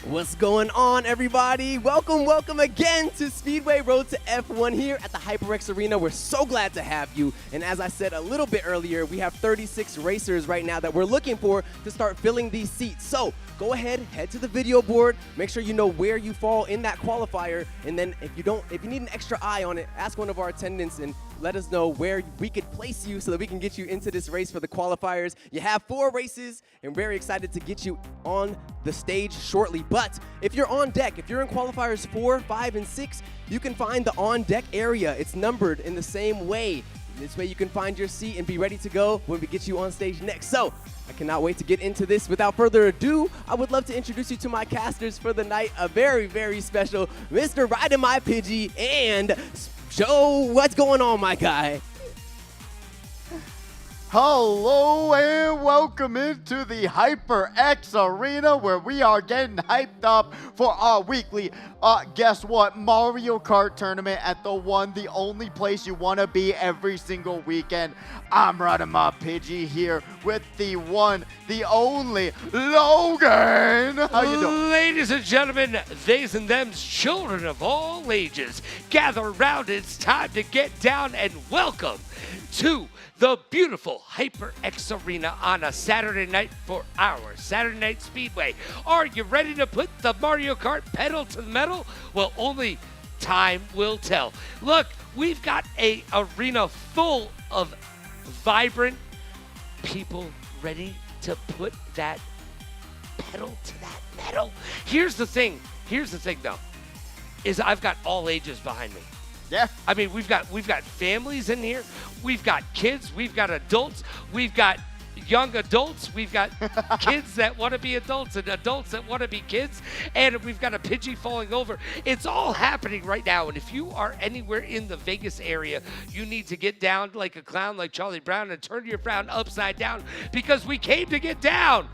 What's going on, everybody? Welcome again to Speedway Road to F1 here at the HyperX Arena. We're so glad to have you. And as I said a little bit earlier, we have 36 racers right now that we're looking for to start filling these seats. So go ahead, head to the video board, make sure you know where you fall in that qualifier. And then if you need an extra eye on it, ask one of our attendants and let us know where we could place you so that we can get you into this race for the qualifiers. You have 4 races, and we're very excited to get you on the stage shortly. But if you're on deck, if you're in qualifiers 4, 5, and 6, you can find the on deck area. It's numbered in the same way. This way you can find your seat and be ready to go when we get you on stage next. So I cannot wait to get into this. Without further ado, I would love to introduce you to my casters for the night. A very, very special Mr. Riding My Pidgey and Joe. What's going on, my guy? Hello and welcome into the HyperX Arena where we are getting hyped up for our weekly, guess what, Mario Kart tournament at the only place you want to be every single weekend. I'm Riding My Pidgey here with the one, the only, Logan. How you doing? Ladies and gentlemen, theys and thems, children of all ages, gather around. It's time to get down and welcome to the beautiful HyperX Arena on a Saturday night for our Saturday Night Speedway. Are you ready to put the Mario Kart pedal to the metal? Well, only time will tell. Look, we've got an arena full of vibrant people ready to put that pedal to that metal. Here's the thing though, is I've got all ages behind me. Yeah. I mean, we've got families in here. We've got kids. We've got adults. We've got young adults. We've got kids that want to be adults and adults that want to be kids. And we've got a Pidgey falling over. It's all happening right now. And if you are anywhere in the Vegas area, you need to get down like a clown like Charlie Brown and turn your frown upside down because we came to get down.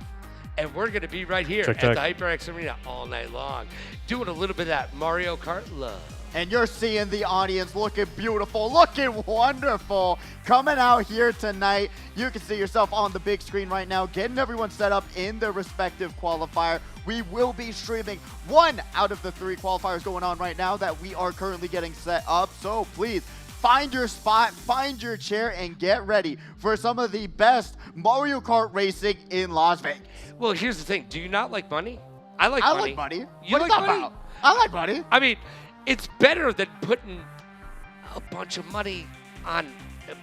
And we're going to be right here at the HyperX Arena all night long, doing a little bit of that Mario Kart love. And you're seeing the audience looking beautiful, looking wonderful, coming out here tonight. You can see yourself on the big screen right now, getting everyone set up in their respective qualifier. We will be streaming 1 out of the 3 qualifiers going on right now that we are currently getting set up. So please, find your spot, find your chair, and get ready for some of the best Mario Kart racing in Las Vegas. Well, here's the thing. Do you not like money? I like money. I like money. You What are like you talking money? about? I like money. I mean, it's better than putting a bunch of money on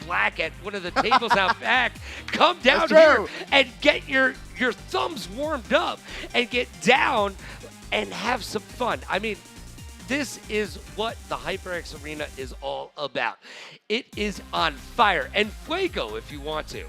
black at one of the tables out back. Come down here and get your thumbs warmed up and get down and have some fun. I mean, this is what the HyperX Arena is all about. It is on fire. And fuego if you want to.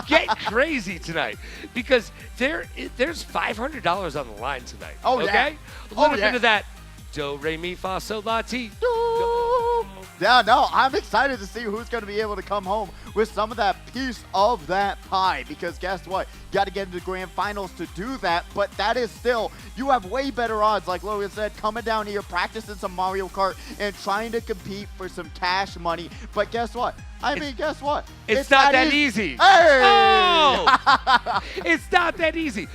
Get crazy tonight because there's $500 on the line tonight. Oh, yeah. Okay? A little bit of that do, re, mi, fa, sol, la, ti. Do. Yeah, no, I'm excited to see who's going to be able to come home with some of that piece of that pie because guess what? You got to get into the grand finals to do that, but that is still, you have way better odds, like Logan said, coming down here, practicing some Mario Kart and trying to compete for some cash money. But guess what? Guess what? It's not that easy. Hey! Oh! It's not that easy.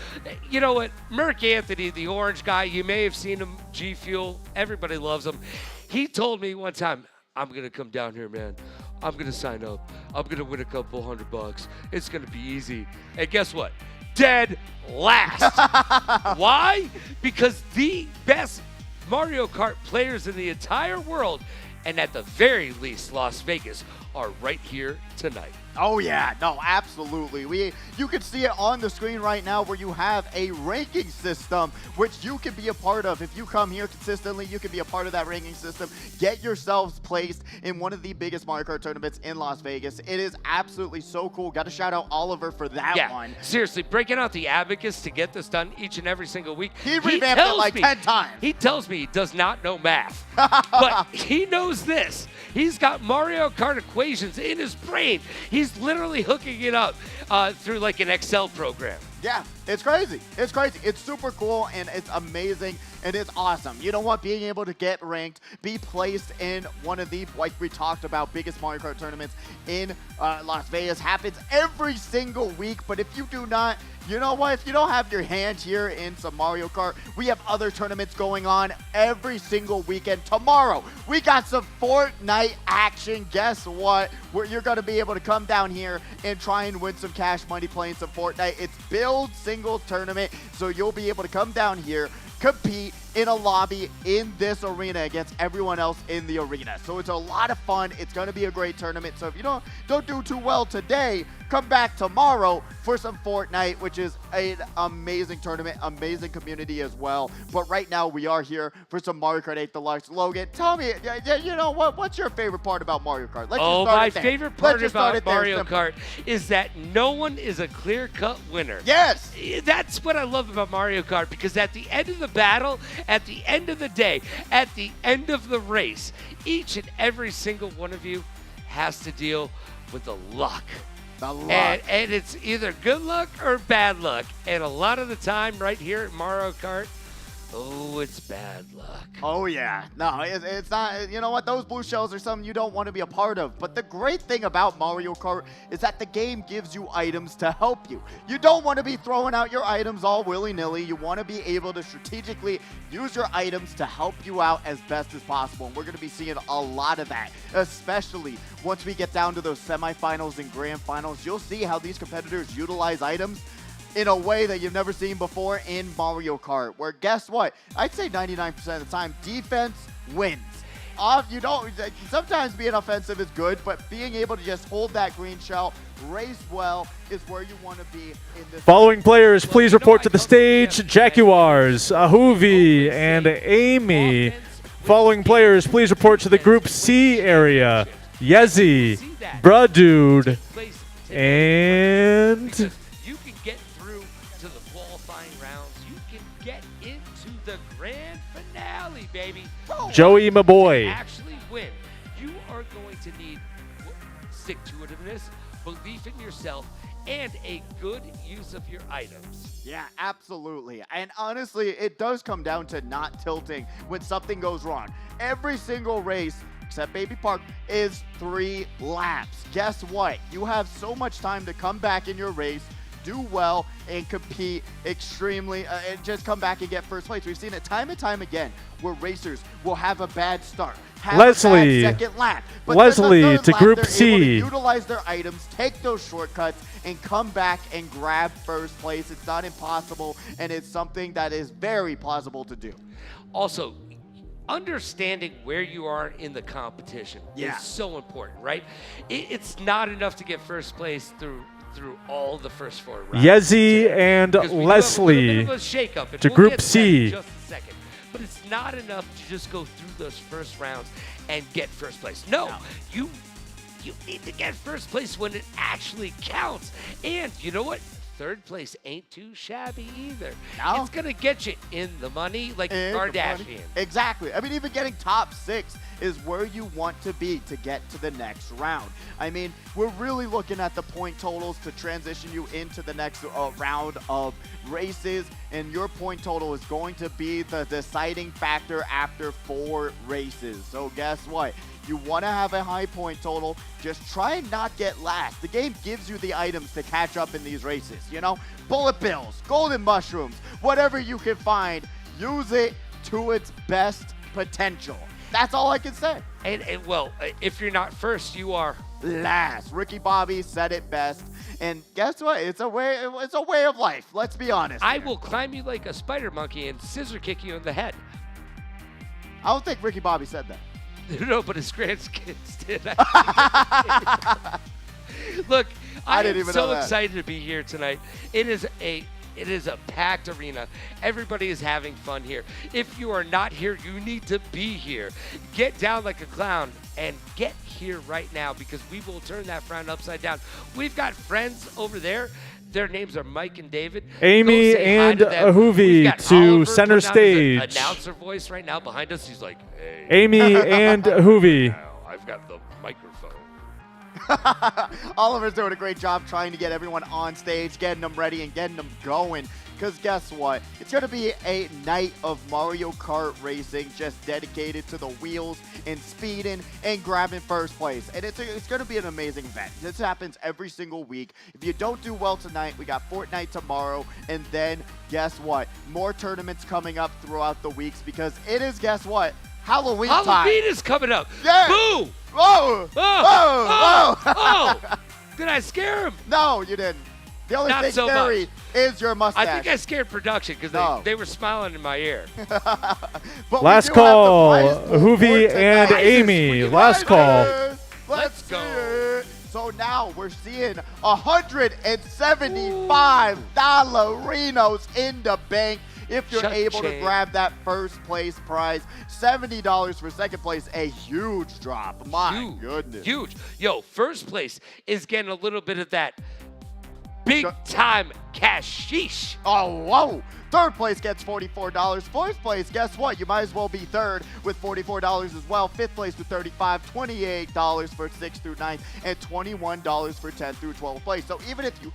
You know what? Merc Anthony, the orange guy, you may have seen him, G Fuel. Everybody loves him. He told me one time, I'm going to come down here, man. I'm going to sign up. I'm going to win a couple $100. It's going to be easy. And guess what? Dead last. Why? Because the best Mario Kart players in the entire world, and at the very least Las Vegas, are right here tonight. Oh yeah, no, absolutely. You can see it on the screen right now where you have a ranking system which you can be a part of. If you come here consistently, you can be a part of that ranking system. Get yourselves placed in one of the biggest Mario Kart tournaments in Las Vegas. It is absolutely so cool. Got to shout out Oliver for that one. Seriously, breaking out the abacus to get this done each and every single week. He revamped it like 10 times. He tells me he does not know math, but he knows this. He's got Mario Kart equations in his brain. He's literally hooking it up through like an Excel program. Yeah, it's crazy. It's crazy. It's super cool and it's amazing and it's awesome. You know what? Being able to get ranked, be placed in one of the, like we talked about, biggest Mario Kart tournaments in Las Vegas happens every single week. But if you do not, you know what? If you don't have your hand here in some Mario Kart, we have other tournaments going on every single weekend. Tomorrow, we got some Fortnite action. Guess what? You're going to be able to come down here and try and win some cash money playing some Fortnite. It's build singles tournament, so you'll be able to come down here, compete in a lobby in this arena against everyone else in the arena. So it's a lot of fun. It's going to be a great tournament. So if you don't do too well today, come back tomorrow for some Fortnite, which is an amazing tournament, amazing community as well. But right now we are here for some Mario Kart 8 Deluxe. Logan, tell me, you know what's your favorite part about Mario Kart? My favorite part about Mario Kart is that no one is a clear-cut winner. Yes! That's what I love about Mario Kart, because at the end of the battle, at the end of the day, at the end of the race, each and every single one of you has to deal with the luck. The luck. And it's either good luck or bad luck. And a lot of the time right here at Mario Kart, it's bad luck. Oh, yeah. No, it's not. You know what? Those blue shells are something you don't want to be a part of. But the great thing about Mario Kart is that the game gives you items to help you. You don't want to be throwing out your items all willy-nilly. You want to be able to strategically use your items to help you out as best as possible. And we're going to be seeing a lot of that, especially once we get down to those semifinals and grand finals. You'll see how these competitors utilize items in a way that you've never seen before in Mario Kart, where guess what? I'd say 99% of the time, defense wins. You don't, sometimes being offensive is good, but being able to just hold that green shell, race well, is where you want to be in this. Following players, please report to the stage. Jaguars, Ahuvi, and Amy. Following players, please report to the Group C area. Yezi, Bradude, and grand finale, baby. Joey, my boy. To actually win, you are going to need stick-to-itiveness, belief in yourself, and a good use of your items. Yeah, absolutely. And honestly, it does come down to not tilting when something goes wrong. Every single race, except Baby Park, is 3 laps. Guess what? You have so much time to come back in your race, do well, and compete extremely, and just come back and get first place. We've seen it time and time again where racers will have a bad start, have Leslie, a bad second lap, but Leslie to Group they're C. able to utilize their items, take those shortcuts, and come back and grab first place. It's not impossible, and it's something that is very plausible to do. Also, understanding where you are in the competition is so important, right? It's not enough to get first place through all the first 4 rounds. Yezi and Leslie to Group C. In just a second. But it's not enough to just go through those first rounds and get first place. No. You need to get first place when it actually counts. And you know what? 3rd place ain't too shabby either. No. It's going to get you in the money like Kardashian. Exactly. I mean, even getting top 6 is where you want to be to get to the next round. I mean, we're really looking at the point totals to transition you into the next round of races, and your point total is going to be the deciding factor after 4 races. So guess what? You want to have a high point total. Just try and not get last. The game gives you the items to catch up in these races. You know, bullet bills, golden mushrooms, whatever you can find, use it to its best potential. That's all I can say. And well, if you're not first, you are last. Ricky Bobby said it best. And guess what? It's a way of life. Let's be honest. I will climb you like a spider monkey and scissor kick you in the head. I don't think Ricky Bobby said that. No, but his grandkids did. Look, I am so excited to be here tonight. It is a packed arena. Everybody is having fun here. If you are not here, you need to be here. Get down like a clown and get here right now, because we will turn that frown upside down. We've got friends over there. Their names are Mike and David. Amy and Ahuvi to center stage. Announcer voice right now behind us. He's like, hey. Amy and Ahuvi. I've got the microphone. Oliver's doing a great job trying to get everyone on stage, getting them ready and getting them going. Because guess what? It's going to be a night of Mario Kart racing just dedicated to the wheels and speeding and grabbing first place. And it's going to be an amazing event. This happens every single week. If you don't do well tonight, we got Fortnite tomorrow. And then guess what? More tournaments coming up throughout the weeks because it is, guess what? Halloween time. Halloween is coming up. Yeah. Boo! Whoa! Oh! Whoa! Oh! Did I scare him? No, you didn't. The only Not thing so scary much. is your mustache. I think I scared production because No. they were smiling in my ear. But Last we do have the call, prize pool Hoovie for and tonight. Amy. Last call. Let's go. see it. So now we're seeing $175 Renos in the bank if you're able to Cha-ching. grab that first place prize. $70 for second place, a huge drop. My goodness. Huge. Yo, first place is getting a little bit of that big time cashish. Oh, whoa. Third place gets $44. Fourth place, guess what? You might as well be third with $44 as well. Fifth place with $35, $28 for 6th through 9th, and $21 for 10th through 12th place. So even if you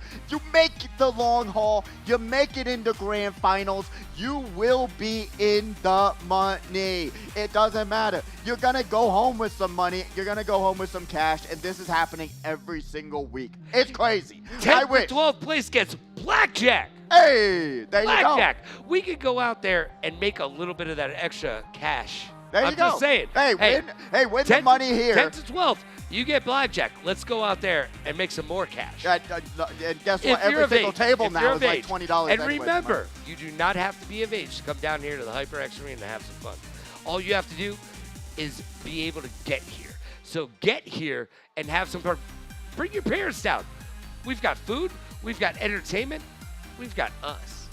make the long haul, you make it into grand finals, you will be in the money. It doesn't matter. You're going to go home with some money. You're going to go home with some cash, and this is happening every single week. It's crazy. I 10th wish. to 12th place gets blackjack. Hey, there you go. Blackjack. We could go out there and make a little bit of that extra cash. There you I'm go. just saying. Hey, win the money here. 10 to 12th, you get blackjack. Let's go out there and make some more cash. And guess If what? you're Every of single age, table if now you're is of like age. $20. And anyways, remember, you do not have to be of age to come down here to the HyperX Arena and have some fun. All you have to do is be able to get here. So get here and have some fun. Bring your parents down. We've got food. We've got entertainment. We've got us.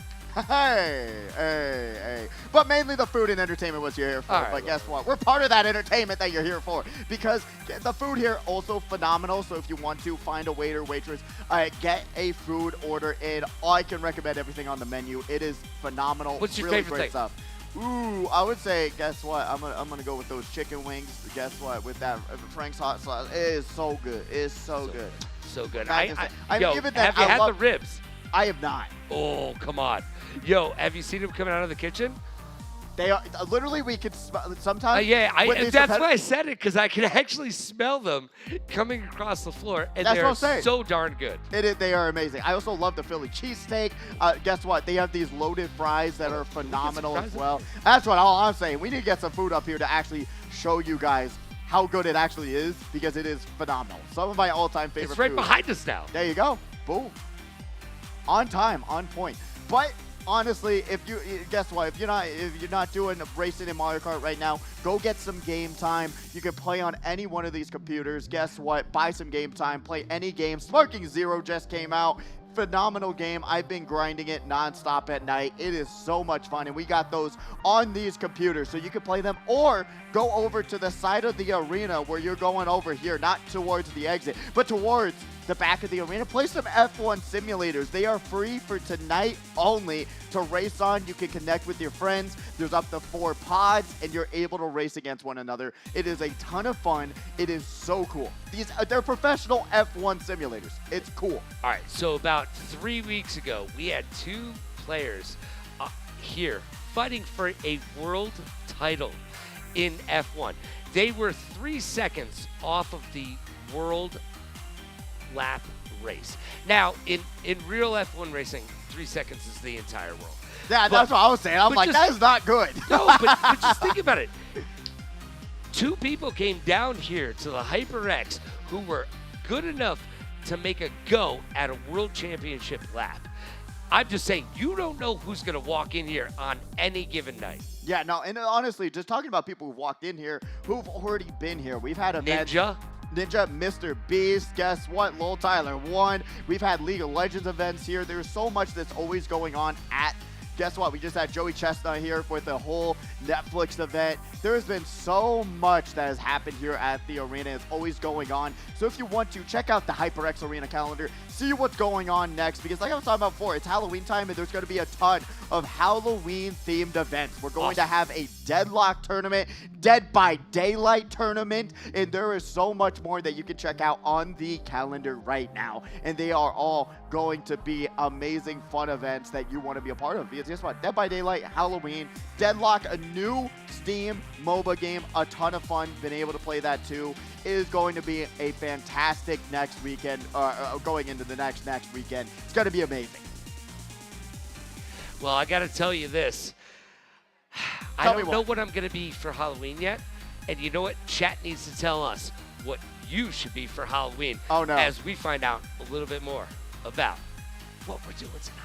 Hey. But mainly the food and entertainment was you're here for. All right, but guess what? We're part of that entertainment that you're here for because the food here also phenomenal. So if you want to find a waiter, waitress, get a food order in. I can recommend everything on the menu. It is phenomenal. What's your really favorite great thing? stuff. Ooh, I would say, guess what? I'm gonna go with those chicken wings. Guess what? With that Frank's hot sauce, it is so good. It is so good. So good. I'm Yo, giving that- have you I had love- the ribs? I have not. Oh, come on. Yo, have you seen them coming out of the kitchen? They are literally we could sometimes. Yeah, with these that's why I said it, because I can actually smell them coming across the floor, and That's what they're I'm saying. so darn good. They are amazing. I also love the Philly cheesesteak. Guess what? They have these loaded fries that are phenomenal as well. That's what all I'm saying. We need to get some food up here to actually show you guys how good it actually is because it is phenomenal. Some of my all-time favorite It's right food. behind us now. There you go. Boom. On time, on point. But honestly, guess what? If you're not doing racing in Mario Kart right now, go get some game time. You can play on any one of these computers. Guess what? Buy some game time. Play any game. Sparking Zero just came out. Phenomenal game. I've been grinding it nonstop at night. It is so much fun, and we got those on these computers, so you can play them or go over to the side of the arena where you're going over here, not towards the exit, but towards the back of the arena. Play some F1 simulators. They are free for tonight only to race on. You can connect with your friends. There's up to 4 pods, and you're able to race against one another. It is a ton of fun. It is so cool. They're professional F1 simulators. It's cool. All right, so about 3 weeks ago, we had 2 players here fighting for a world title in F1. They were 3 seconds off of the world lap race. Now, in real F1 racing, 3 seconds is the entire world. Yeah, that's what I was saying. I'm like, that is not good. No, but just think about it. 2 people came down here to the HyperX who were good enough to make a go at a world championship lap. I'm just saying, you don't know who's going to walk in here on any given night. Yeah, no, and honestly, just talking about people who've walked in here, who've already been here. We've had events. Ninja, Mr. Beast, guess what? Lil Tyler won. We've had League of Legends events here. There's so much that's always going on at. Guess what? We just had Joey Chestnut here with the whole Netflix event. There has been so much that has happened here at the arena. It's always going on. So if you want to, check out the HyperX Arena calendar. See what's going on next. Because like I was talking about before, it's Halloween time and there's going to be a ton of Halloween-themed events. We're going to have a Deadlock Tournament, Dead by Daylight Tournament, and there is so much more that you can check out on the calendar right now. And they are all going to be amazing, fun events that you want to be a part of. Because guess what? Dead by Daylight, Halloween, Deadlock, a new Steam MOBA game, a ton of fun. Been able to play that too. It is going to be a fantastic next weekend, going into the next weekend. It's going to be amazing. Well, I got to tell you this. I don't know what I'm going to be for Halloween yet. And you know what? Chat needs to tell us what you should be for Halloween. Oh, no. As we find out a little bit more about what we're doing tonight.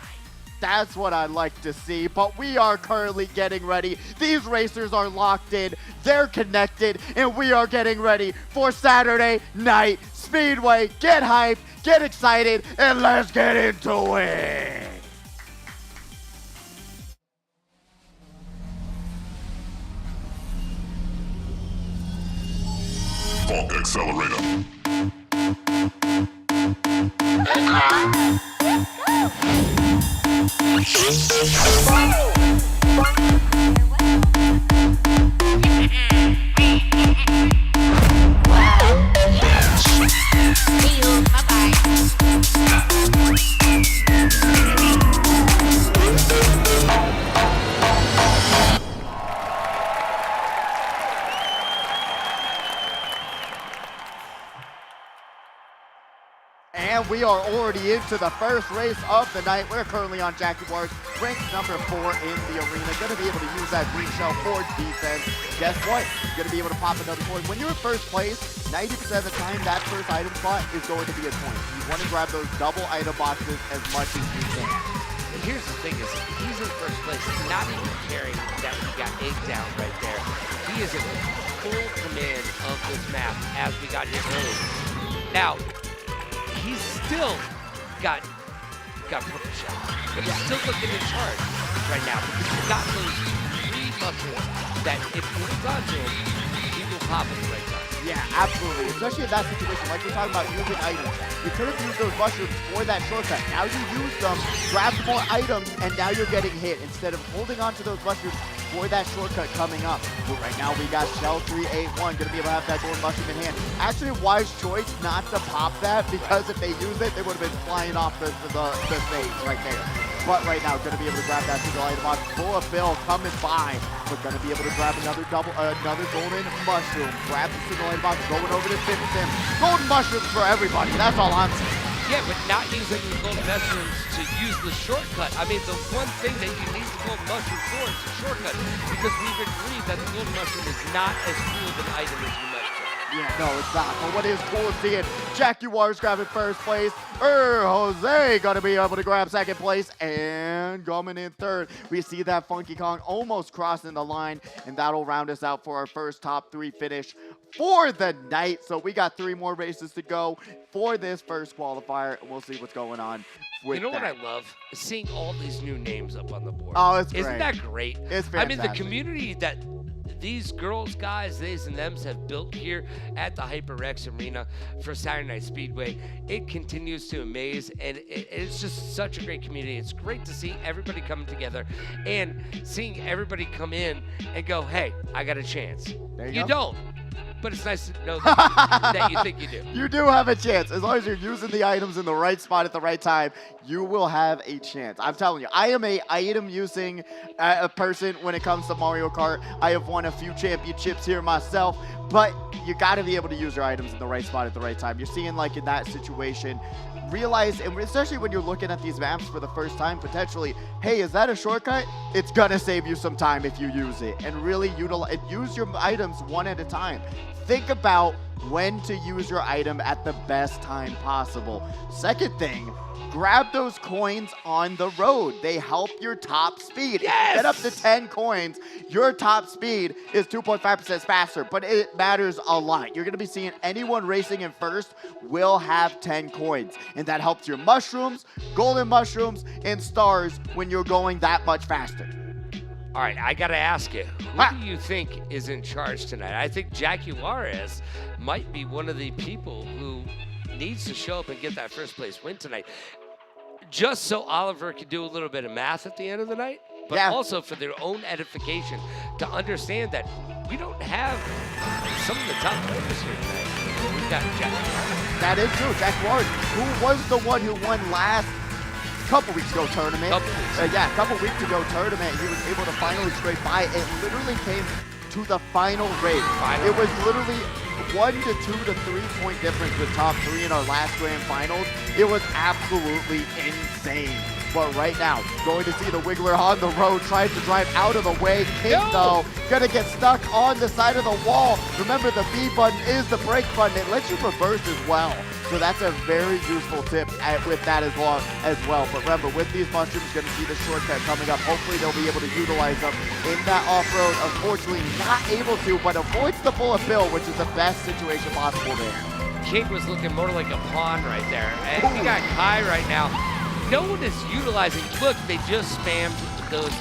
That's what I'd like to see, but we are currently getting ready. These racers are locked in, they're connected, and we are getting ready for Saturday Night Speedway. Get hyped, get excited, and let's get into it. Funk Accelerator. And we are already into the first race of the night. We're currently on Jaguars, ranked number 4 in the arena. Going to be able to use that green shell for defense. Guess what? You're going to be able to pop another coin. When you're in first place, 90% of the time, that first item spot is going to be a coin. You want to grab those double item boxes as much as you can. And here's the thing is, he's in first place, not even caring that we got egged out right there. He is in full command of this map as we got here early. Now, he's still got purple shell, but he's still looking in charge right now because he's got those 3 mushrooms that if he holds on to him, he will pop at the right time. Yeah, absolutely. Especially in that situation, like you're talking about using items. You could have used those mushrooms for that shortcut. Now you use them, grab more items, and now you're getting hit instead of holding on to those mushrooms for that shortcut coming up. But right now we got Shell 381, gonna be able to have that golden mushroom in hand. Actually, a wise choice not to pop that because if they use it, they would have been flying off the stage right there. But right now, gonna be able to grab that single item box. Full of Bill coming by, but gonna be able to grab another golden mushroom. Grab the single item box, going over to Sim. Golden mushrooms for everybody. That's all I'm saying. Yeah, but not using the golden mushrooms to use the shortcut. I mean, the one thing that you need the golden mushroom for is the shortcut, because we've agreed that the golden mushroom is not as cool of an item as you might think. Yeah, no, it's not. But what is cool is seeing Jaguars grabbing first place. Jose gonna be able to grab second place and coming in third. We see that Funky Kong almost crossing the line, and that'll round us out for our first top 3 finish for the night. So we got 3 more races to go for this first qualifier, and we'll see what's going on with You know that. what I love? Seeing all these new names up on the board. Oh, it's great. Isn't that great? It's I mean, the fantastic. community that these girls, guys, theys and thems have built here at the HyperX Arena for Saturday Night Speedway, it continues to amaze, and it's just such a great community. It's great to see everybody coming together and seeing everybody come in and go, hey, I got a chance. There You you go. don't, but it's nice to know that you think you do. You do have a chance. As long as you're using the items in the right spot at the right time, you will have a chance. I'm telling you, I am a item using a person when it comes to Mario Kart. I have won a few championships here myself, but you got to be able to use your items in the right spot at the right time. You're seeing, like, in that situation, realize, and especially when you're looking at these maps for the first time, potentially, hey, is that a shortcut? It's gonna save you some time if you use it, and really use your items one at a time. Think about when to use your item at the best time possible. Second thing, grab those coins on the road. They help your top speed. Yes! If you get up to 10 coins, your top speed is 2.5% faster, but it matters a lot. You're gonna be seeing anyone racing in first will have 10 coins, and that helps your mushrooms, golden mushrooms, and stars when you're going that much faster. All right, I got to ask you, who do you think is in charge tonight? I think Jaguars might be one of the people who needs to show up and get that first place win tonight. Just so Oliver can do a little bit of math at the end of the night, but Yeah. also for their own edification to understand that we don't have some of the top players here tonight. We've got Jack. That is true. Jack Ward, who was the one who won last couple weeks ago tournament. Yeah, a couple weeks ago tournament, he was able to finally scrape by. It literally came to the final race. It was literally 1 to 2 to 3 point difference with top 3 in our last grand finals. It was absolutely insane. But right now, going to see the Wiggler on the road, trying to drive out of the way. King, though, gonna get stuck on the side of the wall. Remember, the B button is the brake button. It lets you reverse as well. So that's a very useful tip with that as well. But remember, with these mushrooms, you're gonna see the shortcut coming up. Hopefully, they'll be able to utilize them in that off-road. Unfortunately, not able to, but avoids the bullet bill, which is the best situation possible there. King was looking more like a pawn right there. And we got Kai right now. No one is utilizing. Look, they just spammed those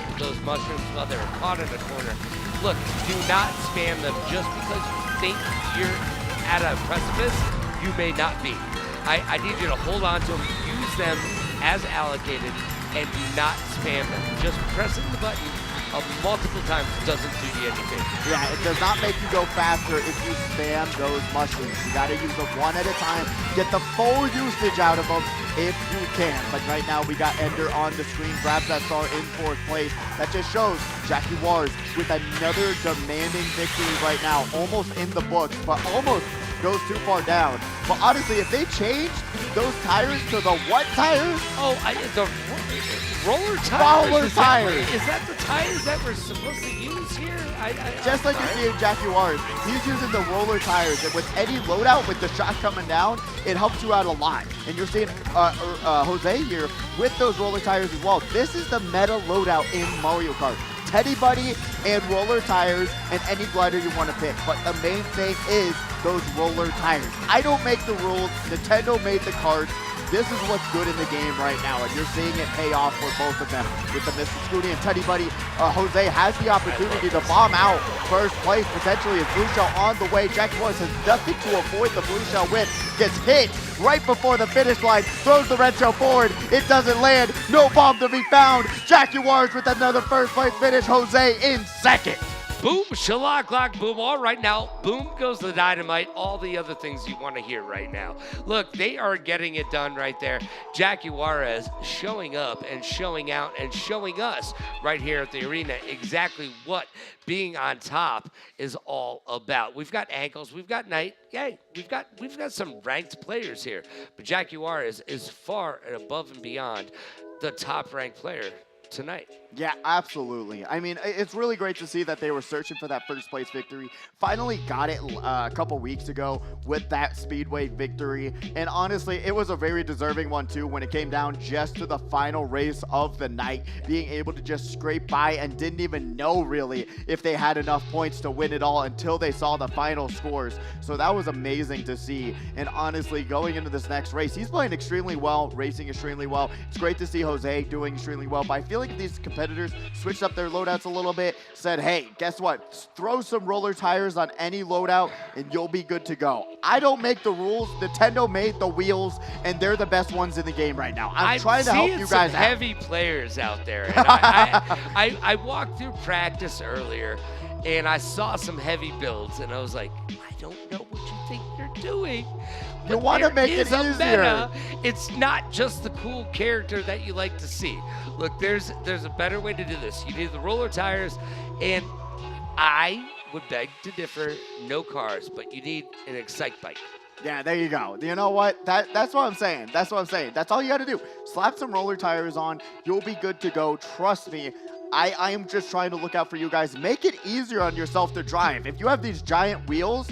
mushrooms while they were caught in the corner. Look, do not spam them just because you think you're at a precipice. You may not be. I need you to hold on to them, use them as allocated, and do not spam them. Just pressing the button multiple times doesn't do you anything. Yeah, it does not make you go faster if you spam those mushrooms. You gotta use them one at a time, get the full usage out of them if you can. But right now we got Ender on the screen, grabs that star in 4th place. That just shows Jackie Wars with another demanding victory right now, almost in the books, but almost goes too far down. But honestly, if they change those tires to the what tires? Oh, the roller tires. Roller tires. Is that the tires that we're supposed to use here? Just like you see in Jackie Wars, he's using the roller tires, and with any loadout, with the shot coming down, it helps you out a lot. And you're seeing Jose here with those roller tires as well. This is the meta loadout in Mario Kart. Teddy Buddy and roller tires and any glider you want to pick. But the main thing is those roller tires. I don't make the rules. Nintendo made the cards. This is what's good in the game right now, and you're seeing it pay off for both of them. With the Mr. Scooty and Teddy Buddy, Jose has the opportunity to bomb out first place, potentially as Blue Shell on the way. Jackie Wars has nothing to avoid the Blue Shell win. Gets hit right before the finish line, throws the red shell forward. It doesn't land. No bomb to be found. Jackie Wars with another first place finish. Jose in 2nd. Boom, shalak, lock, boom. All right now, boom goes the dynamite. All the other things you want to hear right now. Look, they are getting it done right there. Jackie Juarez showing up and showing out and showing us right here at the arena exactly what being on top is all about. We've got ankles, we've got Knight. Yay, we've got some ranked players here. But Jackie Juarez is far and above and beyond the top ranked player tonight. Yeah, absolutely. I mean, it's really great to see that they were searching for that first place victory. Finally got it a couple weeks ago with that Speedway victory. And honestly, it was a very deserving one too when it came down just to the final race of the night, being able to just scrape by and didn't even know really if they had enough points to win it all until they saw the final scores. So that was amazing to see. And honestly, going into this next race, he's playing extremely well, racing extremely well. It's great to see Jose doing extremely well, but I feel like these competitors switched up their loadouts a little bit, said, hey, guess what? Throw some roller tires on any loadout and you'll be good to go. I don't make the rules. Nintendo made the wheels, and they're the best ones in the game right now. I'm trying to help you guys out. Heavy players out there. And I walked through practice earlier, and I saw some heavy builds, and I was like, I don't know what you think you're doing. You want to make it easier. Meta. It's not just the cool character that you like to see. Look, there's a better way to do this. You need the roller tires, and I would beg to differ, no cars, but you need an Excite bike. Yeah, there you go. You know what? That's what I'm saying. That's what I'm saying. That's all you got to do. Slap some roller tires on. You'll be good to go. Trust me. I am just trying to look out for you guys. Make it easier on yourself to drive. If you have these giant wheels,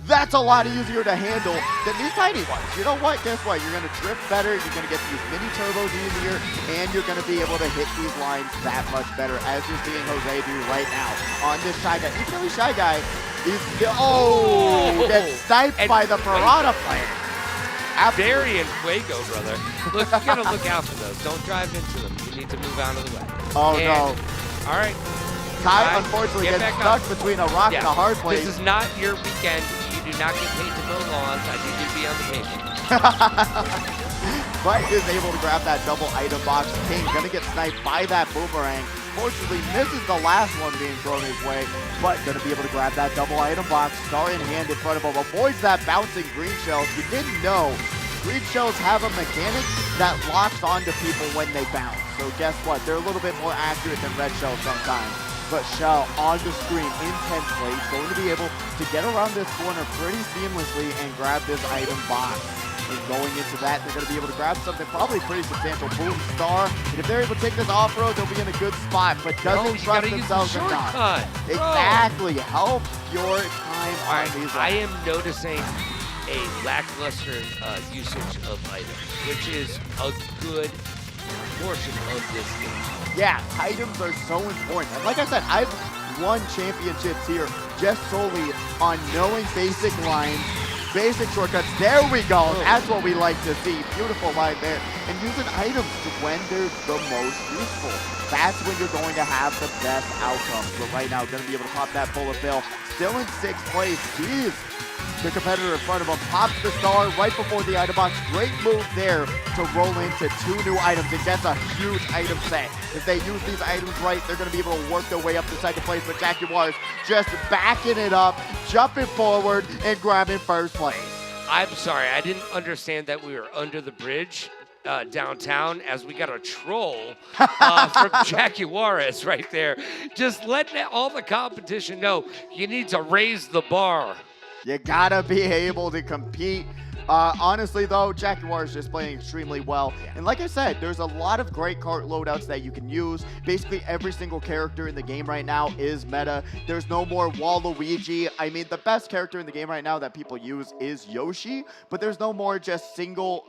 that's a lot easier to handle than these tiny ones. You know what? Guess what? You're going to drift better. You're going to get these mini turbos easier, and you're going to be able to hit these lines that much better, as you're seeing Jose do right now on this Shy Guy. Even though he's Shy Guy, he's gets sniped by the Piranha player. Barry and Fuego, brother. Look, you got to look out for those. Don't drive into them. You need to move out of the way. Oh, no. All right. Kai, unfortunately, gets stuck between a rock and a hard place. This is not your weekend. You do not get paid to mow lawns. I need you to be on the pavement. But is able to grab that double item box. King gonna get sniped by that boomerang. Unfortunately, misses the last one being thrown his way, but going to be able to grab that double item box. Star in hand in front of him, avoids that bouncing green shell. If you didn't know, green shells have a mechanic that locks onto people when they bounce. So guess what? They're a little bit more accurate than red shells sometimes. But Shell on the screen in 10th place, going to be able to get around this corner pretty seamlessly and grab this item box. And going into that, they're going to be able to grab something probably pretty substantial. Boom, Star. And if they're able to take this off-road, they'll be in a good spot, but doesn't trust themselves enough. Exactly. Help your time on these. I am noticing a lackluster usage of items, which is a good portion of this game. Yeah, items are so important. And like I said, I've won championships here just solely on knowing basic lines, basic shortcuts. There we go. That's what we like to see. Beautiful line there. And using items when they're the most useful. That's when you're going to have the best outcomes. But right now, going to be able to pop that bullet bill. Still in 6th place. Jeez. The competitor in front of him pops the star right before the item box. Great move there to roll into 2 new items and gets a huge item set. If they use these items right, they're going to be able to work their way up to 2nd place. But Jaguars just backing it up, jumping forward, and grabbing 1st place. I'm sorry, I didn't understand that we were under the bridge downtown, as we got a troll from Jaguars right there. Just letting all the competition know you need to raise the bar. You gotta be able to compete. Honestly, though, Jaguars just playing extremely well. And like I said, there's a lot of great kart loadouts that you can use. Basically, every single character in the game right now is meta. There's no more Waluigi. I mean, the best character in the game right now that people use is Yoshi, but there's no more just single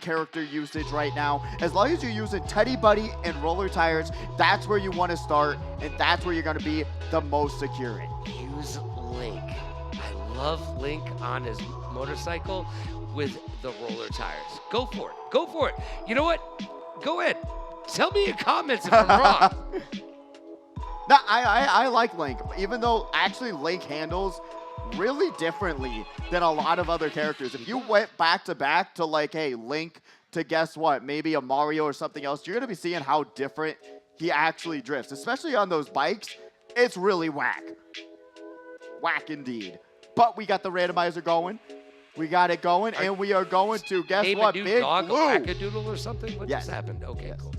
character usage right now. As long as you're using Teddy Buddy and roller tires, that's where you want to start, and that's where you're going to be the most secure. Use Link. I love Link on his motorcycle with the roller tires. Go for it. Go for it. You know what? Go ahead. Tell me in comments if I'm wrong. No, I like Link, even though actually Link handles really differently than a lot of other characters. If you went back to back to like, hey, Link to guess what, maybe a Mario or something else, you're going to be seeing how different he actually drifts, especially on those bikes. It's really whack. Whack indeed. But we got the randomizer going. We got it going, and we are going to, guess what, Big dog, Blue. Wackadoodle or something? What Yes. just happened? Okay, Yes. cool.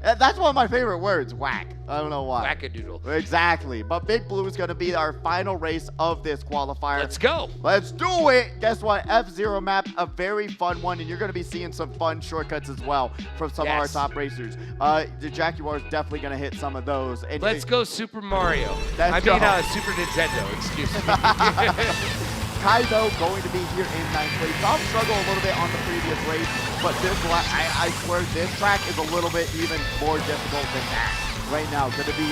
That's one of my favorite words, whack. I don't know why. Wackadoodle. Exactly. But Big Blue is going to be our final race of this qualifier. Let's go. Let's do it. Guess what? F-Zero map, a very fun one, and you're going to be seeing some fun shortcuts as well from some of our top racers. The Jaguars definitely going to hit some of those. And Let's go Super Mario. Let's I mean, go. Super Nintendo, excuse me. Kaido going to be here in 9th place. I'll struggle a little bit on the previous race, but this I swear this track is a little bit even more difficult than that. Right now, going to be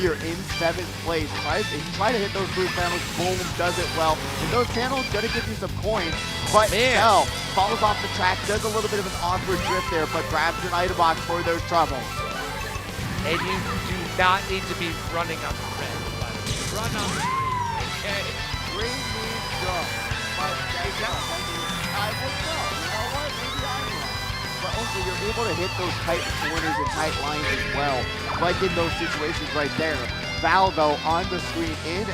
here in 7th place. Try to hit those blue panels. Boom, does it well. And those panels going to give you some coins, but Shell falls off the track, does a little bit of an awkward drift there, but grabs an item box for those troubles. And you do not need to be running on the red. Run on the green, okay? Green means go. But I will go. You know what? Maybe I'm wrong. But also, you're able to hit those tight corners and tight lines as well, like in those situations right there. Val, though, on the screen in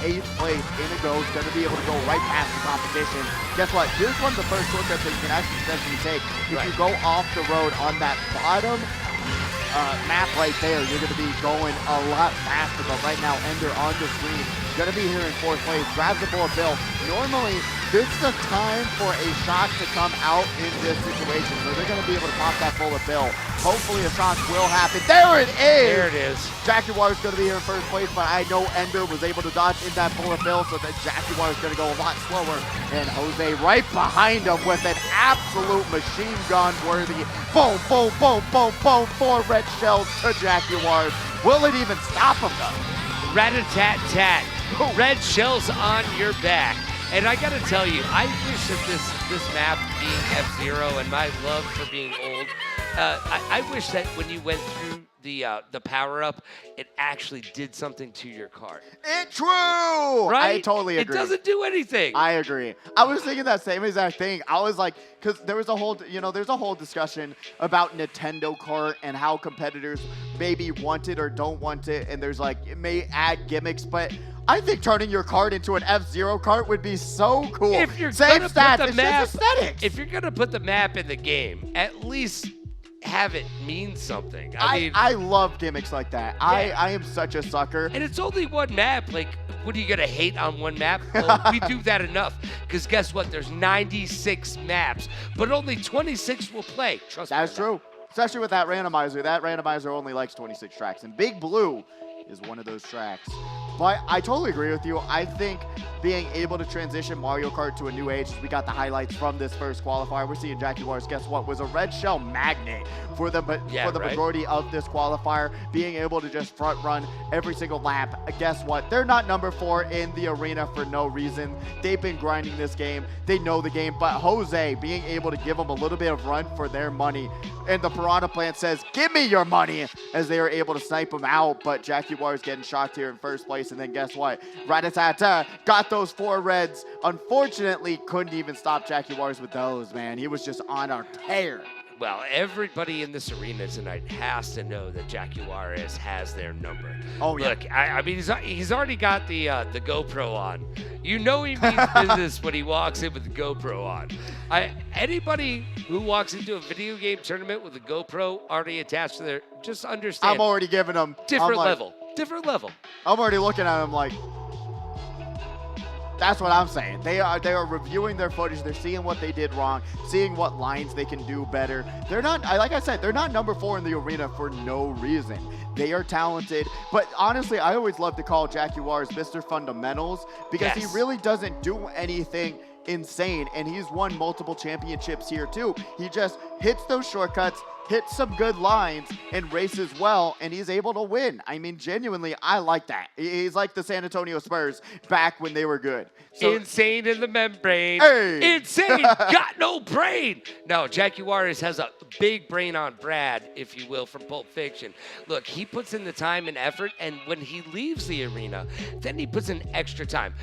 8th place in a go, is going to be able to go right past the competition. Guess what? Here's one of the first shortcuts that you can actually potentially take. If you go off the road on that bottom map right there, you're going to be going a lot faster. But right now, Ender on the screen, going to be here in 4th place, grabs the bullet bill. Normally, this is the time for a shot to come out in this situation. So they're going to be able to pop that bullet bill. Hopefully a shot will happen. There it is! There it is. Jaguar is going to be here in 1st place, but I know Ender was able to dodge in that bullet bill, so that Jaguar is going to go a lot slower. And Jose right behind him with an absolute machine gun worthy. Boom, boom, boom, boom, boom. 4 red shells to Jaguars. Will it even stop him though? Rat-a-tat-tat. Red shells on your back. And I gotta tell you, I wish that this map being F-Zero and my love for being old, I wish that when you went through the power up, it actually did something to your cart. True. Right? I totally agree. It doesn't do anything. I agree. I was thinking that same exact thing. I was like, because there was a whole, there's a whole discussion about Nintendo Kart and how competitors maybe want it or don't want it, and there's like, it may add gimmicks, but I think turning your cart into an F-Zero cart would be so cool. If you're Same gonna stats, put the it's map, just aesthetics. if you're gonna put the map in the game, at least have it mean something. I mean, I love gimmicks like that. Yeah. I am such a sucker. and it's only one map. Like, what are you gonna hate on one map? Well, we do that enough. Because guess what? There's 96 maps, but only 26 will play. Trust me. That's true. Especially with that randomizer. That randomizer only likes 26 tracks. And Big Blue is one of those tracks. But I totally agree with you. I think being able to transition Mario Kart to a new age, we got the highlights from this first qualifier. We're seeing Jaguars, guess what, was a red shell magnet for the majority of this qualifier, being able to just front run every single lap. Guess what? They're not number 4 in the arena for no reason. They've been grinding this game. They know the game. But Jose being able to give them a little bit of run for their money. And the Piranha Plant says, give me your money, as they are able to snipe him out. But Jaguars getting shocked here in first place. And then guess what? Ratatata got those 4 reds. Unfortunately, couldn't even stop Jaguars with those, man. He was just on a tear. Well, everybody in this arena tonight has to know that Jaguars has their number. Oh, yeah. Look, I mean, he's already got the GoPro on. You know he means business when he walks in with the GoPro on. Anybody who walks into a video game tournament with a GoPro already attached to their, just understand. I'm already giving them different level. Different level. I'm already looking at him like, that's what I'm saying. They are reviewing their footage. They're seeing what they did wrong, seeing what lines they can do better. They're not, like I said, they're not number 4 in the arena for no reason. They are talented. But honestly, I always love to call Jaguars Mr. Fundamentals, because he really doesn't do anything insane, and he's won multiple championships here too. He just hits those shortcuts, hits some good lines, and races well, and he's able to win. I mean, genuinely, I like that. He's like the San Antonio Spurs back when they were good. So, insane in the membrane. Hey. Insane. Got no brain. No, Jaguars has a big brain on Brad, if you will, from Pulp Fiction. Look, he puts in the time and effort, and when he leaves the arena, then he puts in extra time.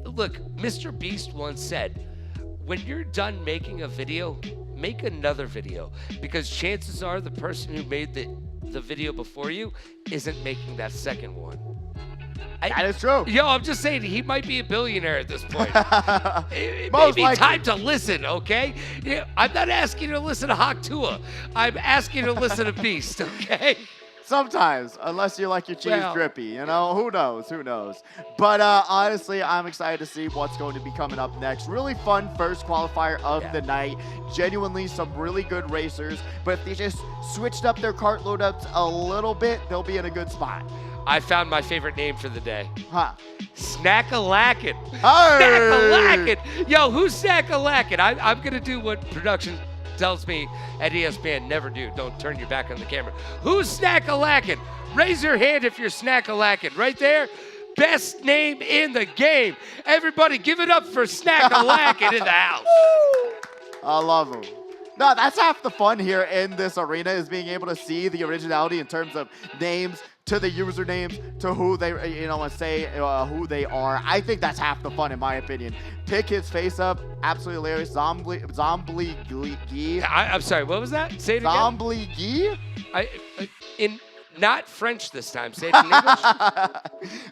Look, Mr. Beast once said, when you're done making a video, make another video, because chances are the person who made the video before you isn't making that second one. that is true. Yo, I'm just saying, he might be a billionaire at this point. It may Most be likely. time to listen, okay? Yeah, I'm not asking you to listen to Hawk Tua. I'm asking you to listen to Beast, okay? Sometimes, unless you like your cheese Well, drippy, who knows, who knows. But honestly, I'm excited to see what's going to be coming up next. Really fun first qualifier of the night. Genuinely some really good racers, but if they just switched up their cart loadups a little bit, they'll be in a good spot. I found my favorite name for the day. Huh. Snack-a-lackin'. Hey! Snack-a-lackin'. Yo, who's Snack-a-lackin'? I'm going to do what production tells me at ESPN never do. Don't turn your back on the camera. Who's Snack-a-lackin'? Raise your hand if you're Snack-a-lackin'. Right there. Best name in the game. Everybody give it up for Snack-a-lackin' in the house. I love them. No, that's half the fun here in this arena, is being able to see the originality in terms of names, to the usernames, to who they, and say who they are. I think that's half the fun, in my opinion. Pick his face up, absolutely hilarious. Zombly Gee. I'm sorry, what was that? Say it again. Zombly Gee? In not French this time. Say it in English.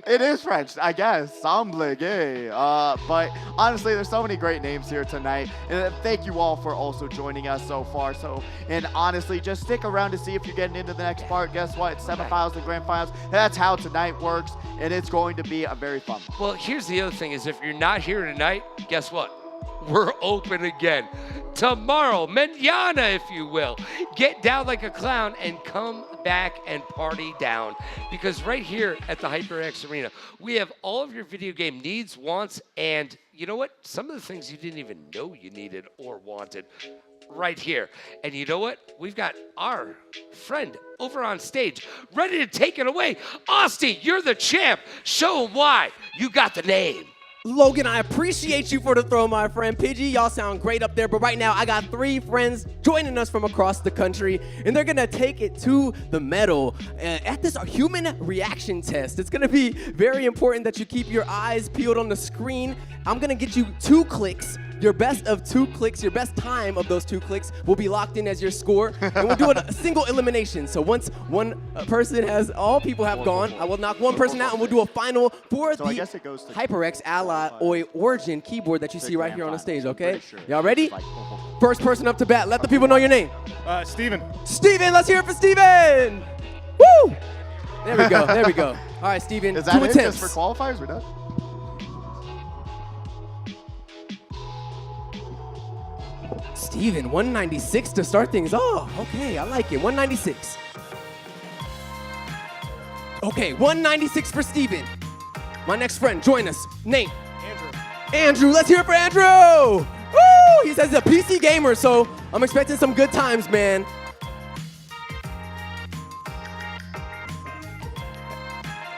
It is French, I guess. Zombly Gee. But honestly, there's so many great names here tonight. And thank you all for also joining us so far. And honestly, just stick around to see if you're getting into the next part. Guess what? It's semifinals and grand finals. That's how tonight works. And it's going to be a very fun one. Well, here's the other thing is if you're not here tonight, guess what? We're open again. Tomorrow, mañana, if you will. Get down like a clown and come back and party down. Because right here at the HyperX Arena, we have all of your video game needs, wants, and you know what? Some of the things you didn't even know you needed or wanted right here. And you know what? We've got our friend over on stage ready to take it away. Austin, you're the champ. Show him why. You got the name. Logan, I appreciate you for the throw, my friend. Pidgey, y'all sound great up there, but right now I got 3 friends joining us from across the country, and they're gonna take it to the medal at this human reaction test. It's gonna be very important that you keep your eyes peeled on the screen. I'm gonna get you 2 clicks. Your best of 2 clicks, your best time of those 2 clicks will be locked in as your score. And we'll do a single elimination. So once one person has, all people have gone, I will knock one person out and we'll do a final for the HyperX Alloy Origin keyboard that you see right here on the stage, okay? Y'all ready? First person up to bat. Let the people know your name. Steven. Steven, let's hear it for Steven! Woo! There we go, there we go. All right, Steven, Is 2 that it attempts. just for qualifiers? We're done? Steven, 196 to start things. Oh, okay, I like it. 196. Okay, 196 for Steven. My next friend, join us. Name? Andrew. Andrew, let's hear it for Andrew! Woo! He says he's a PC gamer, so I'm expecting some good times, man.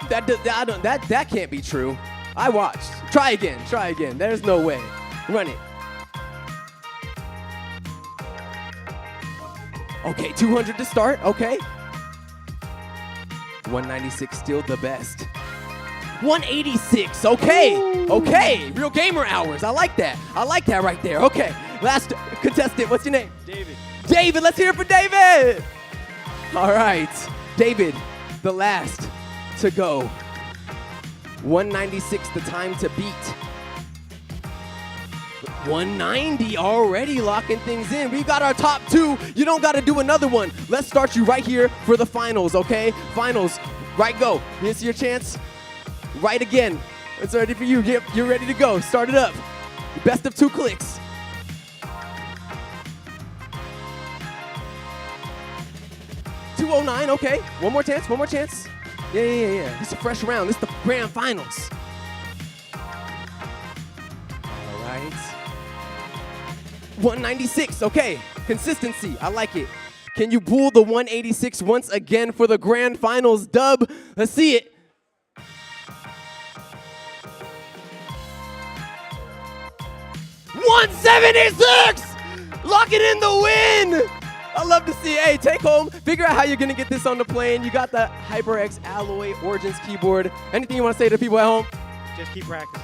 That can't be true. I watched. Try again. There's no way. Run it. Okay, 200 to start, okay. 196, still the best. 186, okay. Okay, real gamer hours, I like that. I like that right there, okay. Last contestant, what's your name? David. David, let's hear it for David. All right, David, the last to go. 196, the time to beat. 190 already locking things in. We got our top 2. You don't got to do another one. Let's start you right here for the finals, okay? Finals, right go. Here's your chance. Right again. It's ready for you. Yep, you're ready to go. Start it up. Best of 2 clicks. $209, okay. One more chance. Yeah. This is a fresh round. This is the grand finals. All right. 196, okay. Consistency, I like it. Can you pull the 186 once again for the grand finals dub? Let's see it. $176! Locking in the win! I love to see it. Hey, take home. Figure out how you're going to get this on the plane. You got the HyperX Alloy Origins keyboard. Anything you want to say to people at home? Just keep practicing.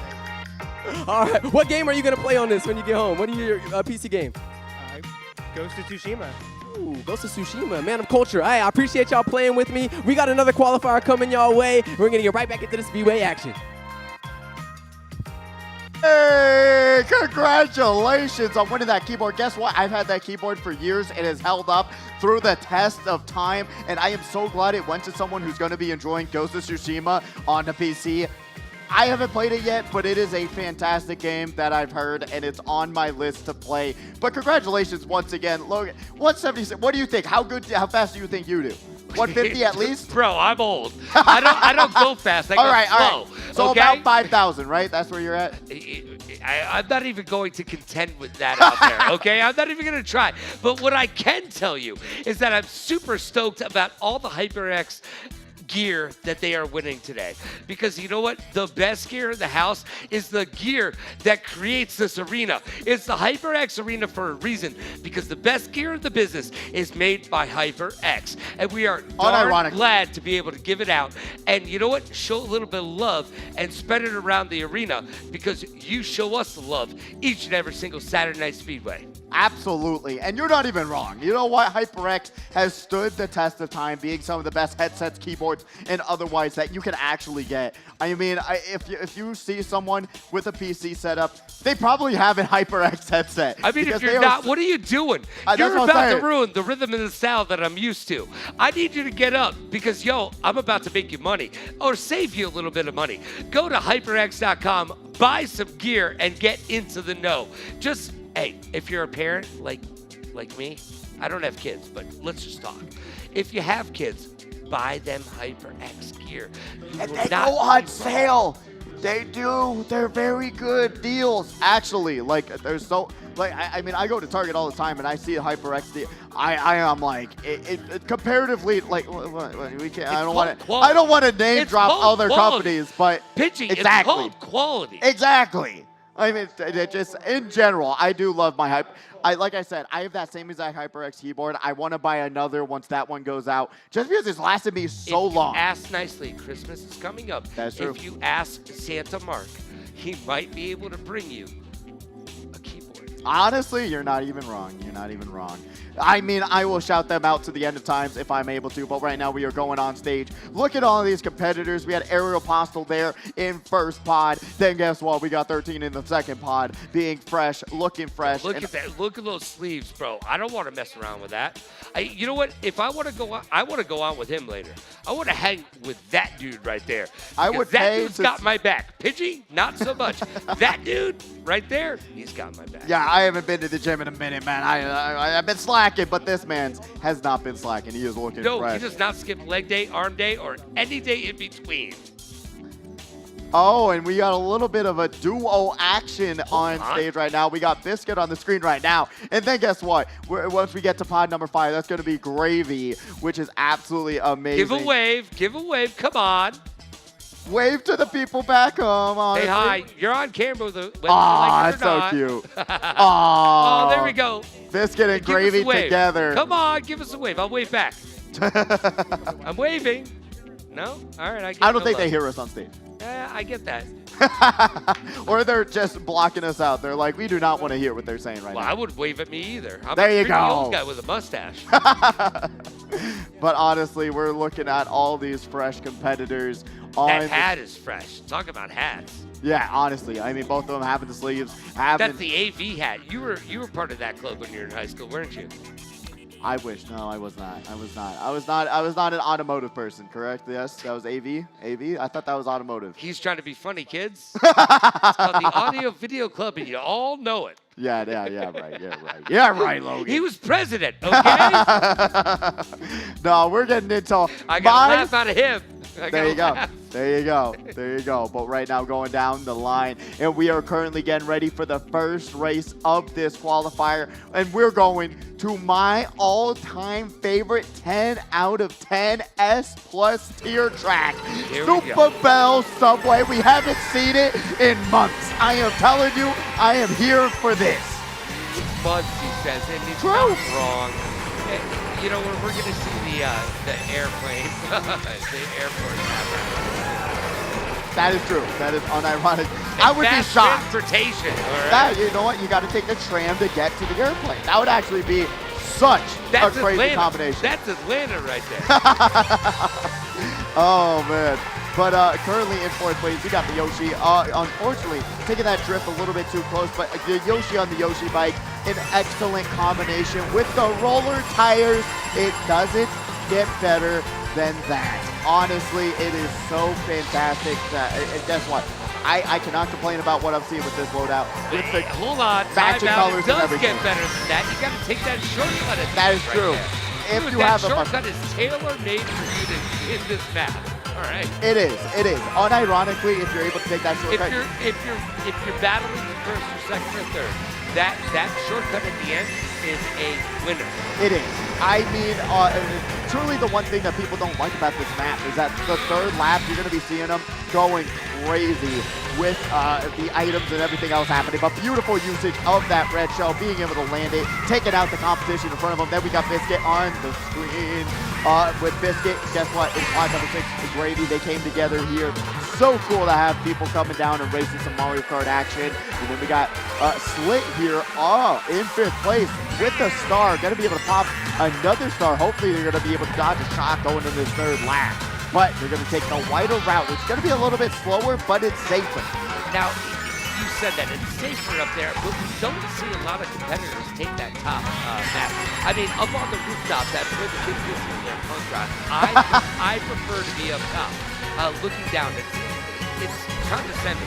All right. What game are you going to play on this when you get home? What are your PC game? Ghost of Tsushima. Ooh, Ghost of Tsushima, man of culture. Hey, I appreciate y'all playing with me. We got another qualifier coming y'all way. We're going to get right back into the Speedway action. Hey, congratulations on winning that keyboard. Guess what? I've had that keyboard for years. It has held up through the test of time, and I am so glad it went to someone who's going to be enjoying Ghost of Tsushima on the PC. I haven't played it yet, but it is a fantastic game that I've heard, and it's on my list to play. But congratulations once again, Logan. 176. What do you think? How fast do you think you do? 150 at least? Bro, I'm old. I don't go fast. I go slow. All right. So okay? about 5,000, right? That's where you're at? I'm not even going to contend with that out there, okay? I'm not even going to try. But what I can tell you is that I'm super stoked about all the HyperX gear that they are winning today, because you know what, the best gear in the house is the gear that creates this arena. It's the HyperX arena for a reason, because the best gear in the business is made by HyperX, and we are darn glad to be able to give it out. And you know what, show a little bit of love and spread it around the arena, because you show us the love each and every single Saturday Night Speedway. Absolutely, and you're not even wrong. You know what? HyperX has stood the test of time, being some of the best headsets, keyboards, and otherwise that you can actually get. I mean, if you see someone with a PC setup, they probably have a HyperX headset. I mean, if you're not, what are you doing? You're about to ruin the rhythm and the style that I'm used to. I need you to get up because, yo, I'm about to make you money or save you a little bit of money. Go to HyperX.com, buy some gear, and get into the know. Just, hey, if you're a parent like me, I don't have kids, but let's just talk. If you have kids, buy them HyperX gear. And they go on sale. They do. They're very good deals. Actually, like there's like, I mean, I go to Target all the time, and I see HyperX. I am like, comparatively, like, we can't. I don't want to name drop other companies, but Pitching, exactly. it's called quality. Exactly. I mean, it just in general, I do love my hype. Like I said, I have that same exact HyperX keyboard. I want to buy another once that one goes out, just because it's lasted me so long. Ask nicely. Christmas is coming up. That's true. If you ask Santa Mark, he might be able to bring you a keyboard. Honestly, you're not even wrong. You're not even wrong. I mean, I will shout them out to the end of times if I'm able to, but right now we are going on stage. Look at all of these competitors. We had Aerial Postal there in first pod. Then guess what? We got 13 in the second pod, being fresh, looking fresh. Look at that. Look at those sleeves, bro. I don't want to mess around with that. You know what? If I want to go on, I want to go on with him later. I want to hang with that dude right there. I would that dude's got my back. Pidgey, not so much. That dude right there, he's got my back. Yeah, I haven't been to the gym in a minute, man. I've been slacking, but this man's has not been slacking. He is looking fresh. No, he does not skip leg day, arm day, or any day in between. Oh, and we got a little bit of a duo action on stage right now. We got Biscuit on the screen right now. And then guess what? Once we get to pod number 5, that's going to be Gravy, which is absolutely amazing. Give a wave. Give a wave. Come on. Wave to the people back home. Honestly. Say hi. You're on camera. Whether you Aw, like it or that's so not. cute. Aw. Oh, there we go. Biscuit and Give us a Gravy wave. together. Come on, give us a wave. I'll wave back. I'm waving. No? All right. I don't think they hear us on stage. Yeah, I get that. Or they're just blocking us out. They're like, we do not want to hear what they're saying right Well, now. I would wave at me either. I'm There a you creepy go. old guy with a mustache. But honestly, we're looking at all these fresh competitors. That hat is fresh. Talk about hats. Yeah, honestly. I mean, both of them having the sleeves. That's the AV hat. You were part of that club when you were in high school, weren't you? I wish. No, I was not. I was not an automotive person, correct? Yes, that was AV? AV? I thought that was automotive. He's trying to be funny, kids. It's called the Audio Video Club, and you all know it. Yeah, right. Yeah, right, Logan. He was president, okay? No, we're getting into I got a laugh out of him. There you go. But right now going down the line, and we are currently getting ready for the first race of this qualifier, and we're going to my all-time favorite 10 out of 10 S plus tier track, Super Bell Subway. We haven't seen it in months. I am telling you, I am here for this. Buds, he says, and he's not wrong. You know, we're going to see the airplane, the airport. That is true. That is unironic. I would be shocked. Transportation, all right? You know what? You got to take the tram to get to the airplane. That would actually be such a crazy combination. That's Atlanta right there. Oh, man. But currently in fourth place, we got the Yoshi. Unfortunately, taking that drift a little bit too close, but the Yoshi on the Yoshi bike, an excellent combination with the roller tires. It doesn't get better than that. Honestly, it is so fantastic. And guess what? I cannot complain about what I'm seeing with this loadout. With the hold on, matching colors it and does everything. get better than that. You got to take that shortcut. That is true. There. If Dude, you that have shortcut is tailor-made for you in this map. All right. It is. Unironically, if you're able to take that shortcut. If you're battling for first or second or third, that shortcut at the end is a winner. It is. I mean, truly the one thing that people don't like about this map is that the third lap, you're going to be seeing them going crazy with the items and everything else happening. But beautiful usage of that red shell, being able to land it, taking out the competition in front of them. Then we got Biscuit on the screen. With Biscuit, guess what? In pod number 6, the Gravy, they came together here. So cool to have people coming down and racing some Mario Kart action. And then we got Slit here in 5th place with the star. Going to be able to pop another star. Hopefully they're going to be able to dodge a shot going into this third lap. But they're going to take the wider route, which is going to be a little bit slower, but it's safer. Now, you said that it's safer up there, but we don't see a lot of competitors take that top map. I mean, up on the rooftop, that's where the big is in their punk rock. I prefer to be up top, looking down. It's condescending.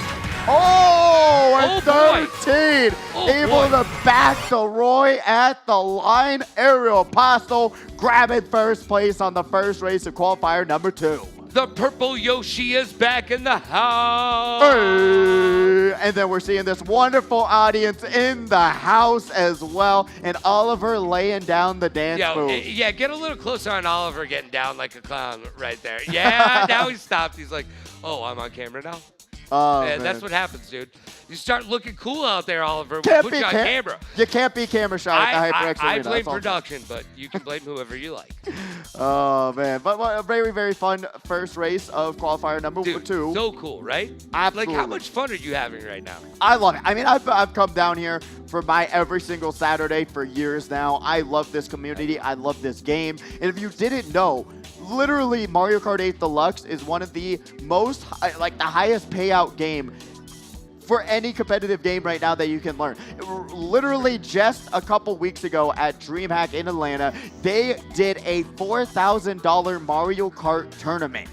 Oh, 13. Able to back the Roy at the line. Aerial Apostle grabbing first place on the first race of qualifier number 2. The purple Yoshi is back in the house. Hey! And then we're seeing this wonderful audience in the house as well. And Oliver laying down the dance move. Yeah, get a little closer on Oliver getting down like a clown right there. Yeah, now he stopped. He's like, oh, I'm on camera now? Oh, Yeah, man. that's what happens, dude. You start looking cool out there, Oliver. Can't Put be you on camera. You can't be camera shy at the HyperX I Arena. blame That's all. production, but you can blame whoever you like. Oh, man. But a very, very fun first race of qualifier number Dude, 2. so cool, right? Absolutely. Like, how much fun are you having right now? I love it. I mean, I've come down here for my every single Saturday for years now. I love this community. I love this game. And if you didn't know, literally Mario Kart 8 Deluxe is one of the most, like the highest payout game for any competitive game right now that you can learn. Literally just a couple weeks ago at DreamHack in Atlanta, they did a $4,000 Mario Kart tournament.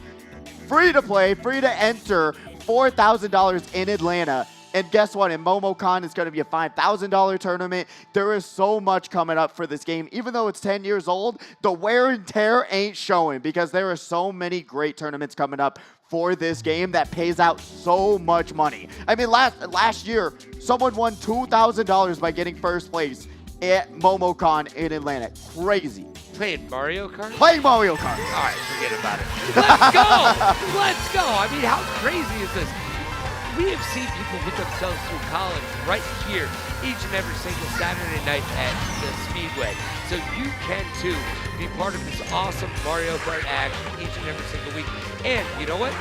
Free to play, free to enter, $4,000 in Atlanta. And guess what? In MomoCon, it's going to be a $5,000 tournament. There is so much coming up for this game. Even though it's 10 years old, the wear and tear ain't showing because there are so many great tournaments coming up for this game that pays out so much money. I mean, last year, someone won $2,000 by getting first place at MomoCon in Atlanta. Crazy. Playing Mario Kart? Playing Mario Kart. All right, forget about it. Let's go! Let's go! I mean, how crazy is this? We have seen people put themselves through college right here each and every single Saturday night at the Speedway. So you can, too, be part of this awesome Mario Kart action each and every single week. And you know what?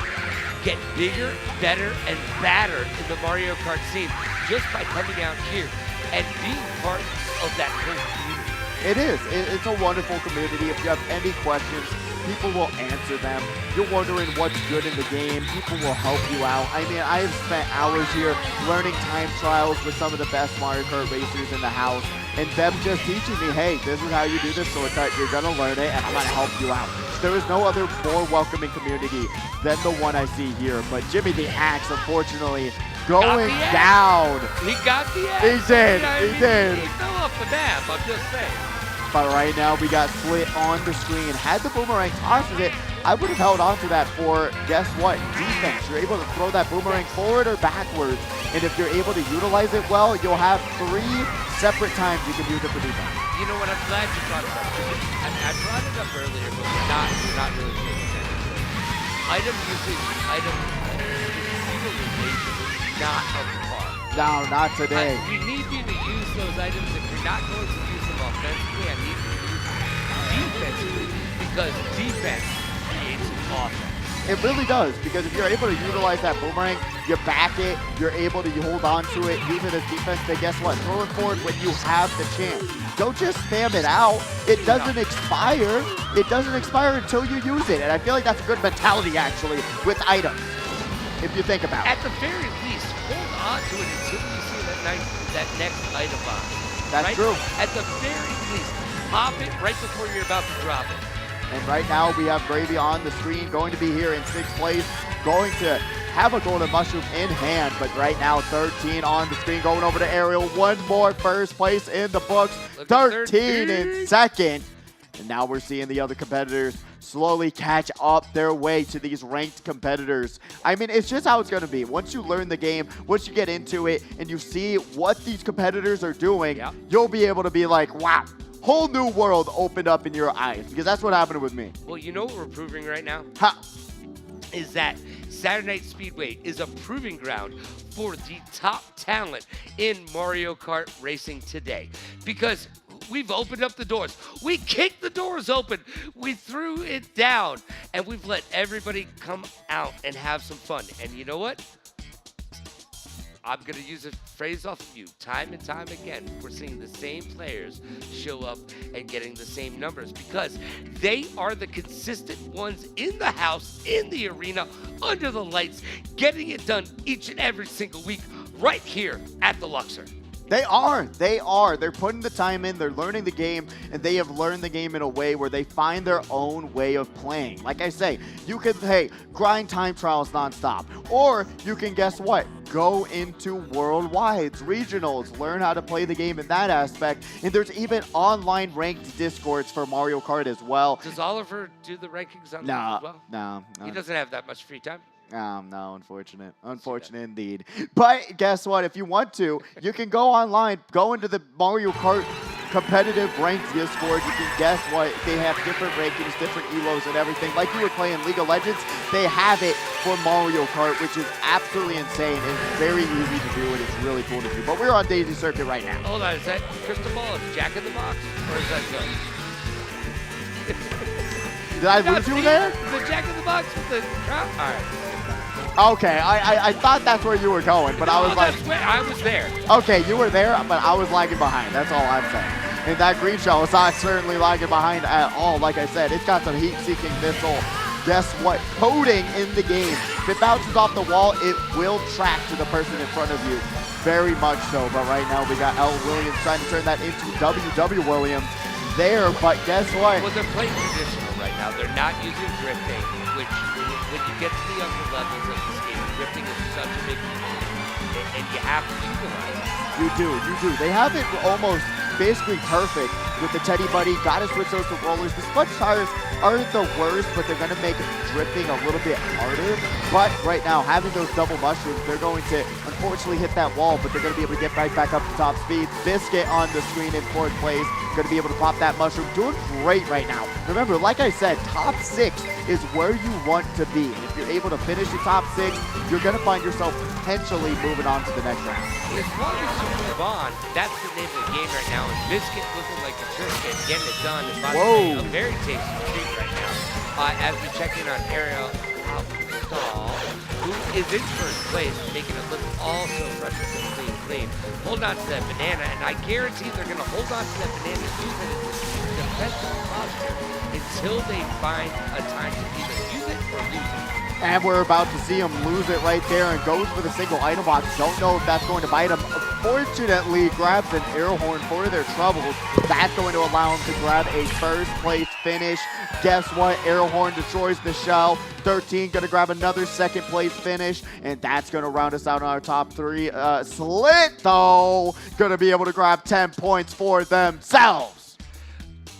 Get bigger, better, and badder in the Mario Kart scene just by coming out here and being part of that whole community. It is. It's a wonderful community. If you have any questions, people will answer them. You're wondering what's good in the game, people will help you out. I mean, I have spent hours here learning time trials with some of the best Mario Kart racers in the house, and them just teaching me, hey, this is how you do this shortcut, you're gonna learn it, and I'm gonna help you out. There is no other more welcoming community than the one I see here, but Jimmy the Axe, unfortunately, going down. He got the axe. He did, I he mean, did. He fell off the map, I'm just saying. But right now, we got Split on the screen. Had the boomerang tosses it, I would have held on to that for, guess what, defense. You're able to throw that boomerang forward or backwards, and if you're able to utilize it well, you'll have 3 separate times you can use it for defense. You know what, I'm glad you brought it up. I brought it up earlier, but we're not really paying attention. Item usage, item utilization is not up to par. No, not today. We need you to use those items. If you're not going to use them offensively, I need you to use them defensively, because defense creates offense. It really does, because if you're able to utilize that boomerang, you back it, you're able to hold on to it, use it as defense, then guess what? Throw it forward when you have the chance. Don't just spam it out. It doesn't expire. It doesn't expire until you use it. And I feel like that's a good mentality, actually, with items, if you think about it. At the very least, hold on to it until you see that next item bomb. That's right? true. At the very least, pop it right before you're about to drop it. And right now we have Gravy on the screen, going to be here in 6th place, going to have a golden mushroom in hand, but right now 13 on the screen, going over to Ariel. One more first place in the books, 13 in second. And now we're seeing the other competitors slowly catch up their way to these ranked competitors. I mean, it's just how it's going to be. Once you learn the game, once you get into it, and you see what these competitors are doing, you'll be able to be like, wow, whole new world opened up in your eyes, because that's what happened with me. Well, you know what we're proving right now? Ha! Is that Saturday Night Speedway is a proving ground for the top talent in Mario Kart racing today. Because we've opened up the doors. We kicked the doors open. We threw it down. And we've let everybody come out and have some fun. And you know what? I'm going to use a phrase off of you. Time and time again, we're seeing the same players show up and getting the same numbers because they are the consistent ones in the house, in the arena, under the lights, getting it done each and every single week right here at the Luxor. They are. They're putting the time in, they're learning the game, and they have learned the game in a way where they find their own way of playing. Like I say, you can, hey, grind time trials nonstop. Or you can, guess what? go into worldwides, regionals, learn how to play the game in that aspect. And there's even online ranked discords for Mario Kart as well. Does Oliver do the rankings on Nah, as well? no. He doesn't have that much free time. No, unfortunate. Unfortunate indeed. But guess what? If you want to, you can go online, go into the Mario Kart competitive ranked Discord. You can guess what? They have different rankings, different elos and everything. Like you were playing League of Legends, they have it for Mario Kart, which is absolutely insane. It's very easy to do, and it's really cool to do. But we're on Daisy Circuit right now. Hold on, is that Crystal Ball? Jack in the Box? Or is that Joe? Did I lose you there? The Jack in the Box with the crowd? All right. Okay, I thought that's where you were going, but I was like, I was there. okay, you were there, but I was lagging behind. That's all I'm saying. And that green shell is not certainly lagging behind at all. Like I said, it's got some heat-seeking missile. Guess what? Coding in the game. If it bounces off the wall, it will track to the person in front of you. Very much so. But right now, we got L. Williams trying to turn that into WW Williams there. But guess what? Well, they're playing traditional right now. They're not using drifting, which when you get to the upper levels of this game, drifting is such a big deal, and you have to utilize it. You do. They have it almost basically perfect with the Teddy Buddy. Gotta switch those to rollers. The sponge tires aren't the worst, but they're gonna make drifting a little bit harder. But right now, having those double mushrooms, they're going to unfortunately hit that wall, but they're gonna be able to get right back up to top speed. Biscuit on the screen in fourth place. Gonna be able to pop that mushroom. Doing great right now. Remember, like I said, top 6 is where you want to be. And if you're able to finish the top 6, you're gonna find yourself potentially moving on to the next round. As long as you move on, that's the name of the game right now. And Biscuit looking like a Trisket, getting it done. And by the way, a very tasty treat right now. As we check in on Ariel Stahl, who is in first place, making it look also fresh and clean. Hold on to that banana, and I guarantee they're going to hold on to that banana and use it as a defensive posture until they find a time to either use it or lose it. And we're about to see him lose it right there and goes for the single item box. Don't know if that's going to bite him. Fortunately, grabs an air horn for their troubles. That's going to allow him to grab a first place finish. Guess what? Air horn destroys the shell. 13 going to grab another second place finish. And that's going to round us out on our top 3. Slit, though, going to be able to grab 10 points for themselves.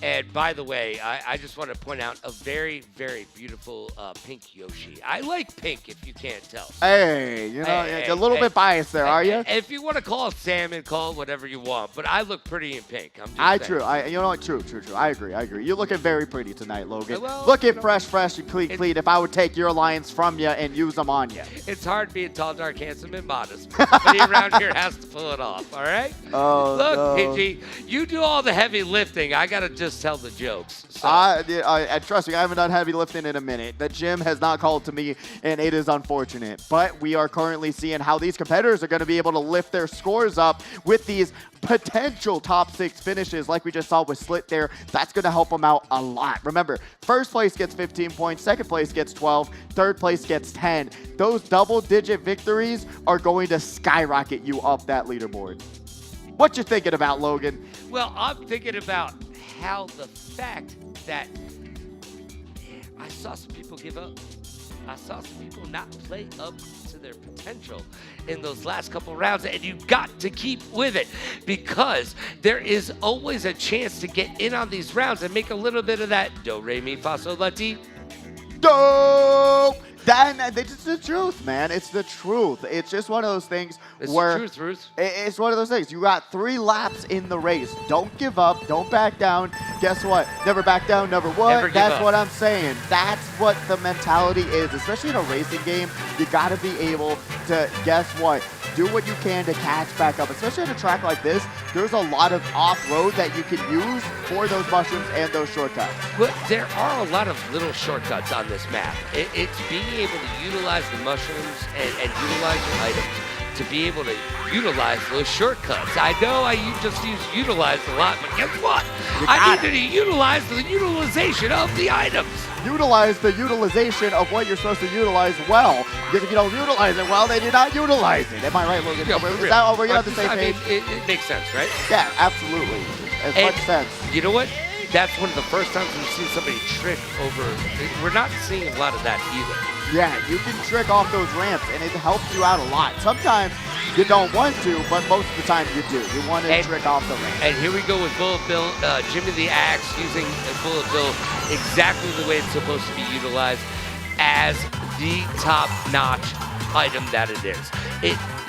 And by the way, I just want to point out a very, very beautiful pink Yoshi. I like pink, if you can't tell. Hey, you know, a little bit biased there, are you? If you want to call it salmon, call it whatever you want. But I look pretty in pink. I'm just saying. You know what? True. I agree. You're looking very pretty tonight, Logan. Well, looking fresh and clean. If I would take your lines from you and use them on you. It's hard being tall, dark, handsome, and modest. Somebody around here has to pull it off, all right? Oh, look, no. Pidgey, you do all the heavy lifting. I got to just tell the jokes. So. Trust me, I haven't done heavy lifting in a minute. The gym has not called to me, and it is unfortunate. But we are currently seeing how these competitors are going to be able to lift their scores up with these potential top 6 finishes like we just saw with Slit there. That's going to help them out a lot. Remember, first place gets 15 points, second place gets 12, third place gets 10. Those double-digit victories are going to skyrocket you up that leaderboard. What you thinking about, Logan? Well, I'm thinking about how the fact that I saw some people give up. I saw some people not play up to their potential in those last couple rounds, and you got to keep with it because there is always a chance to get in on these rounds and make a little bit of that do, re, mi, fa, sol, la, ti. Dope! It's the truth, man. It's the truth. It's just one of those things where... It's the truth, Ruth. It's one of those things. You got 3 laps in the race. Don't give up. Don't back down. Guess what? Never back down, never what? Never give That's up. what I'm saying. That's what the mentality is. Especially in a racing game, you got to be able to, guess what? Do what you can to catch back up. Especially on a track like this, there's a lot of off-road that you can use for those mushrooms and those shortcuts. But there are a lot of little shortcuts on this map. It's being able to utilize the mushrooms and utilize your items to be able to utilize those shortcuts. I know I just use utilize a lot, but guess what? I need to utilize the utilization of the items. Utilize the utilization of what you're supposed to utilize well. Because if you don't utilize it well, then you're not utilizing it. Am I right, Logan? Yeah, Is that all we're on the same I mean, page? it makes sense, right? Yeah, absolutely. As much sense. You know what? that's one of the first times we've seen somebody trick over. We're not seeing a lot of that either. Yeah, you can trick off those ramps, and it helps you out a lot. Sometimes you don't want to, but most of the time you do. You want to trick off the ramp. And here we go with Bullet Bill, Jimmy the Axe using Bullet Bill exactly the way it's supposed to be utilized as the top-notch item that it is.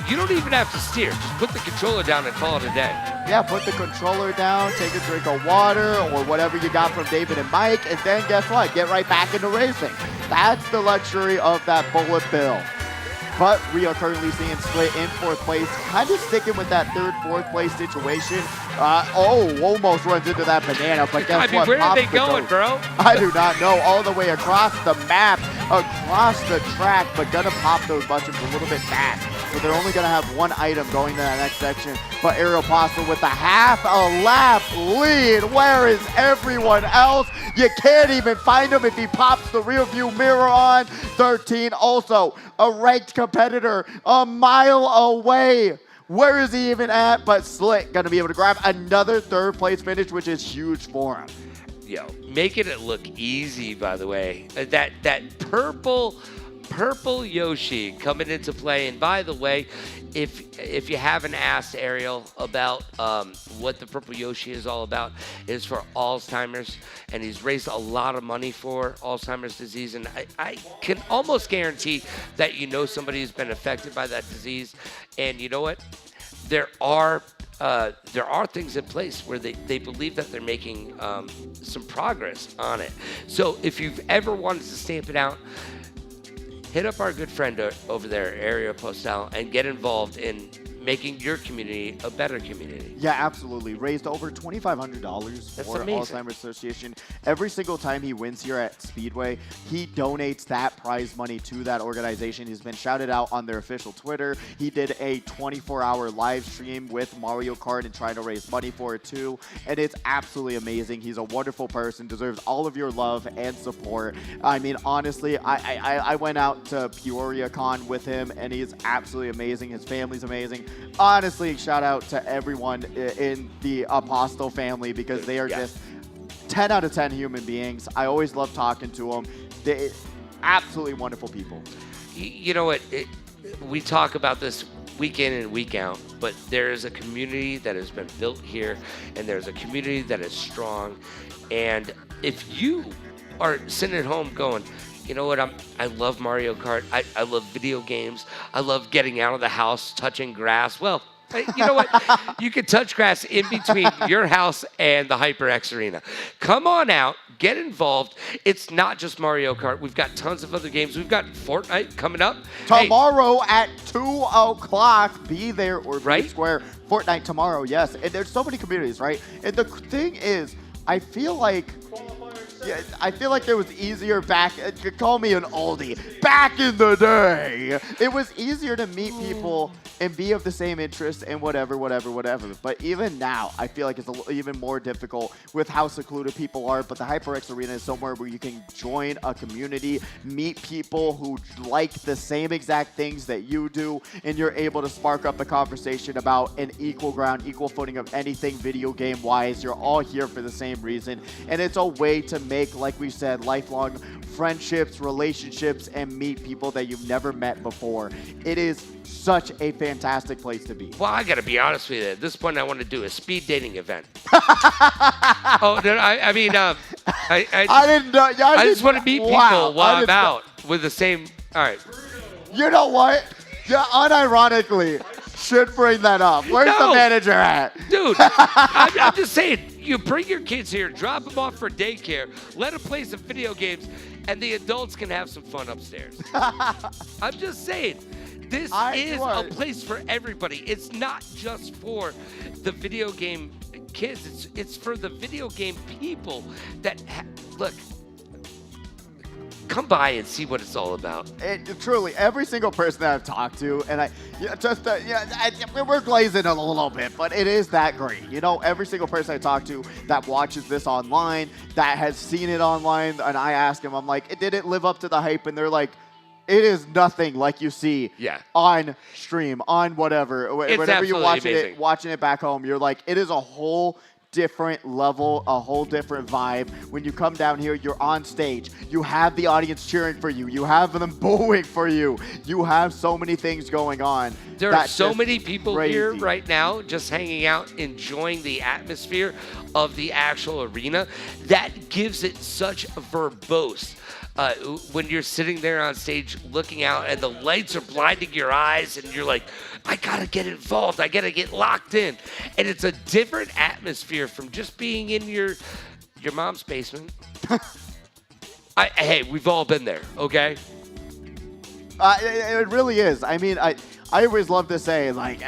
You don't even have to steer. Just put the controller down and call it a day. Yeah, put the controller down, take a drink of water or whatever you got from David and Mike, and then guess what? Get right back into racing. That's the luxury of that Bullet Bill. But we are currently seeing Split in 4th place, kind of sticking with that 3rd, 4th place situation. Almost runs into that banana, but guess what? Where are they going, bro? I do not know. All the way across the map, across the track, but gonna pop those mushrooms a little bit fast. So they're only gonna have one item going to that next section. But Aeropostale with the half a lap lead. Where is everyone else? You can't even find him if he pops the rear view mirror on. 13 also a ranked competitor a mile away. Where is he even at? But Slick gonna be able to grab another 3rd place finish, which is huge for him. Yo, making it look easy, by the way. That purple Yoshi coming into play. And by the way, if you haven't asked Ariel about what the purple Yoshi is all about, is for Alzheimer's, and he's raised a lot of money for Alzheimer's disease. And I can almost guarantee that you know somebody who's been affected by that disease. And you know what? There are things in place where they believe that they're making some progress on it. So if you've ever wanted to stamp it out, hit up our good friend over there, Aeropostale, and get involved in making your community a better community. Yeah, absolutely. Raised over $2,500 for Alzheimer's Association. Every single time he wins here at Speedway, he donates that prize money to that organization. He's been shouted out on their official Twitter. He did a 24-hour live stream with Mario Kart and trying to raise money for it too. And it's absolutely amazing. He's a wonderful person, deserves all of your love and support. I mean, honestly, I went out to Peoria Con with him, and he's absolutely amazing. His family's amazing. Honestly, shout out to everyone in the Apostle family because they are just 10 out of 10 human beings. I always love talking to them. They're absolutely wonderful people. You know what? We talk about this week in and week out, but there is a community that has been built here, and there's a community that is strong. And if you are sitting at home going, you know what, I love Mario Kart, I love video games, I love getting out of the house, touching grass. Well, you know what? You can touch grass in between your house and the HyperX Arena. Come on out, get involved. It's not just Mario Kart. We've got tons of other games. We've got Fortnite coming up. Tomorrow at 2 o'clock, be there or be Right? square. Fortnite tomorrow, yes. And there's so many communities, right? And the thing is, I feel like it was easier back. Call me an oldie. Back in the day, it was easier to meet people and be of the same interest and whatever. But even now, I feel like it's even more difficult with how secluded people are. But the HyperX Arena is somewhere where you can join a community, meet people who like the same exact things that you do, and you're able to spark up a conversation about an equal ground, equal footing of anything video game wise. You're all here for the same reason, and it's a way to make, like we said, lifelong friendships, relationships, and meet people that you've never met before. It is such a fantastic place to be. Well, I got to be honest with you. At this point, I want to do a speed dating event. I didn't know. I just want to meet people while I'm out with the same. All right. You know what? You unironically should bring that up. Where's the manager at? Dude, I'm just saying, you bring your kids here, drop them off for daycare, let them play some video games, and the adults can have some fun upstairs. I'm just saying, this is a place for everybody. It's not just for the video game kids. It's for the video game people that, look, come by and see what it's all about. Truly, every single person that I've talked to, and we're glazing a little bit, but it is that great. You know, every single person I talk to that watches this online, that has seen it online, and I ask them, I'm like, did it live up to the hype? And they're like, it is nothing like you see on stream, on whatever. It's Whenever you're watching it back home, you're like, it is a whole different level, a whole different vibe. When you come down here, you're on stage. You have the audience cheering for you. You have them booing for you. You have so many things going on. There are That's so just many people crazy. here right now just hanging out, enjoying the atmosphere of the actual arena. That gives it such verbose. When you're sitting there on stage looking out and the lights are blinding your eyes and you're like, I gotta get involved, I gotta get locked in. And it's a different atmosphere from just being in your mom's basement. Hey, we've all been there, okay? It really is. I mean, I always love to say, like,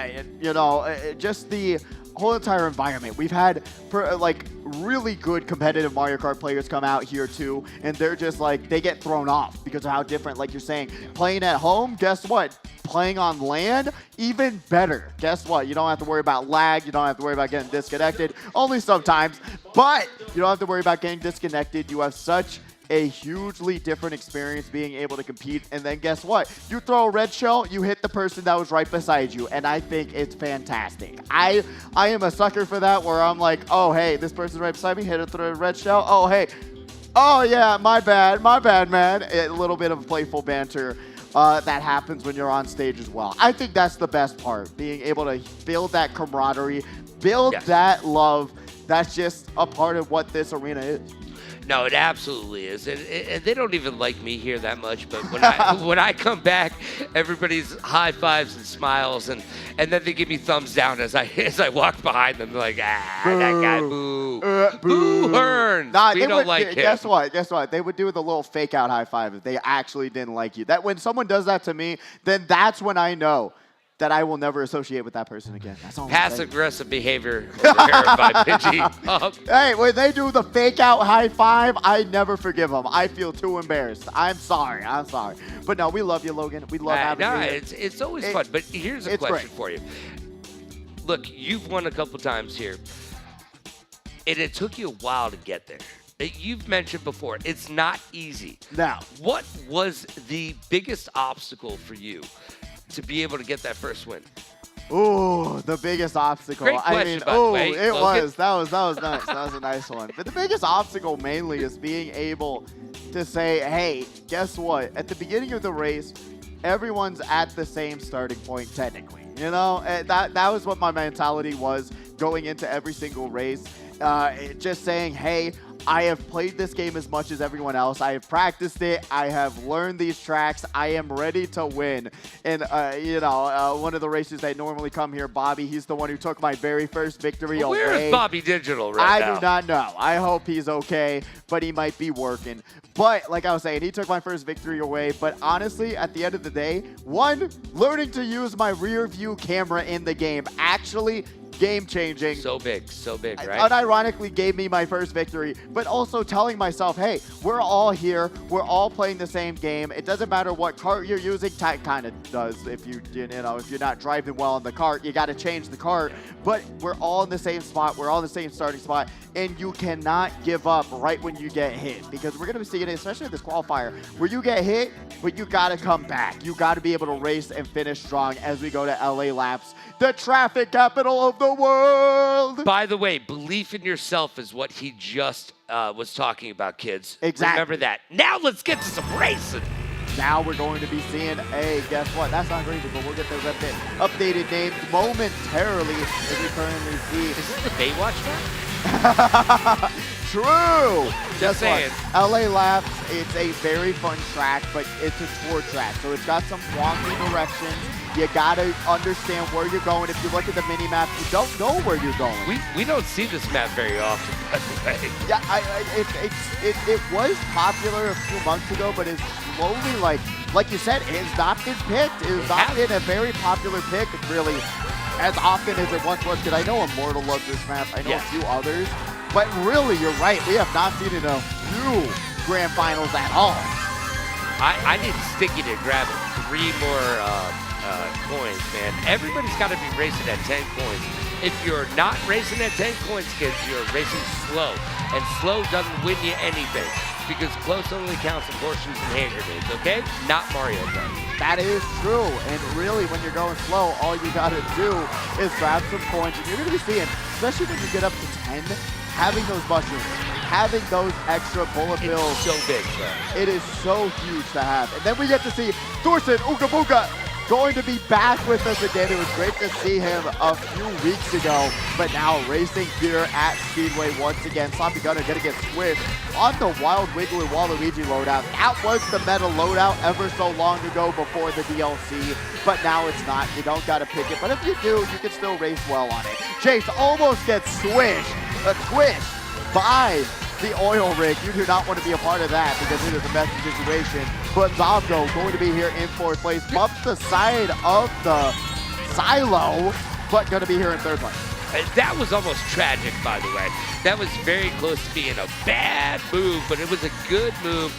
just the whole entire environment. We've had really good competitive Mario Kart players come out here too, and they're just like, they get thrown off because of how different, like you're saying, playing at home, guess what? Playing on LAN, even better. Guess what? You don't have to worry about lag. You don't have to worry about getting disconnected. Only sometimes, but you don't have to worry about getting disconnected. You have such a hugely different experience being able to compete. And then guess what? You throw a red shell, you hit the person that was right beside you. And I think it's fantastic. I am a sucker for that, where I'm like, oh, hey, this person's right beside me, hit it through a red shell. Oh, hey. Oh, yeah, my bad, man. A little bit of playful banter. That happens when you're on stage as well. I think that's the best part, being able to build that camaraderie, build that love. That's just a part of what this arena is. No, it absolutely is, and they don't even like me here that much. But when I come back, everybody's high fives and smiles, and then they give me thumbs down as I walk behind them. They're like, that guy, boo, boo, Hearns. Nah, we don't like him. Guess what? They would do the little fake out high five if they actually didn't like you. That when someone does that to me, then that's when I know that I will never associate with that person again. That's all. Passive-aggressive behavior over here by Pidgey. Hey, when they do the fake out high five, I never forgive them. I feel too embarrassed. I'm sorry. But no, we love you, Logan. We love having you here. It's always fun. But here's a question for you. Look, you've won a couple times here, and it took you a while to get there. You've mentioned before, it's not easy. Now, what was the biggest obstacle for you to be able to get that first win? Ooh, the biggest obstacle. Great question, by the way, it Logan. was. That was nice. That was a nice one. But the biggest obstacle mainly is being able to say, hey, guess what? At the beginning of the race, everyone's at the same starting point technically. You know, that was what my mentality was going into every single race. Just saying, hey, I have played this game as much as everyone else. I have practiced it. I have learned these tracks. I am ready to win. And, one of the races that normally come here, Bobby, he's the one who took my very first victory away. Where is Bobby Digital right now? I do not know. I hope he's okay, but he might be working. But like I was saying, he took my first victory away. But honestly, at the end of the day, one, learning to use my rear view camera in the game actually game-changing. So big, right? Unironically gave me my first victory, but also telling myself, hey, we're all here. We're all playing the same game. It doesn't matter what cart you're using. It kind of does. If if you're not driving well in the cart, you got to change the cart. But we're all in the same spot. We're all in the same starting spot, and you cannot give up right when you get hit, because we're going to be seeing it, especially in this qualifier, where you get hit, but you got to come back. You got to be able to race and finish strong as we go to LA Laps, the traffic capital of the world. By the way, belief in yourself is what he just was talking about, kids. Exactly. Remember that. Now let's get to some racing. Now we're going to be seeing, hey, guess what? That's not crazy, but we'll get those updated names momentarily as we currently see. Is this the Baywatch map? True. Just saying. LA Laps, it's a very fun track, but it's a tour track, so it's got some wonky directions. You gotta understand where you're going. If you look at the mini map, you don't know where you're going. We don't see this map very often, by the way. Yeah, it was popular a few months ago, but it's slowly, like you said, it has not been picked. It has not been a very popular pick, really, as often as it once was. Because I know Immortal loves this map. I know a few others. But really, you're right. We have not seen it in a few grand finals at all. I need Sticky to grab 3 more coins, man. Everybody's got to be racing at 10 coins. If you're not racing at 10 coins, kids, you're racing slow. And slow doesn't win you anything. because close only counts in portions and hand grenades, okay? Not Mario Kart. That is true, and really when you're going slow, all you gotta do is grab some coins, and you're gonna be seeing, especially when you get up to 10, having those mushrooms, having those extra bullet bills. It's so big, bro. It is so huge to have. And then we get to see Thorson Ooga Booga going to be back with us again. It was great to see him a few weeks ago, but now racing here at Speedway once again. Sloppy Gunner gonna get squished on the Wild Wiggler Waluigi loadout. That was the meta loadout ever so long ago before the DLC, but now it's not. You don't gotta pick it, but if you do, you can still race well on it. Chase almost gets swished, squished by the oil rig. You do not want to be a part of that because it is a messy situation. But Zobgo going to be here in 4th place, bumps the side of the silo, but going to be here in 3rd place. That was almost tragic, by the way. That was very close to being a bad move, but it was a good move.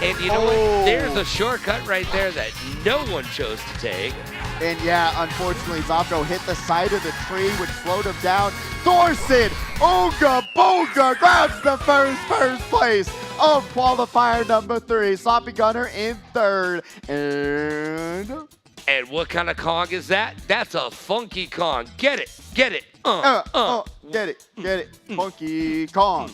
And you know what? There's a shortcut right there that no one chose to take. And yeah, unfortunately, Zopko hit the side of the tree, which slowed him down. Thorson, Ooga Booga grabs the first place of qualifier number 3. Sloppy Gunner in 3rd. And what kind of Kong is that? That's a funky Kong. Get it, get it. Get it. Funky Kong.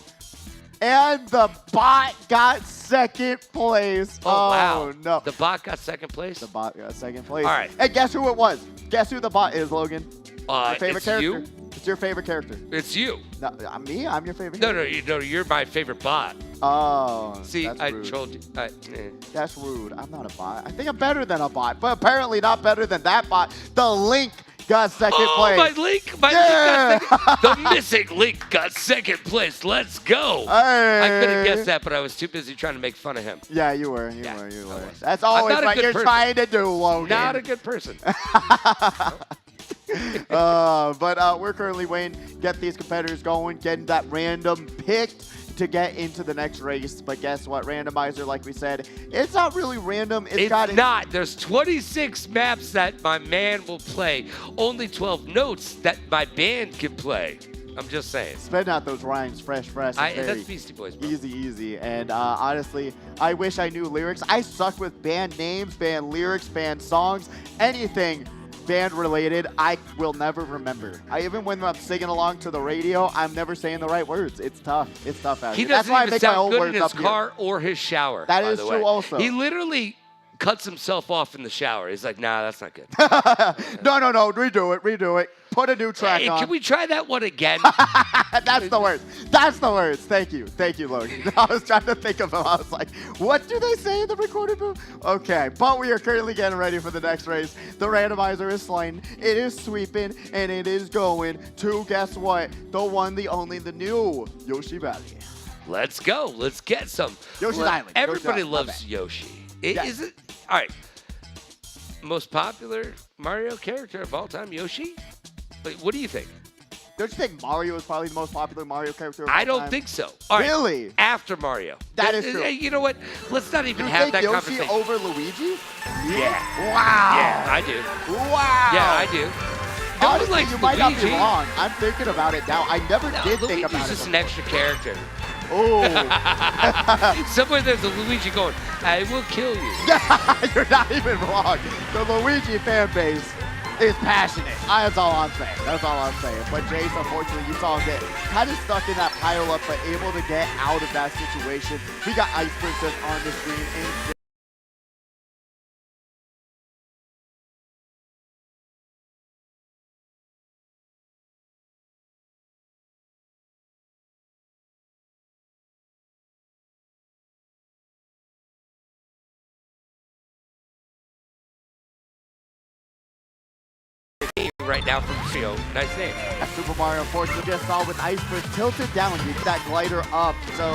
And the bot got 2nd place. Oh, wow. No. The bot got 2nd place? The bot got 2nd place. All right. And guess who it was? Guess who the bot is, Logan? Your favorite it's character. you? It's your favorite character. It's you. No, me? I'm your favorite No, character. you're my favorite bot. Oh, See, that's I rude. trolled you. That's rude. I'm not a bot. I think I'm better than a bot, but apparently not better than that bot. The Link got 2nd place. My Link got 2nd. The missing Link got 2nd place. Let's go. Hey. I could have guessed that, but I was too busy trying to make fun of him. Yeah, you were. You Yeah, were. I was. That's always not a what good you're person. trying to do, Logan. Not a good person. But we're currently waiting, get these competitors going, getting that random picked to get into the next race. But guess what? Randomizer, like we said, it's not really random. It's not. There's 26 maps that my man will play. Only 12 notes that my band can play. I'm just saying. Spitting out those rhymes fresh. That's Beastie Boys, bro. Easy. And honestly, I wish I knew lyrics. I suck with band names, band lyrics, band songs, anything band related, I will never remember. Even when I'm singing along to the radio, I'm never saying the right words. It's tough. It's tough out He here. That's doesn't why I even make my sound own good words in his up car or his shower. That by is the true way. also. He literally cuts himself off in the shower. He's like, nah, that's not good. No. Redo it. Put a new track Hey, on. can we try that one again? That's the words. Thank you, Logan. I was trying to think of them. I was like, what do they say in the recorded booth? Okay, but we are currently getting ready for the next race. The randomizer is sliding. It is sweeping, and it is going to, guess what? The one, the only, the new Yoshi Valley. Let's go. Let's get some. Yoshi's Island. Everybody Yoshi's Island. loves Yoshi. Yes. Is it? All right. Most popular Mario character of all time, Yoshi? Wait, what do you think? Don't you think Mario is probably the most popular Mario character of all I don't time? think so. All right, Really? after Mario. That is true. You know what? Let's not even You have think that Yoshi conversation. over Luigi? Yeah. Wow. Yeah, I do. Wow. Yeah, I do. No one Honestly, likes you might not be Luigi. wrong. I'm thinking about it now. I never No, did think Luigi's about it. just an extra character. Oh. Somewhere there's a Luigi going, I will kill you. You're not even wrong. The Luigi fan base is passionate. That's all I'm saying. But Jace, unfortunately, you saw him get kind of stuck in that pile up, but able to get out of that situation. We got Ice Princess on the screen. And right now from Shio. Nice name. Super Mario unfortunately just saw with Ice Bridge tilted down, you get that glider up, so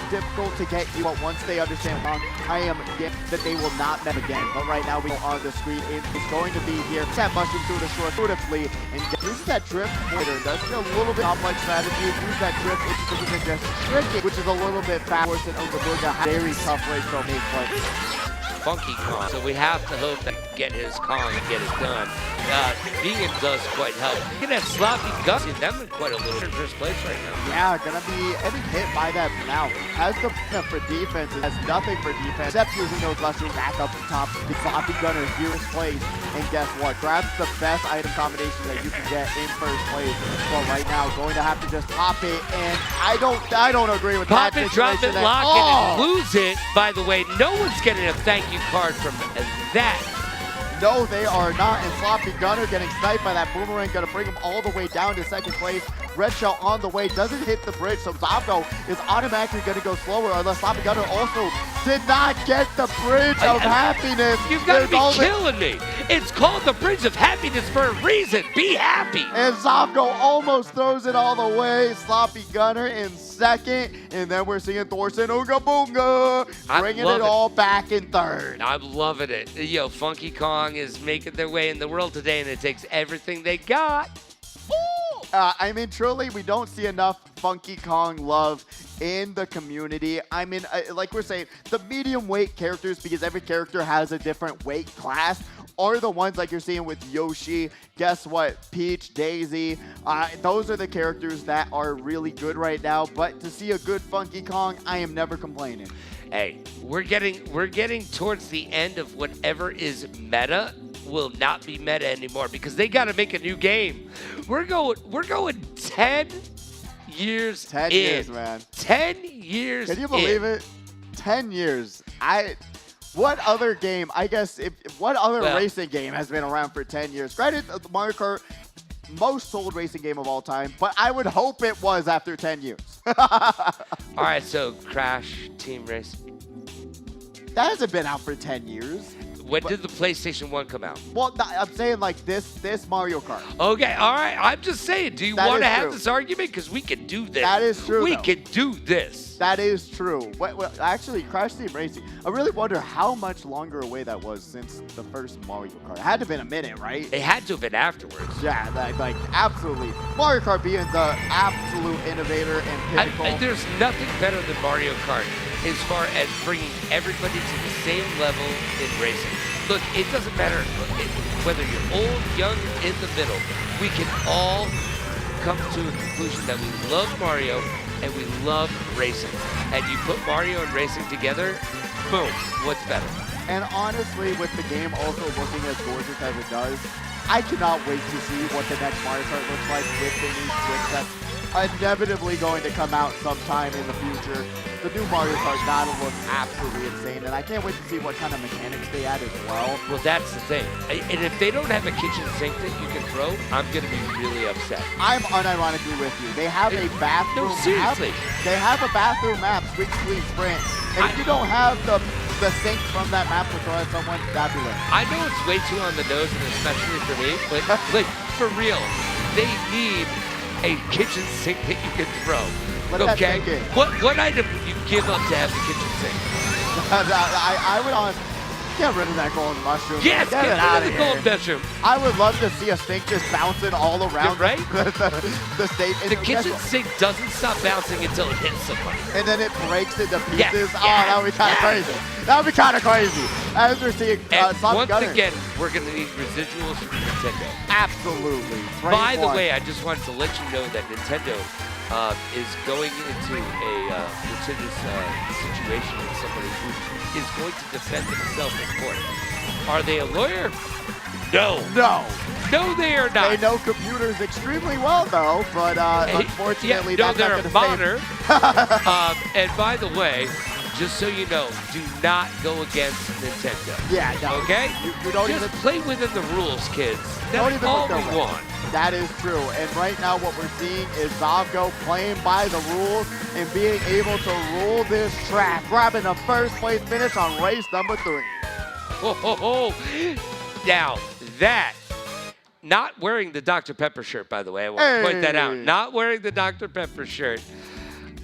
difficult to get you, but once they understand I am that they will not met again. But right now we go on the screen, it's going to be here. That mushroom through the short beautifully, and uses that drift pointer. Does a little bit complex strategy. Use that drift into the just trick it, which is a little bit fast and Ogabuga. Very tough race to make, but Funky Kong. So we have to hope that get his Kong and get it done. Vegan does quite help. You can have Sloppy Gus in them in quite a little in first place right now. Yeah, gonna be getting hit by that now. Has the for defense, has nothing for defense, except using those mushrooms back up the top. The Sloppy Gunner here is place, and guess what? Grabs the best item combination that you can get in first place. But right now, going to have to just pop it, and I don't agree with Pop that it, drop situation it, there. lock it, and lose it. By the way, no one's getting a thank you card from that. No, they are not. And Sloppy Gunner getting sniped by that boomerang, gonna bring him all the way down to second place. Red Shell on the way, doesn't hit the bridge, so Zabgo is automatically gonna go slower, unless Sloppy Gunner also did not get the bridge of happiness. You've got to be There's only- killing me. It's called the Bridge of Happiness for a reason. Be happy. And Zabgo almost throws it all the way. Sloppy Gunner in second, and then we're seeing Thorson Ooga Boonga bringing it all back in third. I'm loving it. Yo, Funky Kong is making their way in the world today, and it takes everything they got. I mean, truly, we don't see enough Funky Kong love in the community. I mean, like we're saying, the medium weight characters, because every character has a different weight class, are the ones like you're seeing with Yoshi. Guess what? Peach, Daisy. Those are the characters that are really good right now. But to see a good Funky Kong, I am never complaining. Hey, we're getting towards the end of whatever is meta will not be meta anymore because they got to make a new game. We're going 10 years 10 in. years, man. 10 years. Can you believe it? 10 years. What other game, I guess, what other racing game has been around for 10 years? Granted, the Mario Kart, most sold racing game of all time, but I would hope it was after 10 years. All right, so Crash Team Race. That hasn't been out for 10 years. When did the PlayStation 1 come out? Well, I'm saying like this Mario Kart. Okay, all right. I'm just saying, do you That want to is have true. this argument? Because we can do this. That is true, We though. can do this. That is true. Actually, Crash Team Racing, I really wonder how much longer away that was since the first Mario Kart. It had to have been a minute, right? It had to have been afterwards. Yeah, like absolutely. Mario Kart being the absolute innovator and pinnacle. There's nothing better than Mario Kart as far as bringing everybody to the same level in racing. Look, it doesn't matter whether you're old, young, in the middle. We can all come to a conclusion that we love Mario and we love racing. And you put Mario and racing together, boom, what's better? And honestly, with the game also looking as gorgeous as it does, I cannot wait to see what the next Mario Kart looks like with the new Switch that's inevitably going to come out sometime in the future. The new Mario Kart gotta look absolutely insane, and I can't wait to see what kind of mechanics they add as well. Well, that's the thing. And if they don't have a kitchen sink that you can throw, I'm going to be really upset. I'm unironically with you. They have a bathroom No, seriously. map. They have a bathroom map, Squeak Squeak Sprint. And if you don't have the sink from that map to throw at someone, that'd be lit. I know it's way too on the nose, and especially for me, but like for real, they need a kitchen sink that you can throw. Let that okay? sink in. What item would you give up to have the kitchen sink? I would honestly get rid of that golden mushroom. Yes, get get it out rid of of the here. gold mushroom. I would love to see a sink just bouncing all around You're right. the stage. The kitchen sink doesn't stop bouncing until it hits somebody. And then it breaks into Yes, pieces. yes, That would be kind of yes. crazy. That would be kind of crazy. As we're seeing And Sonic once Gunner. again, we're going to need residuals from Nintendo. Absolutely. By the way, I just wanted to let you know that Nintendo is going into this situation with somebody who is going to defend themselves in court. Are they a lawyer? No. No, they are not. They know computers extremely well, though, but unfortunately, no, that's they're not a going to modder. And by the way, just so you know, do not go against Nintendo. Yeah, no. Okay? You don't just even play within the rules, kids. Don't That's even all look their we way. want. That is true. And right now what we're seeing is Zabgo playing by the rules and being able to rule this track, grabbing a first place finish on race number 3. Ho, ho, ho. Now, that, not wearing the Dr. Pepper shirt, by the way, I want to point that out. Hey. Not wearing the Dr. Pepper shirt,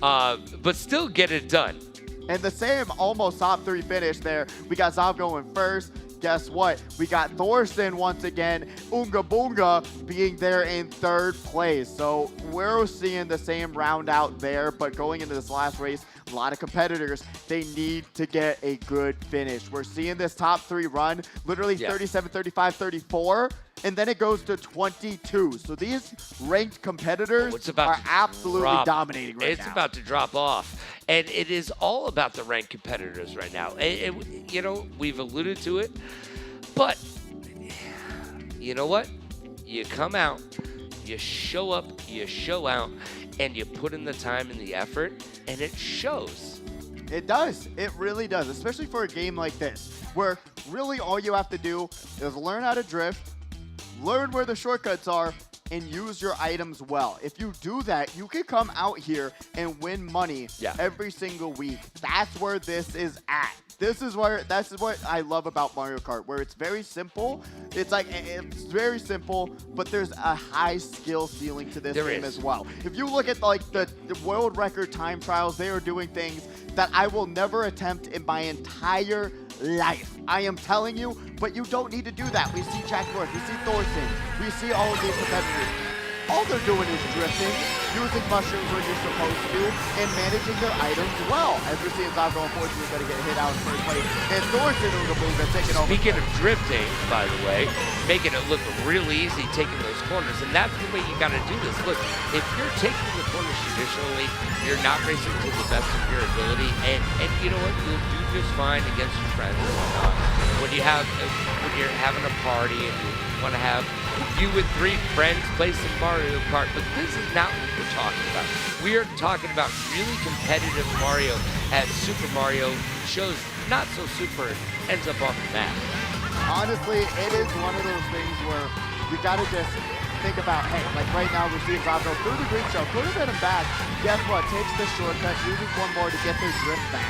but still get it done. And the same almost top 3 finish there. We got Zabgo in first. Guess what? We got Thorson once again. Oonga Boonga being there in 3rd place. So we're seeing the same round out there, but going into this last race, a lot of competitors, they need to get a good finish. We're seeing this top 3 run, literally 37, 35, 34, and then it goes to 22. So these ranked competitors are absolutely dominating right now. It's about to drop off. And it is all about the ranked competitors right now. You know, we've alluded to it, but you know what? You come out, you show up, you show out, and you put in the time and the effort, and it shows. It does. It really does, especially for a game like this, where really all you have to do is learn how to drift, learn where the shortcuts are, and use your items well. If you do that, you can come out here and win money every single week. That's where this is at. That's what I love about Mario Kart, where it's very simple. It's very simple, but there's a high skill ceiling to this game as well. If you look at like the world record time trials, they are doing things that I will never attempt in my entire life. I am telling you, but you don't need to do that. We see Jack North, we see Thorson, we see all of these competitors. All they're doing is drifting, using mushrooms when you're supposed to, and managing their items well. As we're seeing Zavo, unfortunately, going to get hit out in first place. And Thorson Ooga taking over. Speaking of drifting, by the way, making it look real easy, taking those corners, and that's the way you got to do this. Look, if you're taking the corners traditionally, you're not racing to the best of your ability, and you know what? You'll do just fine against your friends and whatnot. When you're having a party and you want to have you with 3 friends play some Mario Kart, but this is not what we're talking about. We are talking about really competitive Mario, as Super Mario shows not so super and ends up on the map. Honestly, it is one of those things where you gotta just think about, hey, like right now we're seeing Zavo through the green shell, could have been him back. Guess what? Takes the shortcut, uses one more to get their drift back.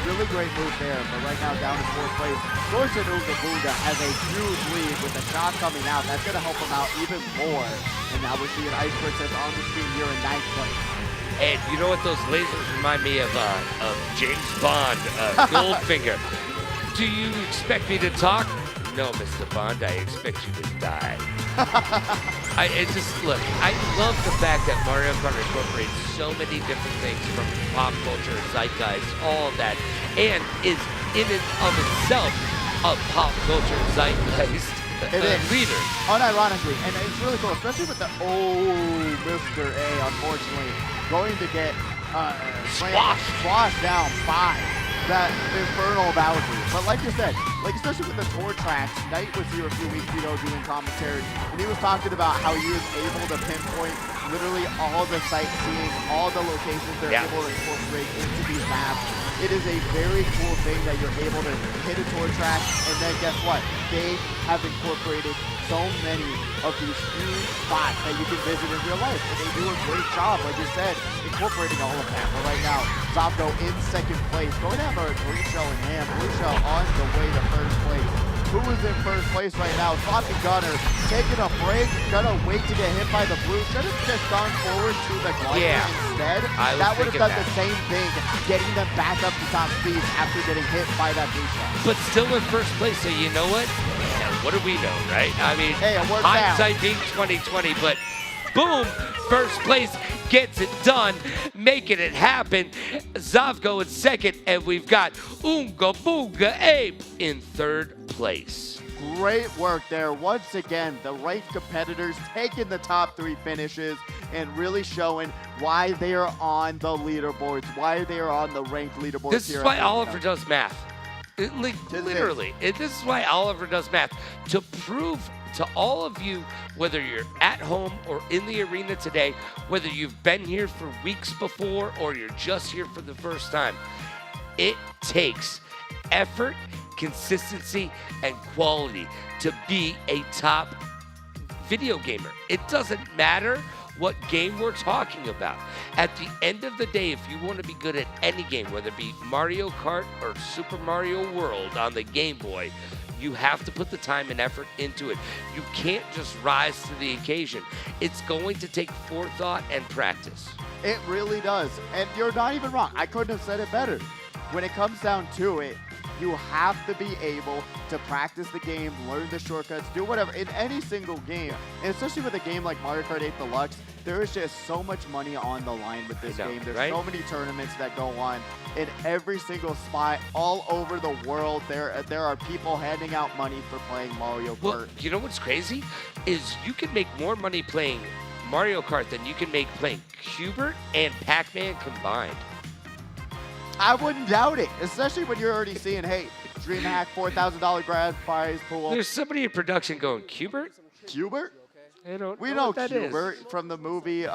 Really great move there, but right now down in 4th place. Thorson Ooga has a huge lead with the shot coming out. That's going to help him out even more. And now we're seeing Ice Princess on the screen here in 9th place. And you know what? Those lasers remind me of James Bond, Goldfinger. Do you expect me to talk? No, Mr. Bond, I expect you to die. Look, I love the fact that Mario Kart incorporates so many different things from pop culture, zeitgeist, all of that, and is in and of itself a pop culture zeitgeist leader. Unironically, and it's really cool, especially with the Mr. A, unfortunately, going to get squashed down by that infernal boundary. But like you said, especially with the tour tracks, Knight was here a few weeks ago doing commentary, and he was talking about how he was able to pinpoint literally all the sightseeing, all the locations they're able to incorporate into these maps. It is a very cool thing that you're able to hit a tour track, and then guess what? They have incorporated so many of these huge spots that you can visit in real life, and they do a great job, like you said, incorporating all of that. But right now, Zopko in 2nd place, going to have a green shell in hand, blue shell on the way to 1st place. Who is in 1st place right now? Sloppy Gunner taking a break, gonna wait to get hit by the blue. Should have just gone forward to the glider instead. That would have done the same thing, getting them back up to top speed after getting hit by that blue shell. But still in 1st place, so you know what? What do we know, right? I mean, hey, hindsight being 2020, but boom, 1st place gets it done, making it happen. Zovko in 2nd, and we've got Oonga Boonga Abe in 3rd place. Great work there. Once again, the right competitors taking the top 3 finishes and really showing why they are on the leaderboards, why they are on the ranked leaderboards. This is why Oliver does math. Literally, this is why Oliver does math, to prove to all of you, whether you're at home or in the arena today, whether you've been here for weeks before or you're just here for the first time, it takes effort, consistency, and quality to be a top video gamer. It doesn't matter what game we're talking about. At the end of the day, if you want to be good at any game, whether it be Mario Kart or Super Mario World on the Game Boy, you have to put the time and effort into it. You can't just rise to the occasion. It's going to take forethought and practice. It really does. And you're not even wrong. I couldn't have said it better. When it comes down to it, You have to be able to practice the game, learn the shortcuts, do whatever in any single game. And especially with a game like Mario Kart 8 Deluxe, there is just so much money on the line with this game. There's so many tournaments that go on in every single spot all over the world. There are people handing out money for playing Mario Kart. Well, you know what's crazy? Is you can make more money playing Mario Kart than you can make playing Cubert and Pac-Man combined. I wouldn't doubt it, especially when you're already seeing, hey, DreamHack $4,000 grand prize pool. There's somebody in production going, Cubert? Cubert? We know what that is. Cubert from the movie. With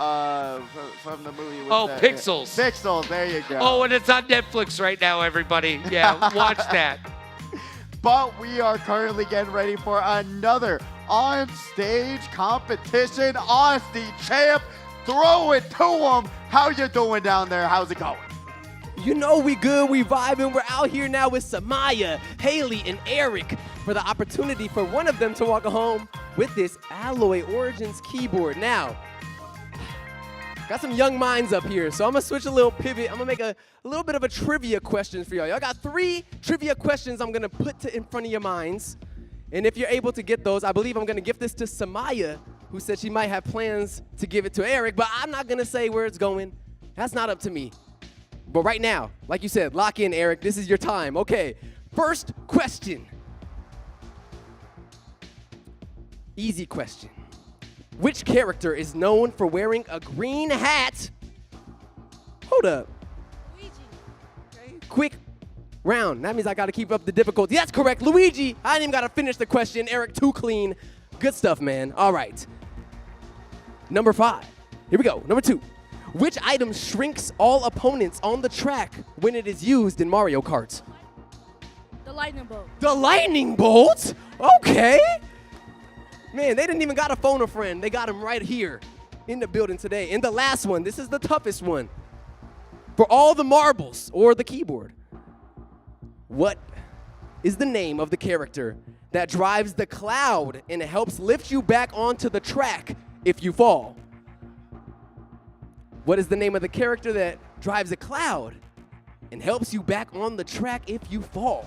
Pixels. Pixels. There you go. Oh, and it's on Netflix right now, everybody. Yeah, watch that. But we are currently getting ready for another on-stage competition. Austin champ, throw it to him. How you doing down there? How's it going? You know we good, we vibing. We're out here now with Samaya, Haley, and Eric for the opportunity for one of them to walk home with this Alloy Origins keyboard. Now, got some young minds up here, so I'm gonna switch a little pivot. I'm gonna make a little bit of a trivia question for y'all. Y'all got 3 trivia questions I'm gonna put in front of your minds. And if you're able to get those, I believe I'm gonna gift this to Samaya, who said she might have plans to give it to Eric, but I'm not gonna say where it's going. That's not up to me. But right now, like you said, lock in, Eric. This is your time. Okay, first question. Easy question. Which character is known for wearing a green hat? Hold up. Luigi. Okay, quick round. That means I got to keep up the difficulty. That's correct, Luigi. I didn't even got to finish the question. Eric, too clean. Good stuff, man. All right. Number 5. Here we go. Number 2. Which item shrinks all opponents on the track when it is used in Mario Kart? The lightning bolt. The lightning bolt? Okay. Man, they didn't even got to phone a friend. They got him right here in the building today. And the last one, this is the toughest one. For all the marbles or the keyboard, what is the name of the character that drives the cloud and helps lift you back onto the track if you fall? What is the name of the character that drives a cloud and helps you back on the track if you fall?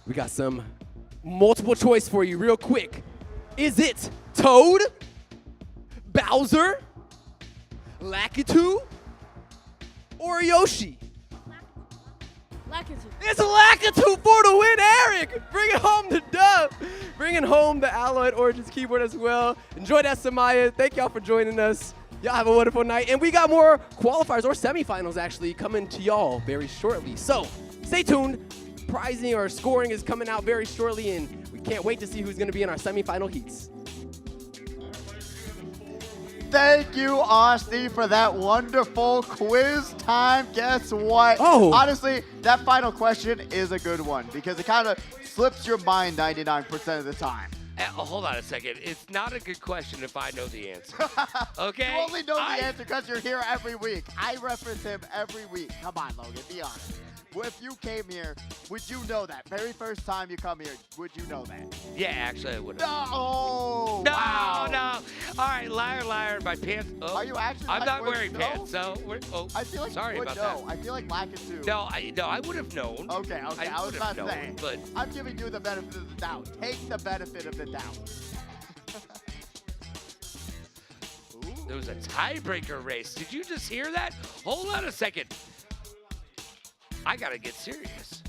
We got some multiple choice for you real quick. Is it Toad, Bowser, Lakitu, or Yoshi? Lakitu. It's Lakitu for the win, Eric! Bringing home the dub. Bringing home the Alloy Origins keyboard as well. Enjoy that, Samaya. Thank y'all for joining us. Y'all have a wonderful night. And we got more qualifiers or semifinals actually coming to y'all very shortly. So stay tuned. Prizing or scoring is coming out very shortly, and we can't wait to see who's going to be in our semifinal heats. Thank you, Austin, for that wonderful quiz time. Guess what? Oh. Honestly, that final question is a good one because it kind of slips your mind 99% of the time. Hold on a second. It's not a good question if I know the answer. Okay? You only know the answer because you're here every week. I reference him every week. Come on, Logan, be honest. Well, if you came here, would you know that? Very first time you come here, would you know that? Yeah, actually, I would have. No! No, Wow. no. All right, liar, liar. My pants. Oh, Are you actually I'm like, not would wearing you pants, know? so. I feel like sorry you would about know. that. I feel like Lakitu. No, I would have known. Okay, I was would've about to known, say. but I'm giving you the benefit of the doubt. Take the benefit of the doubt. there was a tiebreaker race. Did you just hear that? Hold on a second. I gotta get serious.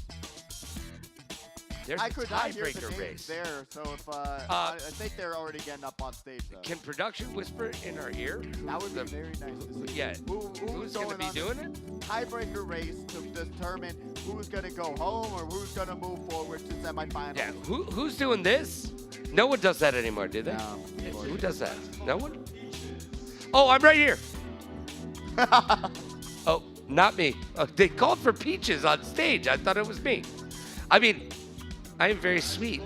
There's I a could not hear the tiebreaker names race. there, so if I think they're already getting up on stage though. Can production whisper it in our ear? That would be very nice to see. Yeah. Who's gonna be on doing it? Tiebreaker race to determine who's gonna go home or who's gonna move forward to semifinals. Yeah. Who's doing this? No one does that anymore, do they? No. Who does that? No one? Oh, I'm right here. Oh, not me. Oh, they called for Peaches on stage. I thought it was me. I mean, I am very sweet.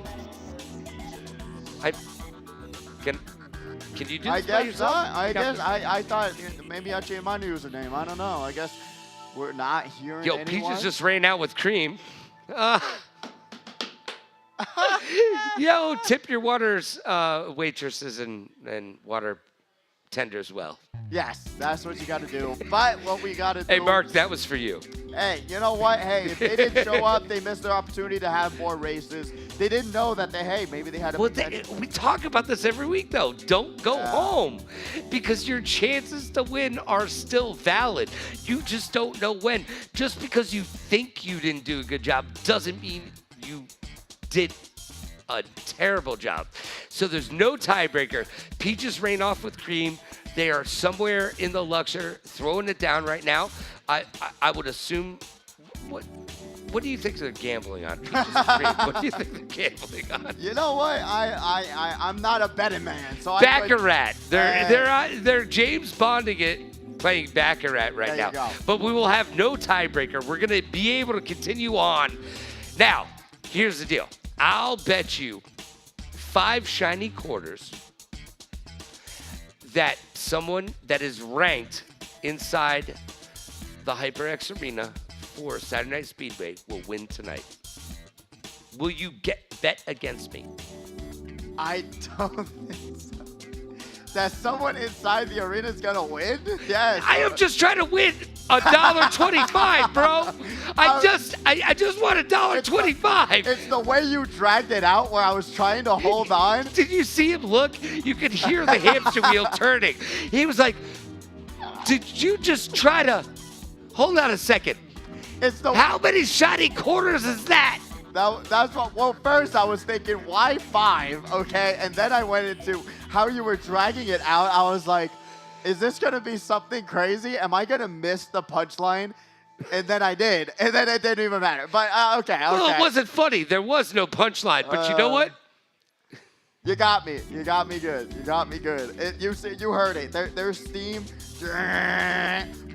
Can you do this I by guess yourself? not. I You got guess this? I thought maybe I changed my username. I don't know. I guess we're not hearing Yo, anyone. Peaches just ran out with cream. Yo, tip your waters waitresses and water tenders well. Yes, that's what you got to do. But what we got to do. Hey, Mark, that was for you. Hey, you know what? Hey, if they didn't show up, they missed their opportunity to have more races. They didn't know that maybe they had a Well, potential. we talk about this every week, though. Don't go home because your chances to win are still valid. You just don't know when. Just because you think you didn't do a good job doesn't mean you did a terrible job. So there's no tiebreaker. Peaches rain off with cream. They are somewhere in the Luxor throwing it down right now. I would assume, what do you think they're gambling on? Peaches and cream. What do you think they're gambling on? You know what? I'm not a betting man, so Baccarat. They're James Bonding it, playing Baccarat right There now. you go. But we will have no tiebreaker. We're gonna be able to continue on. Now, here's the deal. I'll bet you 5 shiny quarters that someone that is ranked inside the HyperX Arena for Saturday Night Speedway will win tonight. Will you bet against me? I don't think so. That someone inside the arena is gonna win? Yes. I am just trying to win $1.25, bro. I just want $1.25. It's the way you dragged it out where I was trying to hold on. Did you see him look? You could hear the hamster wheel turning. He was like, did you just try to, hold on a second. It's the How many shiny quarters is that? That's what. Well, first I was thinking, why 5? Okay, and then I went into how you were dragging it out. I was like, is this gonna be something crazy? Am I gonna miss the punchline? And then I did, and then it didn't even matter. But okay. Well, it wasn't funny. There was no punchline. But you know what? You got me. You got me good. You got me good. You heard it. There's steam.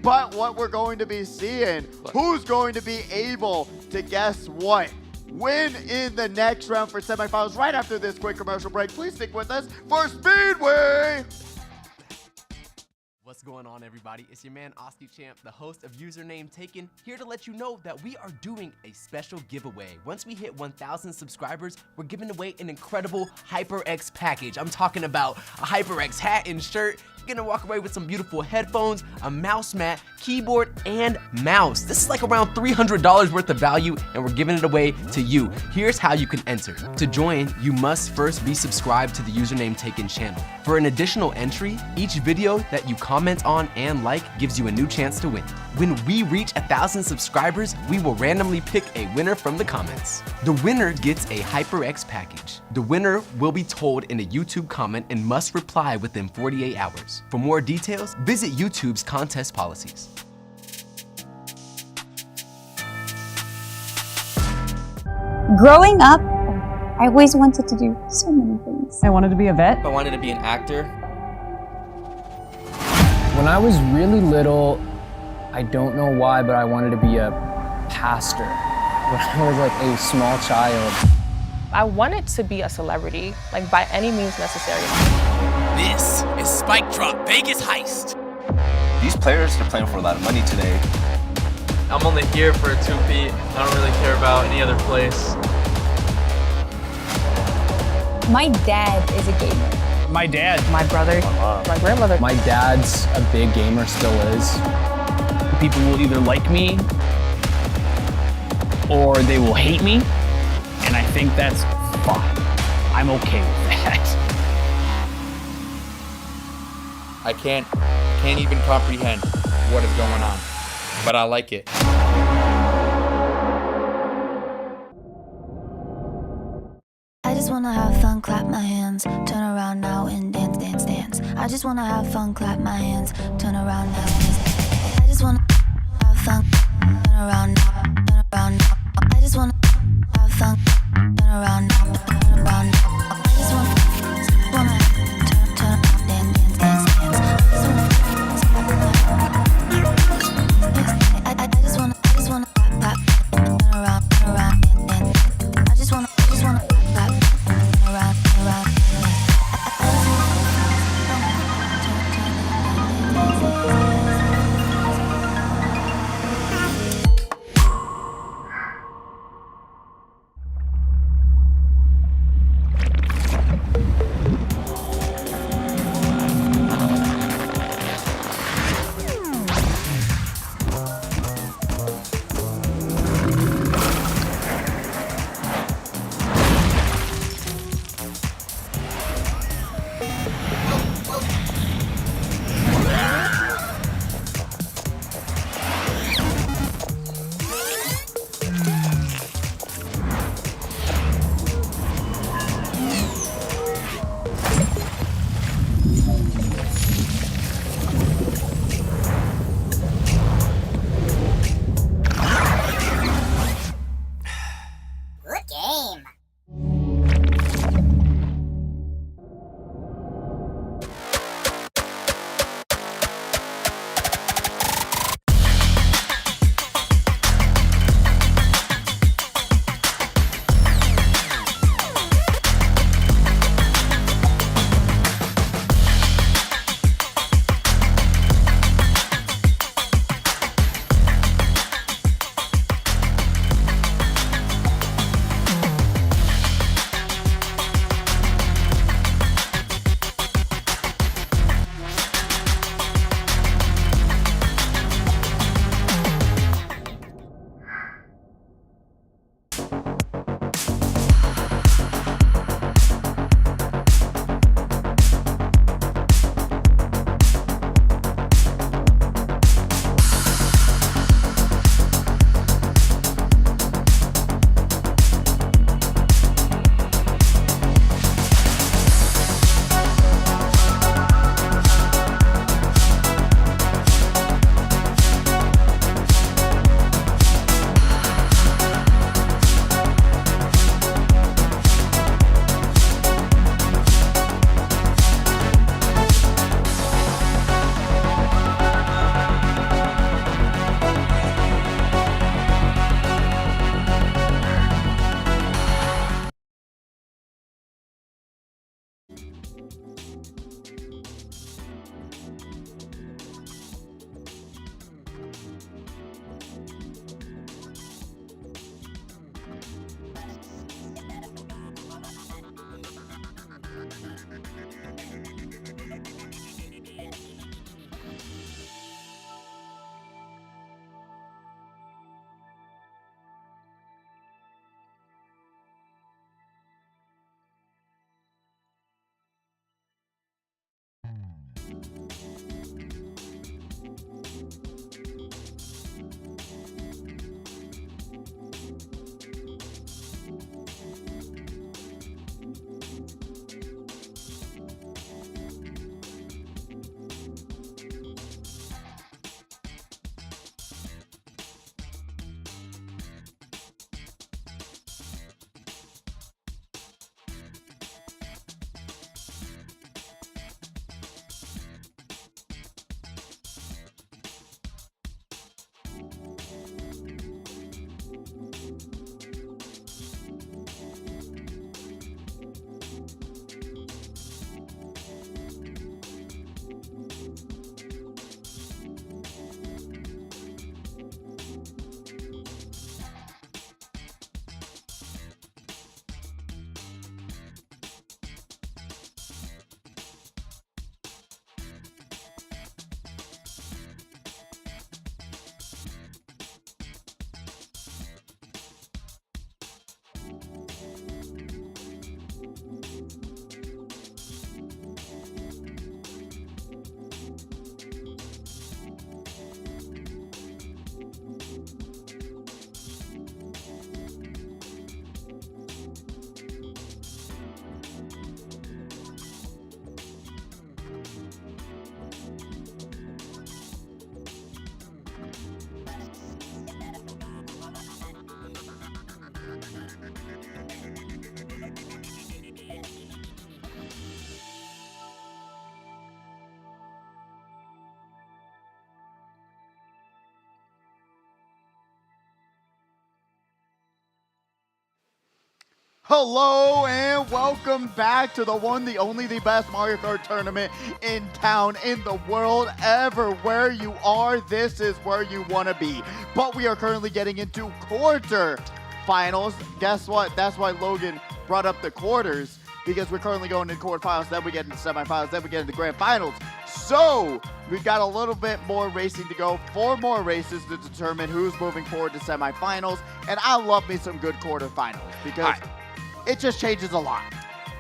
But what we're going to be seeing, who's going to be able to guess what? Win in the next round for semifinals right after this quick commercial break. Please stick with us for Speedway. What's going on, everybody? It's your man, Oski Champ, the host of Username Taken, here to let you know that we are doing a special giveaway. Once we hit 1,000 subscribers, we're giving away an incredible HyperX package. I'm talking about a HyperX hat and shirt. You're gonna walk away with some beautiful headphones, a mouse mat, keyboard, and mouse. This is like around $300 worth of value, and we're giving it away to you. Here's how you can enter. To join, you must first be subscribed to the Username Taken channel. For an additional entry, each video that you comment on and like gives you a new chance to win. When we reach 1,000 subscribers, we will randomly pick a winner from the comments. The winner gets a HyperX package. The winner will be told in a YouTube comment and must reply within 48 hours. For more details, visit YouTube's contest policies. Growing up, I always wanted to do so many things. I wanted to be a vet. I wanted to be an actor. When I was really little, I don't know why, but I wanted to be a pastor. When I was like a small child. I wanted to be a celebrity, like by any means necessary. This is Spike Drop Vegas Heist. These players are playing for a lot of money today. I'm only here for a 2-peat. I don't really care about any other place. My dad is a gamer. My dad. My brother. My mom. My grandmother. My dad's a big gamer, still is. People will either like me or they will hate me, and I think that's fine. I'm okay with that. I can't even comprehend what is going on, but I like it. I just wanna have fun, clap my hands, turn around now and dance, dance, dance. I just wanna have fun, clap my hands, turn around now. I just wanna have fun, turn around now, turn around now. I just wanna have fun, turn around now, turn around now. I just wanna turn around, dance, dance, dance, dance. I just wanna clap, clap, turn around, dance, dance. I just wanna clap, clap, turn around, turn around. Hello and welcome back to the one, the only, the best Mario Kart tournament in town, in the world, ever. Where you are, this is where you want to be. But we are currently getting into quarter-finals. Guess what? That's why Logan brought up the quarters, because we're currently going into quarterfinals, then we get into semifinals, then we get into grand finals. So we've got a little bit more racing to go, 4 more races to determine who's moving forward to semifinals. And I love me some good quarterfinals, because it just changes a lot.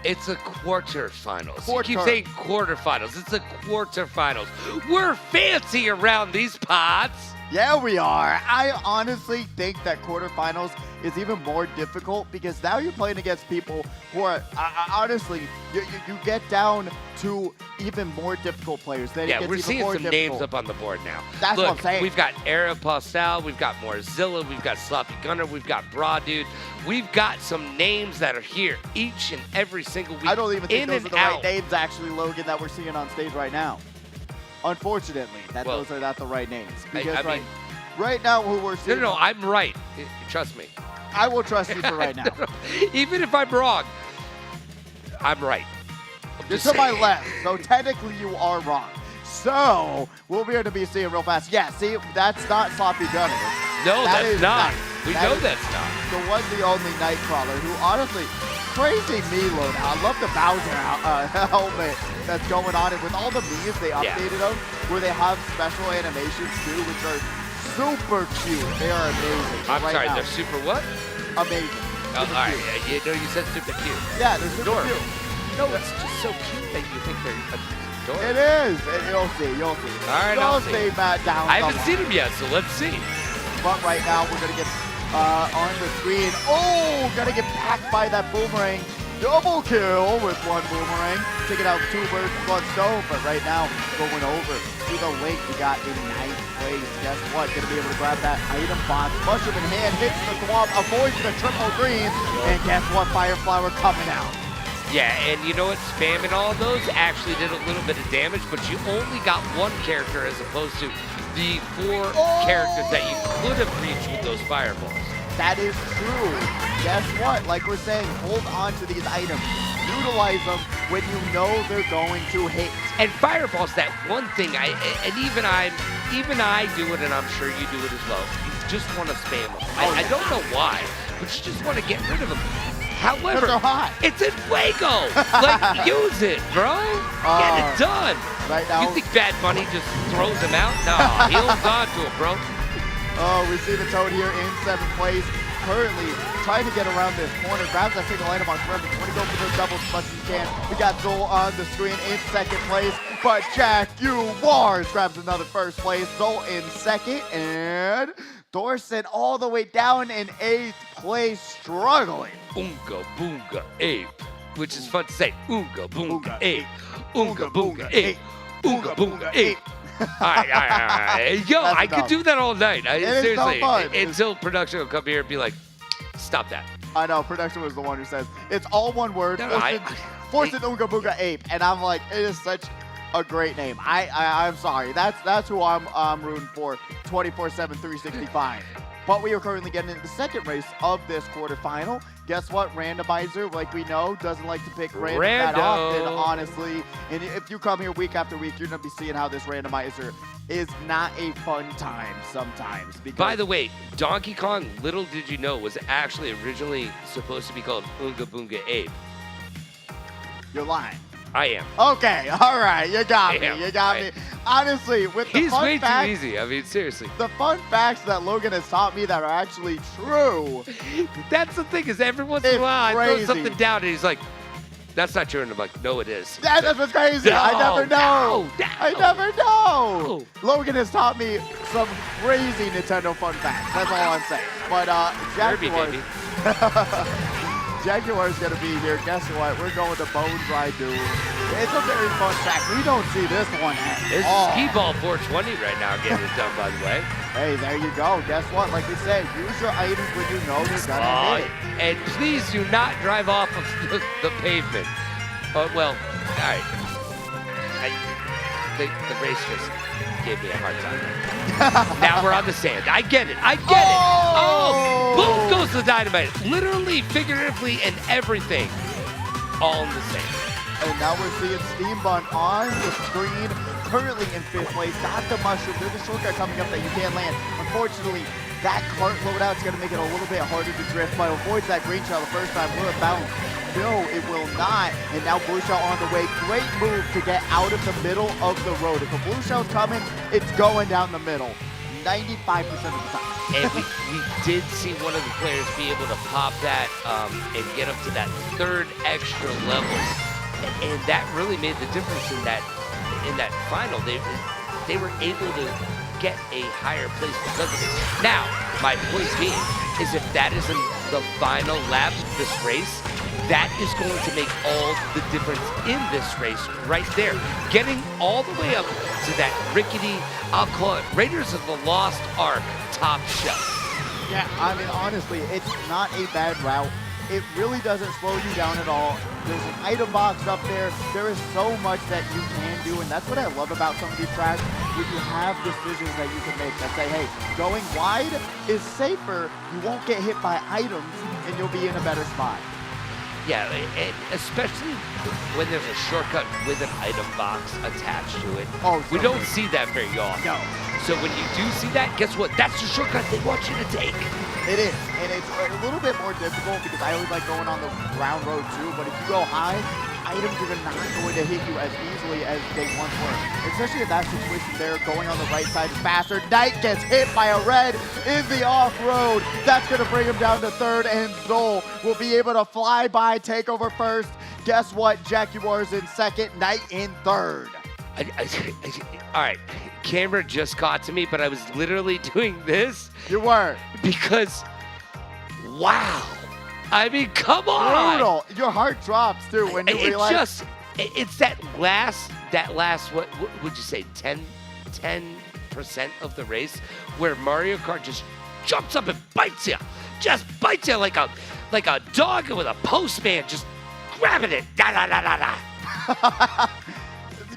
It's a quarterfinals. You keep saying quarterfinals. It's a quarterfinals. We're fancy around these pods. Yeah, we are. I honestly think that quarterfinals is even more difficult because now you're playing against people who are, honestly, you get down to even more difficult players. Then Yeah, we're seeing some names up on the board now. That's Look, what I'm saying. We've got Era Postal, we've got Morzilla, we've got Sloppy Gunner, we've got Bra Dude. We've got some names that are here each and every single week. I don't even think those are the out. right names, actually, Logan, that we're seeing on stage right now. Unfortunately, those are not the right names. Because right now, who we're seeing... No, I'm right. Trust me. I will trust you for right now. Even if I'm wrong, I'm right. You're to my left, so technically you are wrong. So, we'll be able to be seeing real fast. Yeah, see, that's not Sloppy Gunner. No, that's not. We know that's not. The one, the only Nightcrawler, who honestly, crazy me loadout. I love the Bowser helmet that's going on. And with all the Miis they updated them, where they have special animations too, which are super cute. They are amazing. I'm sorry, they're super what? Amazing. All right, you said super cute. Yeah, they're super cute. No, it's just so cute that you think they're adorable. It is. You'll see. You'll see. All right, I'll see. Matt down. I haven't seen him yet, so let's see. But right now, we're going to get on the screen. Oh, going to get packed by that boomerang. Double kill with one boomerang. Taking out 2 birds with 1 stone. But right now, going over to the lake we got in 9th place. Guess what? Going to be able to grab that item box. Mushroom in hand. Hits the thwomp. Avoids the triple green. And guess what? Fire Flower coming out. Yeah, and you know what? Spamming all of those actually did a little bit of damage, but you only got 1 character as opposed to the 4 characters that you could have reached with those fireballs. That is true. Guess what? Like we're saying, hold on to these items. Utilize them when you know they're going to hit. And fireballs, that one thing, even I do it, and I'm sure you do it as well. You just want to spam them. I don't know why, but you just want to get rid of them. However, it's in Fuego. Like, use it, bro. Get it done. Right now. You think Bad Bunny just throws them out? No, he holds on to them, bro. Oh, we see the Toad here in 7th place. Currently trying to get around this corner. Grabs that single item on Forever. 20 go for those doubles as much as he can. We got Zol on the screen in 2nd place. But Jaguars grabs another 1st place. Zol in 2nd. And Thorson all the way down in 8th place, struggling. Oonga Boonga Ape, which is fun to say. Oonga Boonga Ape. Oonga Boonga Ape. Oonga Boonga Ape. All right. Yo, I could do that all night. Seriously, until production will come here and be like, stop that. I know, production was the one who says, it's all one word, Forced Oonga Boonga Ape. And I'm like, it is such a great name. I'm sorry. That's who I'm rooting for 24/7, 365. But we are currently getting into the 2nd race of this quarterfinal. Guess what? Randomizer, like we know, doesn't like to pick random that often, honestly. And if you come here week after week, you're going to be seeing how this randomizer is not a fun time sometimes. By the way, Donkey Kong, little did you know, was actually originally supposed to be called Oonga Boonga Ape. You're lying. I am. Okay, all right, you got me. You got me. Honestly, with the fun facts, too easy. I mean, seriously. The fun facts that Logan has taught me that are actually true. That's the thing, is every once in a while I throw something down and he's like, that's not true. And I'm like, no, it is. That's what's crazy. I never know. I never know. Logan has taught me some crazy Nintendo fun facts. That's all I'm saying. But Jaguar's going to be here. Guess what? We're going to Bone Dry Dude. It's a very fun fact. We don't see this one at It's Skee-Ball 420 right now getting it done, by the way. Hey, there you go. Guess what? Like we said, use your items when you know they're going to hit. And please do not drive off of the pavement. Well, all right. The race just gave me a hard time. Now we're on the sand. I get it. Oh! Boom goes balls of dynamite, literally, figuratively, and everything, all in the same. And now we're seeing Steam Bun on the screen, currently in 5th place. Got the mushroom. There's a shortcut coming up that you can't land. Unfortunately, that cart loadout is going to make it a little bit harder to drift, but avoids that green shell the first time. Will it bounce? No, it will not. And now blue shell on the way. Great move to get out of the middle of the road. If a blue shell's coming, it's going down the middle 95% of the time. And we did see one of the players be able to pop that and get up to that 3rd extra level. And that really made the difference in that final. They were able to get a higher place because of it. Now, my point being is if that isn't the final lap of this race, that is going to make all the difference in this race right there. Getting all the way up to that rickety, I'll call it Raiders of the Lost Ark top shelf. Yeah, I mean, honestly, it's not a bad route. It really doesn't slow you down at all. There's an item box up there. There is so much that you can do, and that's what I love about some of these tracks, where you have decisions that you can make that say, hey, going wide is safer, you won't get hit by items, and you'll be in a better spot. Yeah, and especially when there's a shortcut with an item box attached to it. Oh, we don't see that very often. No. So when you do see that, guess what? That's the shortcut they want you to take. It is, and it's a little bit more difficult because I always like going on the round road too, but if you go high, items are not going to hit you as easily as they once were. Especially in that situation there, going on the right side is faster. Knight gets hit by a red in the off-road. That's going to bring him down to 3rd, and Zol will be able to fly by, take over 1st. Guess what? Jaguars in 2nd, Knight in 3rd. All right, camera just got to me, but I was literally doing this. You were. Because, wow. I mean, come on. Brutal. Your heart drops, too, when you realize. It's that last, what would you say, 10% of the race where Mario Kart just jumps up and bites you. Just bites you like a dog with a postman just grabbing it. Da-da-da-da-da.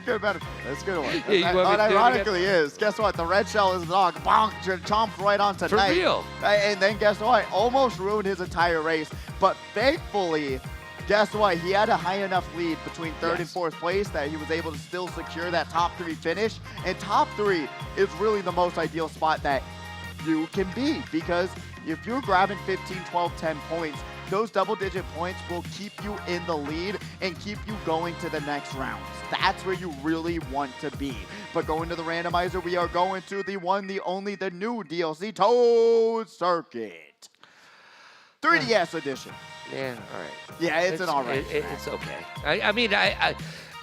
Good metaphor. That's a good one. Yeah, What ironically is, guess what? The red shell is the dog. Bonk, chomps right onto For Knight. real. And then guess what? Almost ruined his entire race. But thankfully, guess what? He had a high enough lead between 3rd and 4th place that he was able to still secure that top 3 finish. And top 3 is really the most ideal spot that you can be, because if you're grabbing 15, 12, 10 points, those double-digit points will keep you in the lead and keep you going to the next rounds. That's where you really want to be. But going to the randomizer, we are going to the one, the only, the new DLC, Toad Circuit. 3DS edition. Yeah, all right. Yeah, it's an all right. It's okay. I mean, I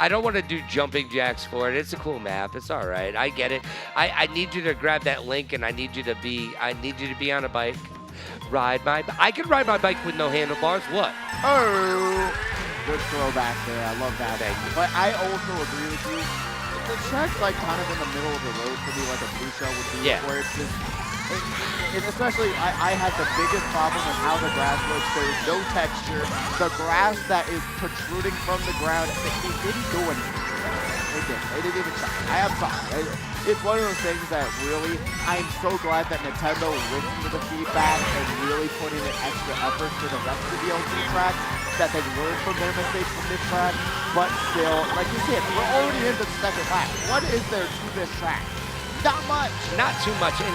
don't want to do jumping jacks for it. It's a cool map. It's all right. I get it. I need you to grab that link, and I need you to be on a bike. I can ride my bike with no handlebars. What? Oh, good throwback there. I love that. Thank you. But I also agree with you. The track's like kind of in the middle of the road for me, like a blue shell would be. Yeah. Where it's just, and especially I had the biggest problem with how the grass looks. There's no texture. The grass that is protruding from the ground, it didn't do anything. They didn't even try. I'm sorry. It's one of those things that really, I'm so glad that Nintendo listened to the feedback and really put in an extra effort for the rest of the DLC tracks, that they learned from their mistakes from this track. But still, like you said, we're already into the 2nd lap. What is there to this track? Not much. Not too much. And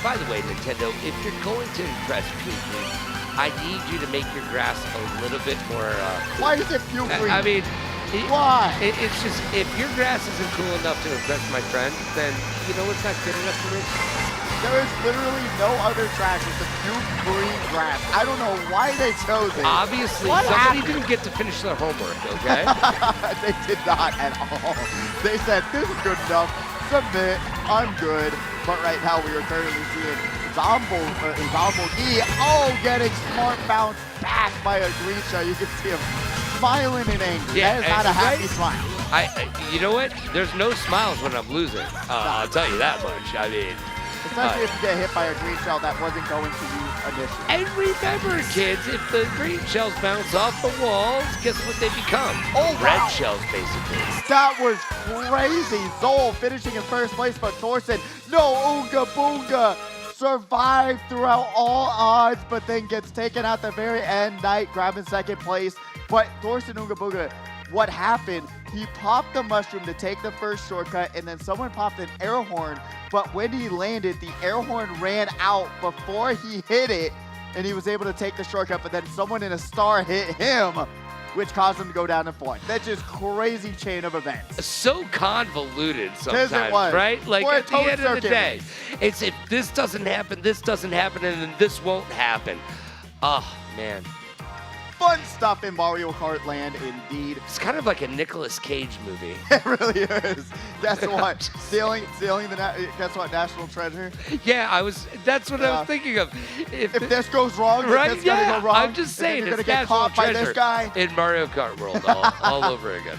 by the way, Nintendo, if you're going to impress people, I need you to make your grass a little bit more cool. Why is it puke-free? I mean, why? It's just, if your grass isn't cool enough to impress my friend, then you know it's not good enough for me. There is literally no other track with the puke-free grass. I don't know why they chose it. Obviously, somebody didn't get to finish their homework, okay? They did not at all. They said, this is good enough. Submit. I'm good. But right now, we are currently seeing Zombo E. Oh, getting smart bounce back by a green shell. You can see him smiling in anger. Yeah, that is not a happy smile. You know what? There's no smiles when I'm losing. I'll tell you that much. I mean, especially if you get hit by a green shell that wasn't going to you initially. And remember, kids, if the green shells bounce off the walls, guess what they become? Red shells, basically. That was crazy. Zol finishing in 1st place, but Thorson, no Oonga Boonga. survived throughout all odds, but then gets taken out the very end. Knight grabbing second place. But Thorsten Unga Bunga, what happened? He popped the mushroom to take the first shortcut, and then someone popped an air horn. But when he landed, the air horn ran out before he hit it, and he was able to take the shortcut. But then someone in a star hit him, which caused him to go down in point. That's just crazy chain of events. So convoluted sometimes, it was. right? Like Or a at the toad end of the circuit. day, it's if this doesn't happen, and then this won't happen. Oh, man. Fun stuff in Mario Kart Land, indeed. It's kind of like a Nicolas Cage movie. It really is. Guess what? Stealing guess what? National Treasure. Yeah, that's what I was thinking of. If this goes wrong, right? it's gonna go wrong. I'm just saying, you're it's gonna get caught by this guy in Mario Kart World all over again.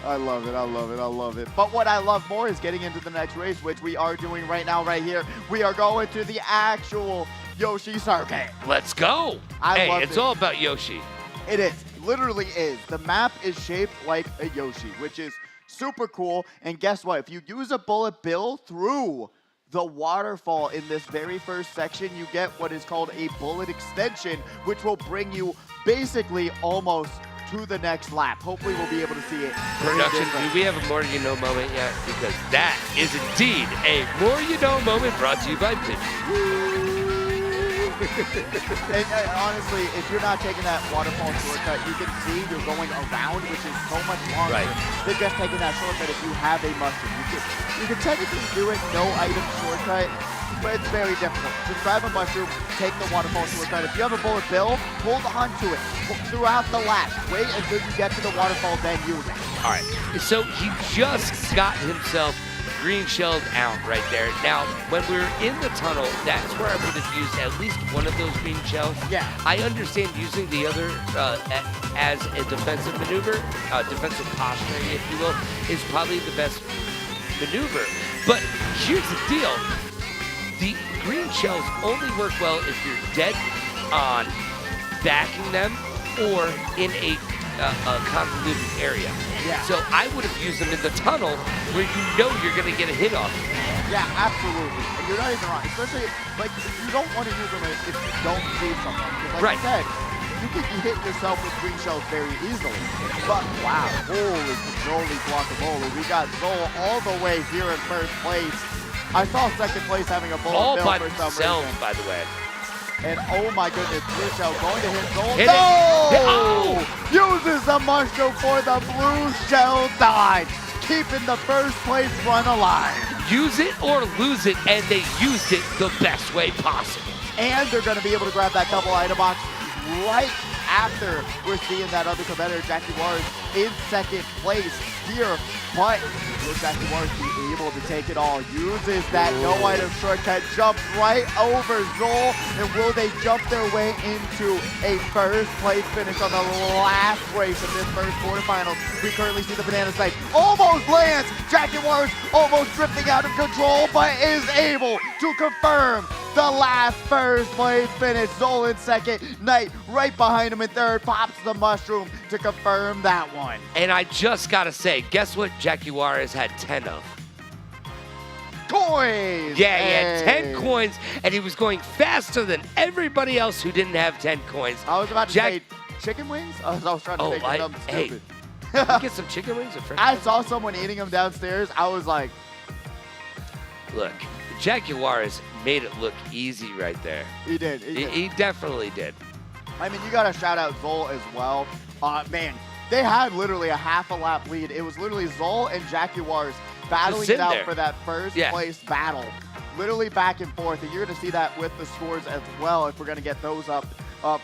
I love it. I love it. I love it. But what I love more is getting into the next race, which we are doing right now, right here. We are going to the actual Yoshi Circuit. Let's go. It's all about Yoshi. It is. Literally is. The map is shaped like a Yoshi, which is super cool. And guess what? If you use a bullet bill through the waterfall in this very first section, you get what is called a bullet extension, which will bring you basically almost to the next lap. Hopefully we'll be able to see it. Production, do we have a More You Know moment yet? Because that is indeed a More You Know moment brought to you by Pigeon. And honestly, if you're not taking that waterfall shortcut, you can see you're going around, which is so much longer than just taking that shortcut if you have a mushroom. You can technically do it no item shortcut, but it's very difficult. Just grab a mushroom, take the waterfall shortcut. If you have a bullet bill, hold on to it throughout the lap. Wait until you get to the waterfall, then use it. All right, so he just got himself green shelled out right there. Now, when we're in the tunnel, that's where I would have used at least one of those green shells. Yeah. I understand using the other as a defensive maneuver, defensive posturing, if you will, is probably the best maneuver. But here's the deal. The green shells only work well if you're dead on backing them or in a convoluted area. Yeah. So I would have used them in the tunnel where you know you're going to get a hit off. Yeah, absolutely. And you're not even wrong. Especially, like, you don't want to use them if you don't see someone. Because like I said, you can hit yourself with green shells very easily. But, wow, holy cannoli guacamole. We got Zol all the way here in first place. I saw second place having a bullet all bill by for some themselves, reason. by the way. And oh my goodness, blue shell going to hit Zol. Hit No! Uses the mushroom for the blue shell dodge, keeping the first place run alive. Use it or lose it, and they used it the best way possible. And they're going to be able to grab that double item box right after we're seeing that other competitor, Jackie Wars, in second place here. But will Jackie Wars be able to take it all? Uses that no item shortcut, jumps right over Zol, and will they jump their way into a first place finish on the last race of this first quarterfinals? We currently see the banana snipe almost lands. Jackie Wars almost drifting out of control, but is able to confirm the last first place finish. Zol in second, Knight right behind him in third, pops the mushroom to confirm that one. And I just gotta say, guess what Jackie Juarez had 10 of? Coins! Yeah, he had 10 coins, and he was going faster than everybody else who didn't have 10 coins. I was about to say chicken wings? I was trying to say something stupid. Hey, can we get some chicken wings or french I fries? saw someone eating them downstairs. I was like, look, Jackie Juarez made it look easy right there. He did. He definitely did. I mean, you got to shout out Zol as well. Man, they had literally a half a lap lead. It was literally Zol and Jackie Juarez battling it out for that first place battle. Literally back and forth. And you're going to see that with the scores as well if we're going to get those up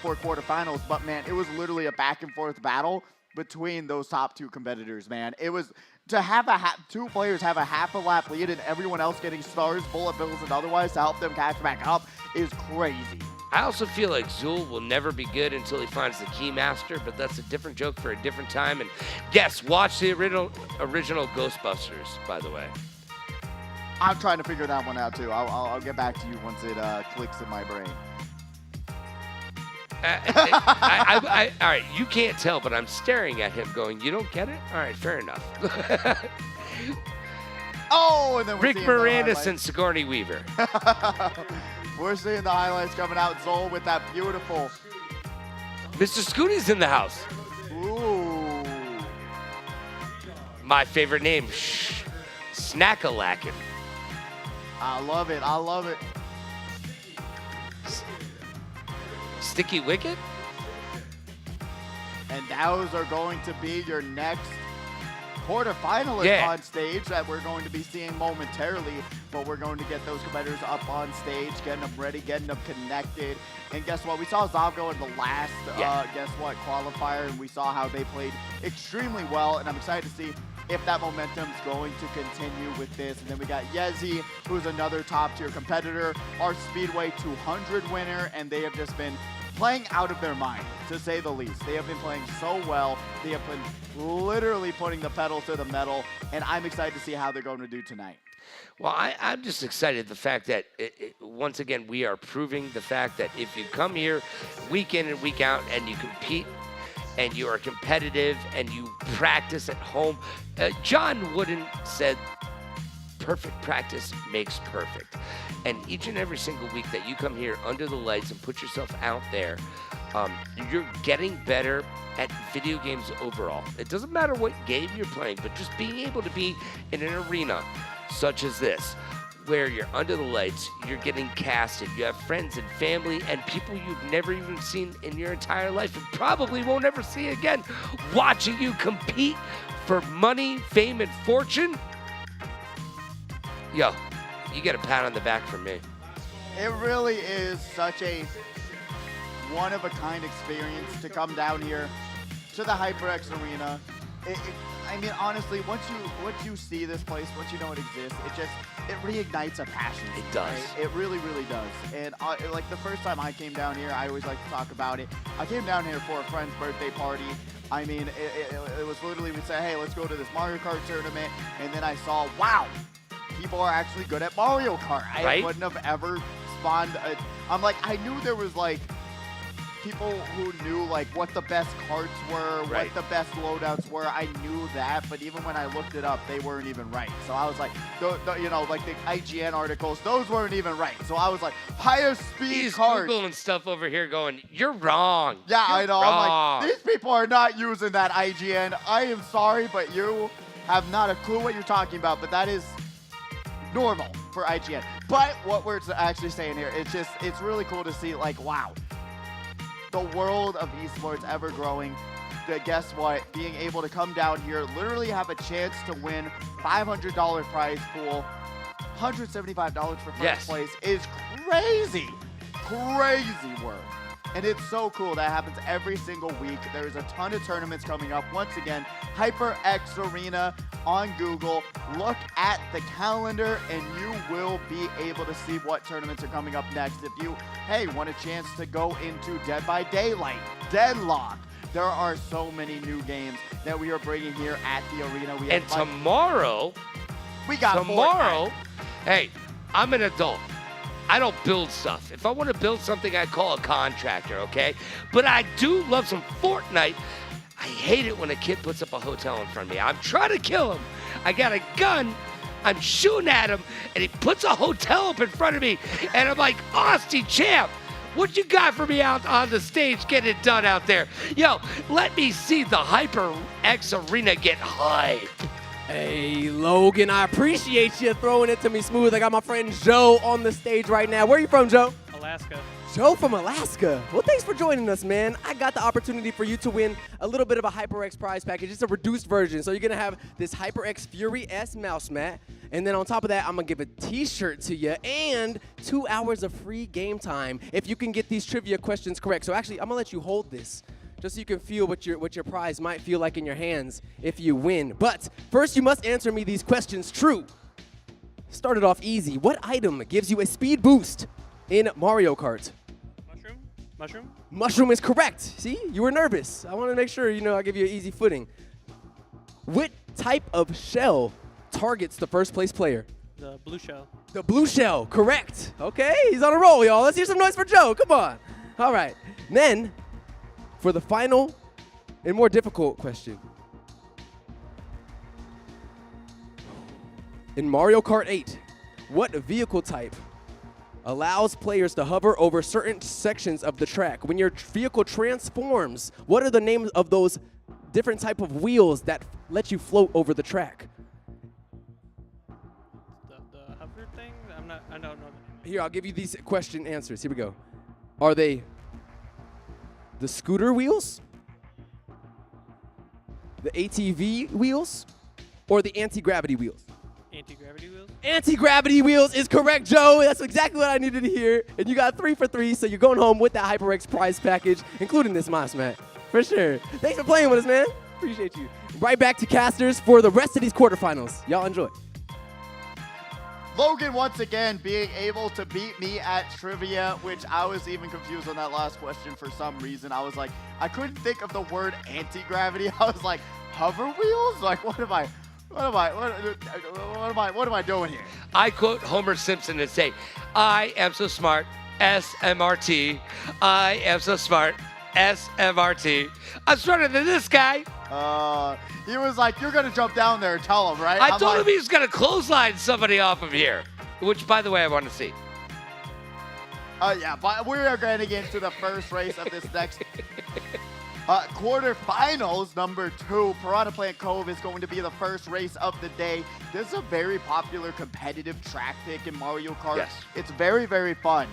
for quarterfinals. But, man, it was literally a back and forth battle between those top two competitors, man. It was to have two players have a half a lap lead and everyone else getting stars, bullet bills, and otherwise to help them catch back up is crazy. I also feel like Zool will never be good until he finds the Keymaster, but that's a different joke for a different time. And yes, watch the original Ghostbusters, by the way. I'm trying to figure that one out too. I'll get back to you once it clicks in my brain. All right, you can't tell, but I'm staring at him going, you don't get it? All right, fair enough. Oh, and then Rick Moranis and Sigourney Weaver. We're seeing the highlights coming out. Zol with that beautiful. Mr. Scooty's in the house. Ooh. My favorite name, Snack-a-lackin'. I love it. I love it. Sticky Wicket? And those are going to be your next quarterfinalists on stage that we're going to be seeing momentarily. But we're going to get those competitors up on stage, getting them ready, getting them connected. And guess what? We saw Zavgo in the last, qualifier, and we saw how they played extremely well. And I'm excited to see if that momentum's going to continue with this. And then we got Yezi, who's another top-tier competitor, our Speedway 200 winner, and they have just been playing out of their mind, to say the least. They have been playing so well. They have been literally putting the pedal to the metal, and I'm excited to see how they're going to do tonight. Well, I'm just excited the fact that, once again, we are proving the fact that if you come here week in and week out and you compete and you are competitive and you practice at home, John Wooden said, perfect practice makes perfect. And each and every single week that you come here under the lights and put yourself out there, you're getting better at video games overall. It doesn't matter what game you're playing, but just being able to be in an arena such as this, where you're under the lights, you're getting casted, you have friends and family and people you've never even seen in your entire life and probably won't ever see again, watching you compete for money, fame, and fortune. Yo, you get a pat on the back from me. It really is such a one-of-a-kind experience to come down here to the HyperX Arena. I mean, honestly, once you see this place, once you know it exists, it reignites a passion. It does. Right? It really, really does. And like the first time I came down here, I always like to talk about it. I came down here for a friend's birthday party. I mean, it was literally, we'd say, hey, let's go to this Mario Kart tournament. And then I saw, wow, people are actually good at Mario Kart. I wouldn't have ever spawned I'm like, I knew there was like people who knew like what the best carts were, what the best loadouts were. I knew that, but even when I looked it up, they weren't even right. So I was like, you know, like the IGN articles, those weren't even right. So I was like, highest speed He's carts. Googling stuff over here going, you're wrong. Yeah, You're I know. wrong. I'm like, these people are not using that IGN. I am sorry, but you have not a clue what you're talking about, but that is normal for IGN. But what we're actually saying here, it's really cool to see, like, wow, the world of esports ever growing. Guess what? Being able to come down here, literally have a chance to win $500 prize pool, $175 for first place is crazy, crazy work. And it's so cool. That happens every single week. There's a ton of tournaments coming up. Once again, HyperX Arena on Google. Look at the calendar and you will be able to see what tournaments are coming up next. If you, hey, want a chance to go into Dead by Daylight, Deadlock. There are so many new games that we are bringing here at the arena. And tomorrow, we got tomorrow, hey, I'm an adult. I don't build stuff. If I want to build something, I call a contractor, okay? But I do love some Fortnite. I hate it when a kid puts up a hotel in front of me. I'm trying to kill him. I got a gun. I'm shooting at him, and he puts a hotel up in front of me. And I'm like, Austin champ, what you got for me out on the stage? Get it done out there. Yo, let me see the HyperX Arena get hype. Hey, Logan, I appreciate you throwing it to me smooth. I got my friend Joe on the stage right now. Where are you from, Joe? Alaska. Joe from Alaska. Well, thanks for joining us, man. I got the opportunity for you to win a little bit of a HyperX prize package. It's a reduced version. So you're going to have this HyperX Fury S mouse mat. And then on top of that, I'm going to give a t-shirt to you and 2 hours of free game time if you can get these trivia questions correct. So actually, I'm going to let you hold this, just so you can feel what your prize might feel like in your hands if you win. But first, you must answer me these questions true. Start it off easy. What item gives you a speed boost in Mario Kart? Mushroom? Mushroom? Mushroom is correct. See, you were nervous. I want to make sure, I give you an easy footing. What type of shell targets the first place player? The blue shell. The blue shell, correct. Okay, he's on a roll, y'all. Let's hear some noise for Joe. Come on. All right. Then, for the final and more difficult question. In Mario Kart 8, what vehicle type allows players to hover over certain sections of the track. When your vehicle transforms, what are the names of those different type of wheels that let you float over the track? The hover thing? I don't know. Here, I'll give you these question answers. Here we go. Are they the scooter wheels, the ATV wheels, or the anti-gravity wheels? Anti-gravity wheels? Anti-gravity wheels is correct, Joe. That's exactly what I needed to hear. And you got 3 for 3, so you're going home with that HyperX prize package, including this mouse mat. For sure. Thanks for playing with us, man. Appreciate you. Right back to casters for the rest of these quarterfinals. Y'all enjoy. Logan once again being able to beat me at trivia, which I was even confused on that last question for some reason. I was like, I couldn't think of the word anti-gravity. I was like, hover wheels? Like, what am I doing here? I quote Homer Simpson and say, I am so smart, SMRT. I am so smart, SMRT. I'm smarter than this guy. He was like, you're going to jump down there and tell him, right? I told him he was going to clothesline somebody off of here, which, by the way, I want to see. Yeah, but we are getting into the first race of this next quarterfinals, number 2. Piranha Plant Cove is going to be the first race of the day. This is a very popular competitive track pick in Mario Kart. Yes. It's very, very fun.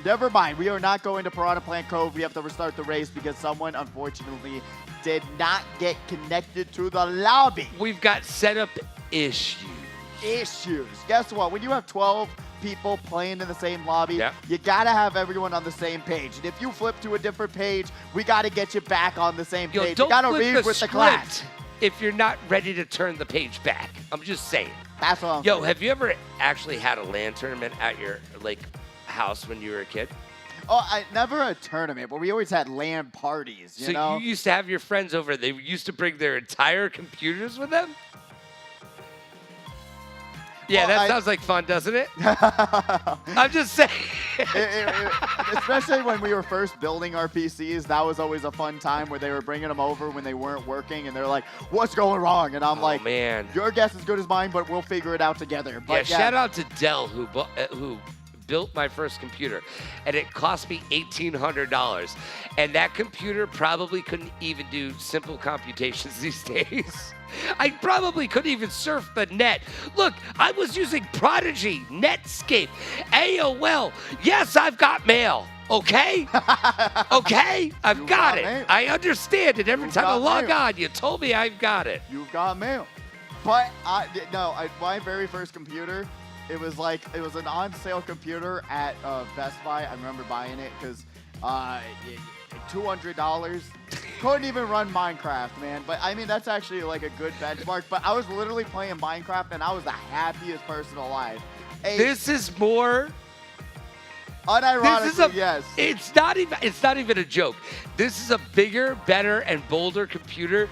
Never mind, we are not going to Piranha Plant Cove. We have to restart the race because someone, unfortunately, did not get connected to the lobby. We've got setup issues. Guess what? When you have 12 people playing in the same lobby, you got to have everyone on the same page. And if you flip to a different page, we got to get you back on the same page. Don't you got to flip read with the class. If you're not ready to turn the page back. I'm just saying. That's what I'm saying. Have you ever actually had a LAN tournament at your house when you were a kid? Oh, never a tournament, but we always had LAN parties, you know? You used to have your friends over. They used to bring their entire computers with them? Yeah, that sounds like fun, doesn't it? I'm just saying. Especially when we were first building our PCs, that was always a fun time where they were bringing them over when they weren't working, and they're like, what's going wrong? And I'm like, man, your guess is good as mine, but we'll figure it out together. But shout out to Dell, who built my first computer, and it cost me $1,800. And that computer probably couldn't even do simple computations these days. I probably couldn't even surf the net. Look, I was using Prodigy, Netscape, AOL. Yes, I've got mail. Okay? Okay? I've got it. Mail. I understand it. Every time I log on, you told me I've got it. You've got mail. But my very first computer, it was an on-sale computer at Best Buy. I remember buying it because $200. Couldn't even run Minecraft, man. But I mean, that's actually like a good benchmark. But I was literally playing Minecraft, and I was the happiest person alive. This is more. Unironically, yes. It's not even a joke. This is a bigger, better, and bolder computer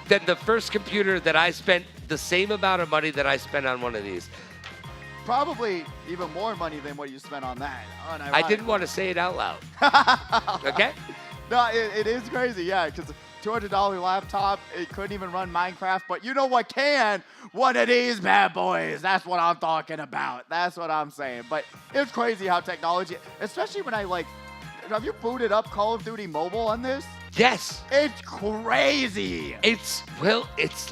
than the first computer that I spent the same amount of money that I spent on one of these. Probably even more money than what you spent on that. I didn't want to say it out loud. Okay? No, it is crazy, yeah, because $200 laptop, it couldn't even run Minecraft, but you know what can? One of these bad boys. That's what I'm talking about. That's what I'm saying. But it's crazy how technology, especially when have you booted up Call of Duty Mobile on this? Yes. It's crazy. It's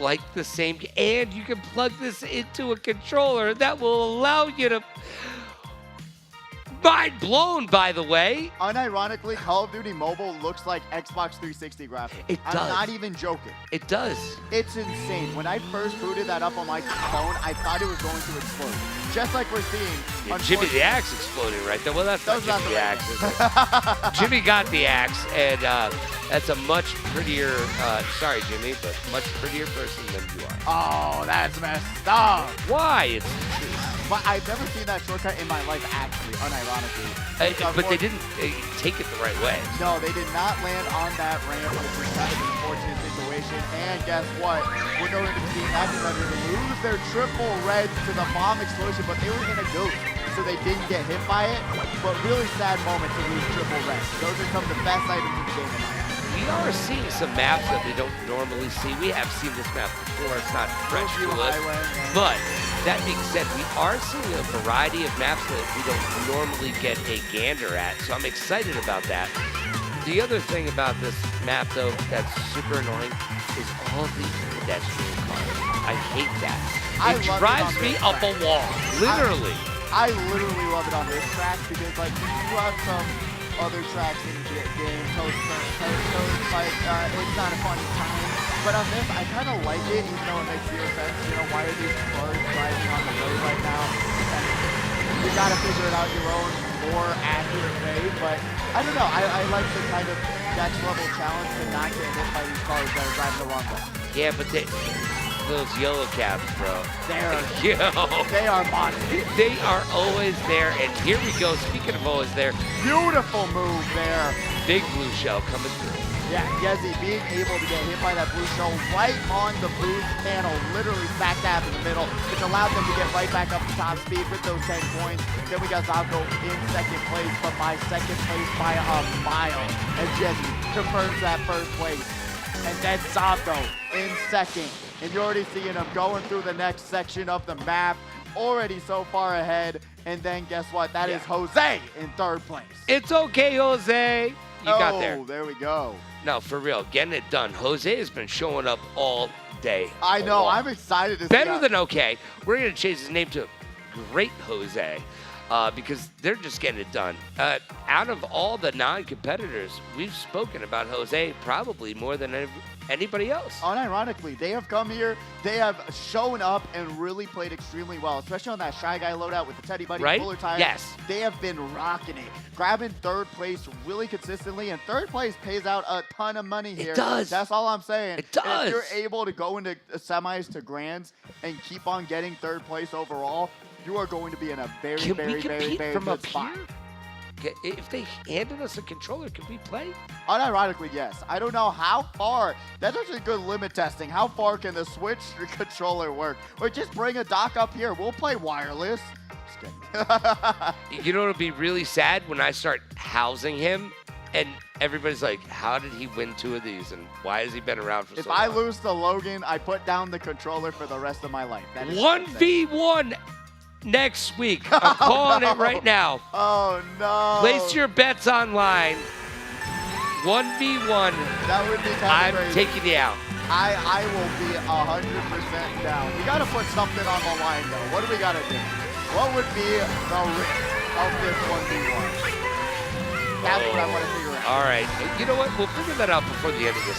like the same, and you can plug this into a controller that will allow you to. Mind blown, by the way. Unironically, Call of Duty Mobile looks like Xbox 360 graphics. It does. I'm not even joking. It does. It's insane. When I first booted that up on my phone, I thought it was going to explode. Just like we're seeing. Yeah, Jimmy the Axe exploding right there. Well, that's not Jimmy the Axe, is it? Jimmy got the axe, and that's a much prettier, sorry, Jimmy, but much prettier person than you are. Oh, that's messed up. Why? It's the truth. But I've never seen that shortcut in my life, actually, unironically. But they didn't take it the right way. No, they did not land on that ramp, which was kind of an unfortunate situation. And guess what? We're going to be seeing that competitor lose their triple reds to the bomb explosion, but they were in a ghost, so they didn't get hit by it. But really sad moment to lose triple reds. Those are some of the best items in the game in my eyes. We are seeing some maps that we don't normally see. We have seen this map before. It's not fresh to us. But That being said, we are seeing a variety of maps that we don't normally get a gander at, so I'm excited about that. The other thing about this map, though, that's super annoying is all the pedestrian cars. I hate that. It drives me up a wall, literally. I literally love it on this track because, like, you have some other tracks in the game, Toast, like, it's not a funny time. But on this, I kind of like it, even though it makes zero sense. You know, why are these cars driving on the road right now? And you got to figure it out your own more accurate way. But I don't know. I like the kind of next level challenge to not get hit by these cars that are driving the wrong way. Yeah, but those yellow caps, bro. They are monsters. They are always there, and here we go. Speaking of always there, beautiful move there. Big blue shell coming through. Yeah, Yezi being able to get hit by that blue shell right on the boost panel, literally smack dab in the middle, which allowed them to get right back up to top speed with those 10 points. Then we got Zabko in second place, but by second place by a mile. And Yezi confirms that first place. And then Zabko in second. And you're already seeing him going through the next section of the map, already so far ahead. And then guess what? That is Jose in third place. It's okay, Jose. You got there. Oh, there we go. No, for real, getting it done. Jose has been showing up all day. I know. I'm excited to see Better than okay. We're going to change his name to Great Jose because they're just getting it done. Out of all the non-competitors, we've spoken about Jose probably more than anybody else. Unironically, they have come here, they have shown up and really played extremely well, especially on that Shy Guy loadout with the Teddy Buddy Fuller tires. Yes. They have been rocking it, grabbing third place really consistently, and third place pays out a ton of money here. It does. That's all I'm saying. It does. And if you're able to go into semis to grands and keep on getting third place overall, you are going to be in a very, very good spot. If they handed us a controller, could we play? Unironically, yes. I don't know how far. That's actually good limit testing. How far can the Switch controller work? Or just bring a dock up here. We'll play wireless. Just kidding. You know what'll be really sad when I start housing him and everybody's like, how did he win 2 of these and why has he been around for so long? If I lose to Logan, I put down the controller for the rest of my life. That is 1v1 next week. I'm calling it right now. Oh, no. Place your bets online. 1v1. That would be kind I'm of crazy. taking you out. I will be 100% down. We got to put something on the line, though. What do we got to do? What would be the risk of this 1v1? That's what I want to figure out. All right. You know what? We'll figure that out before the end of this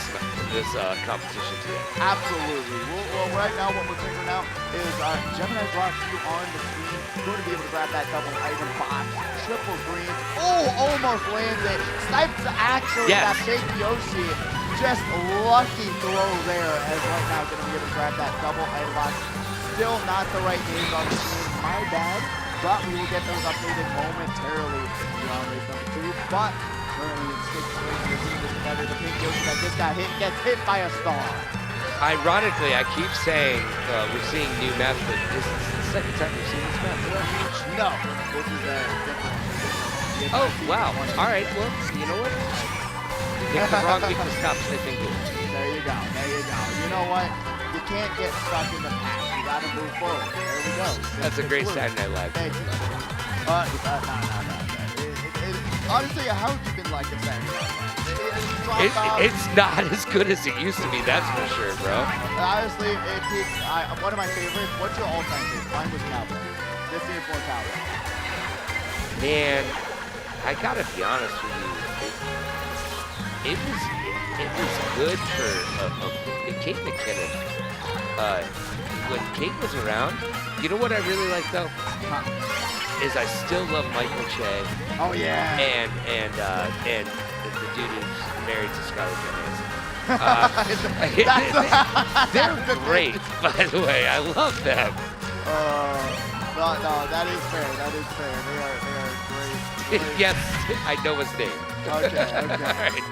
competition today. Absolutely. Well, right now what we're figuring out is Gemini drops you on the screen. You're going to be able to grab that double item box. Triple green. Oh, almost lands it. Snipes actually that big Yoshi. Just lucky throw there as right now going to be able to grab that double item box. Still not the right names on the screen. My bad. But we will get those updated momentarily beyond race number 2. But currently in 6th place, you're seeing this better. The pink Yoshi that just got hit gets hit by a star. Ironically, I keep saying we're seeing new maps, but this is the second time we've seen this map today. No, this is a different. Oh, wow. All right, well, you know what? Pick the wrong week to stop sniffing glue. There you go. There you go. You know what? You can't get stuck in the past. You got to move forward. There we go. That's a great Saturday Night Live. Thank you. No. Honestly, how have you been like this Saturday Night Live? It's not as good as it used to be, that's for sure, bro. Honestly, one of my favorites. What's your all-time favorite? Mine was Cowboy. This year's more Cowboy. Man, I gotta be honest with you. It was good for Kate McKinnon. When Kate was around, you know what I really like though? Is I still love Michael Che. Oh yeah. And the dude who's married to Scarlett Johansson. They're great, by the way. I love them. No, that is fair. That is fair. They are great. Yes, I know his name. Okay.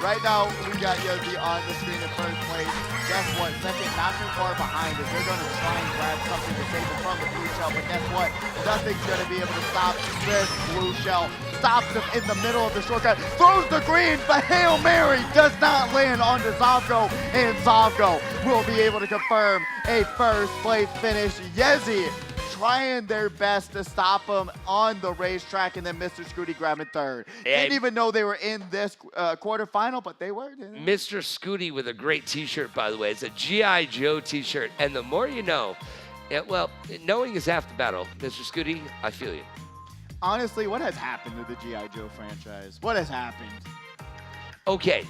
Right now, we got Yogi on the screen in first place. Guess what? Second, not too far behind us. They're going to try and grab something to save them from the blue shell, but guess what? Nothing's going to be able to stop this blue shell. Stops him in the middle of the shortcut. Throws the green, but Hail Mary does not land onto Zavgo, and Zavgo will be able to confirm a first place finish. Yezi trying their best to stop him on the racetrack, and then Mr. Scooty grabbing third. Didn't even know they were in this quarterfinal, but they were. Mr. Scooty with a great T-shirt, by the way. It's a G.I. Joe T-shirt, and the more you know, well, knowing is half the battle. Mr. Scooty, I feel you. Honestly, what has happened to the G.I. Joe franchise? What has happened? Okay.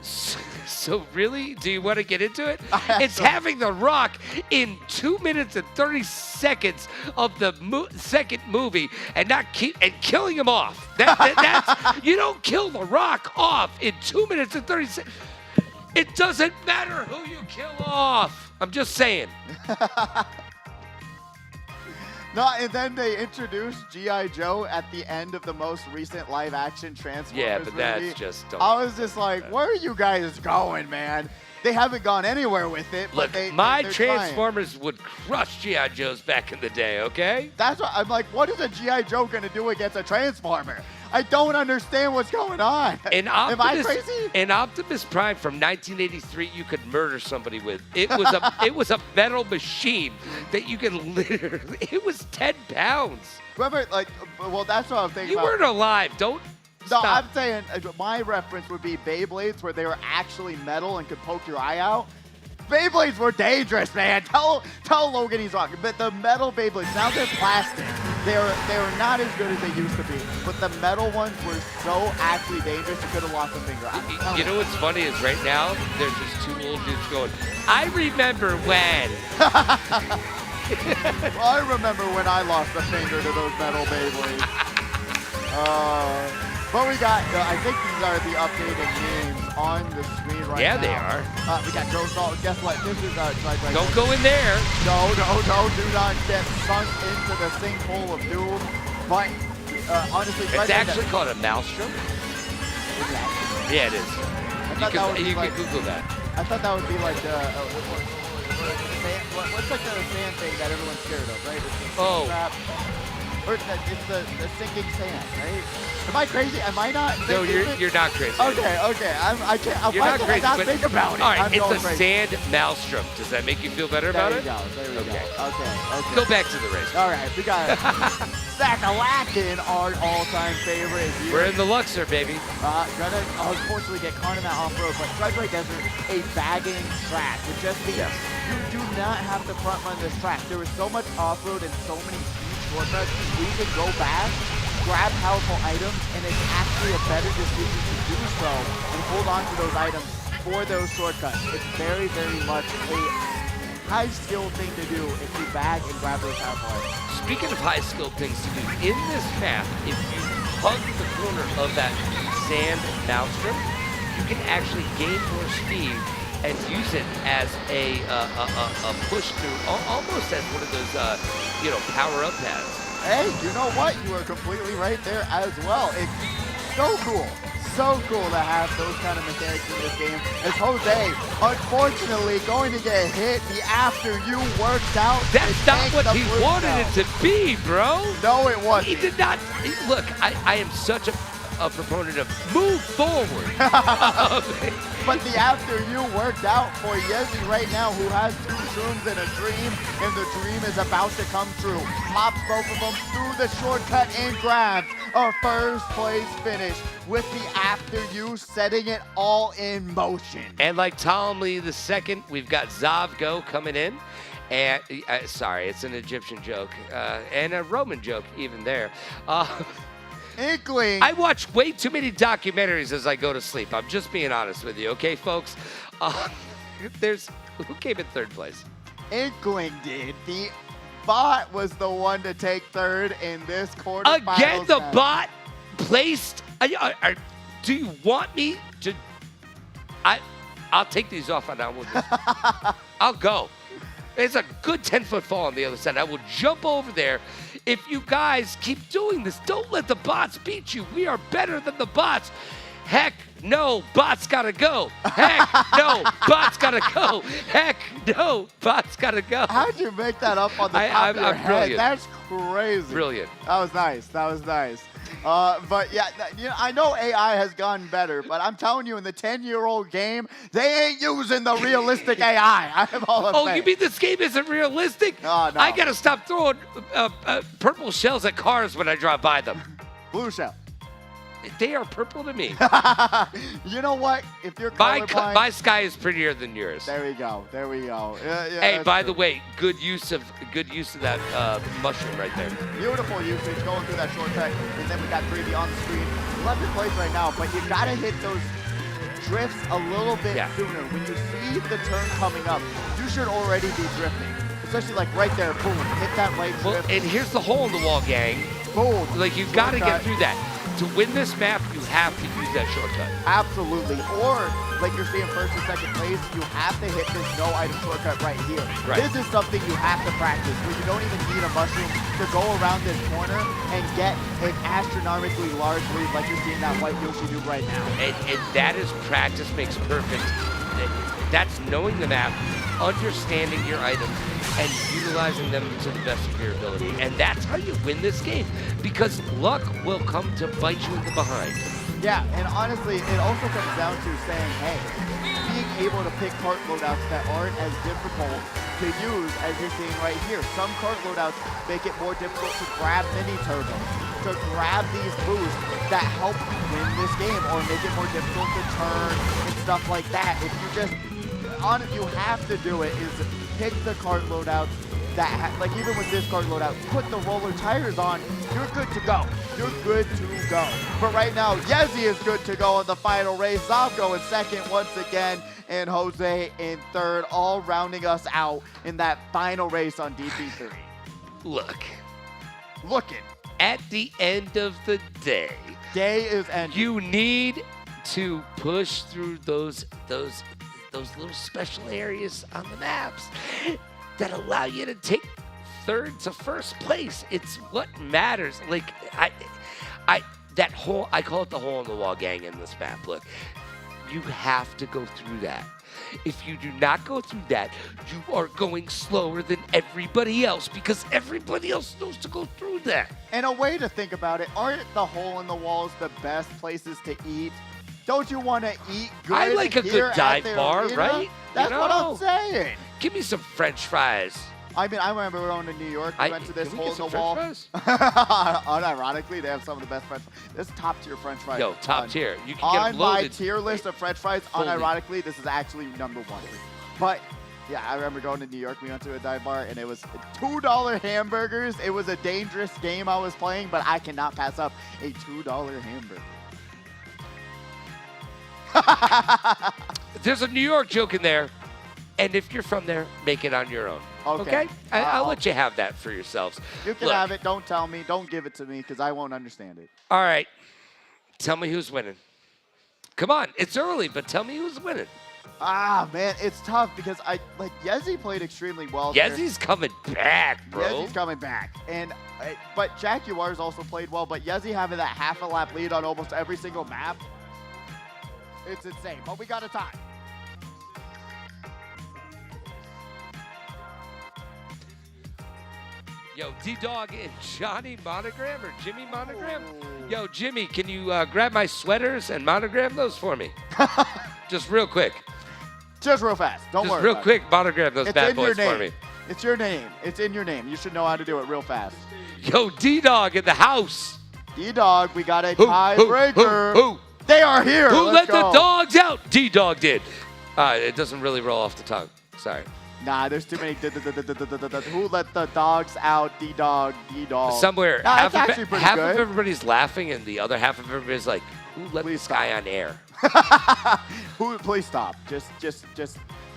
So really, do you want to get into it? It's having The Rock in 2 minutes and 30 seconds of the second movie and killing him off. That's you don't kill The Rock off in 2 minutes and 30 seconds. It doesn't matter who you kill off. I'm just saying. No, and then they introduced G.I. Joe at the end of the most recent live-action Transformers Yeah, but movie. that's just... I was just like, where are you guys going, man? They haven't gone anywhere with it. Look, but my they're Transformers trying. would crush G.I. Joes back in the day, okay? That's what I'm like, what is a G.I. Joe going to do against a Transformer? I don't understand what's going on. Am I crazy? In Optimus Prime from 1983, you could murder somebody with. It was a metal machine that you could literally. It was 10 pounds. Remember, like, well, that's what I'm thinking. You weren't alive. Don't. No, stop. I'm saying my reference would be Beyblades, where they were actually metal and could poke your eye out. Beyblades were dangerous, man. Tell Logan he's wrong. But the metal Beyblades, now they're plastic. They were not as good as they used to be. But the metal ones were so actually dangerous, you could have lost a finger. You know what's funny is right now, there's just two little dudes going, I remember when. Well, I remember when I lost a finger to those metal Beyblades. But we got, I think these are the updated names on the screen right now. Yeah, they are. We got Joe Salt. Guess what? This is Don't go in there. No, do not get sunk into the sinkhole of doom. But honestly, it's actually called a maelstrom. Is that? Yeah, it is. You can Google that. I thought that would be like the what's like the sand thing that everyone's scared of, right? Or it's the sinking sand, right? Am I crazy? Am I not? No, you're not crazy. Okay. I can't. You're not crazy. Not think about it. All right, I'm it's a crazy. sand maelstrom. Does that make you feel better about it? There you go. Okay. Go back to the race. All right, we got Sakalackin, our all-time favorite. We're in the Luxor, baby. Gonna unfortunately get caught in that off-road, but Speedway Desert, a bagging track. It just means you do not have to front run this track. There was so much off-road and so many speed shortcuts. We can go back, grab powerful items, and it's actually a better decision to do so and hold on to those items for those shortcuts. It's very, very much a high-skill thing to do if you bag and grab those powerful items. Speaking of high-skilled things to do, in this map, if you hug the corner of that sand maelstrom, you can actually gain more speed and use it as a push through, almost as one of those, power-up pads. Hey, you know what? You are completely right there as well. It's so cool. So cool to have those kind of mechanics in this game. As Jose, unfortunately, going to get hit the after you worked out. That's not what he wanted it to be, bro. No, it wasn't. He did not. Look, I am such a proponent of move forward. But the after you worked out for Yezi right now, who has 2 shrooms and a dream, and the dream is about to come true. Pops both of them through the shortcut and grabs a first place finish with the after you setting it all in motion. And like Ptolemy II, we've got Zavgo coming in. And sorry, it's an Egyptian joke and a Roman joke even there. Inkling. I watch way too many documentaries as I go to sleep. I'm just being honest with you, okay, folks? Who came in third place? Inkling did. The bot was the one to take third in this quarterfinals. Again, the bot placed. Do you want me to? I'll take these off and I'll go. It's a good 10-foot fall on the other side. I will jump over there. If you guys keep doing this, don't let the bots beat you. We are better than the bots. Heck no, bots gotta go. Heck no, bots gotta go. Heck No, bot's got to go. How'd you make that up on the top of your head? Brilliant. That's crazy. Brilliant. That was nice. That was nice. But yeah, you know, I know AI has gotten better, but I'm telling you, in the 10-year-old game, they ain't using the realistic AI. I'm all Oh, you mean this game isn't realistic? Oh, no. I got to stop throwing purple shells at cars when I drive by them. Blue shell. They are purple to me. You know what? If you're my colorblind, my sky is prettier than yours. there we go. There we go. Yeah, Hey, that's by true. the way, good use of that mushroom right there. Beautiful usage going through that shortcut, and then we got 3D on the screen. 11 plays right now, but you gotta hit those drifts a little bit sooner. When you see the turn coming up, you should already be drifting. Especially like right there, boom, hit that right drift. And here's the hole in the wall, gang. Boom. Like you've got to get through that. To win this map, you have to use that shortcut. Absolutely. Or, like you're seeing first and second place, you have to hit this no item shortcut right here. Right. This is something you have to practice, where you don't even need a mushroom to go around this corner and get an astronomically large lead like you're seeing that white Yoshi do right now. And that is practice makes perfect. That's knowing the map, understanding your items, and utilizing them to the best of your ability. And that's how you win this game, because luck will come to bite you in the behind. Yeah, and honestly, it also comes down to saying, hey, being able to pick cart loadouts that aren't as difficult to use as you're seeing right here. Some cart loadouts make it more difficult to grab mini turbo, to grab these boosts that help you win this game, or make it more difficult to turn and stuff like that. If you just, you have to do it, is pick the cart loadouts that, like even with this cart loadout, put the roller tires on, you're good to go. You're good to go. But right now, Yezi is good to go in the final race. Zalko in second once again, and Jose in third, all rounding us out in that final race on DP3. Looking. At the end of the day is ending. You need to push through those little special areas on the maps that allow you to take third to first place. It's what matters. Like that hole, I call it the hole in the wall, gang, in this map. Look, you have to go through that. If you do not go through that, you are going slower than everybody else, because everybody else knows to go through that. And a way to think about it, aren't the hole in the walls the best places to eat? Don't you want to eat good? I like a here good dive at the bar, arena? right? That's what I'm saying. Give me some French fries. I mean, I remember going to New York. We went to this can we hole get in the some wall. French Unironically, they have some of the best French fries. This is top tier French fries. Yo, top tier. You can get on them my loaded. tier list of French fries, Fully. unironically, this is actually number one. But yeah, I remember going to New York. We went to a dive bar, and it was $2 hamburgers. It was a dangerous game I was playing, but I cannot pass up a $2 hamburger. There's a New York joke in there, and if you're from there, make it on your own. Okay? I'll let you have that for yourselves. You can have it. Don't tell me. Don't give it to me, because I won't understand it. All right. Tell me who's winning. Come on. It's early, but tell me who's winning. Ah, man, it's tough because Yezi played extremely well there. Yezi's coming back, bro. Yezi's coming back. But Jaguars also played well, but Yezi having that half a lap lead on almost every single map, it's insane. But we got a tie. Yo, D-Dog and Johnny Monogram or Jimmy Monogram? Yo, Jimmy, can you grab my sweaters and monogram those for me? Just real quick. Just real fast. Don't worry. Just real about quick, it. monogram those It's bad in your boys for name. me. It's your name. It's in your name. You should know how to do it real fast. Yo, D-Dog in the house. D-Dog, we got a tiebreaker. Who? They are here. Who Let's let go. the dogs out? D-Dog did. It doesn't really roll off the tongue. Sorry. Nah, there's too many. Who let the dogs out? D-Dog, D-Dog. Somewhere, Nah, half, that's actually pretty half good. of everybody's laughing, and the other half of everybody's like, "Who let this guy on air?" Please stop. Just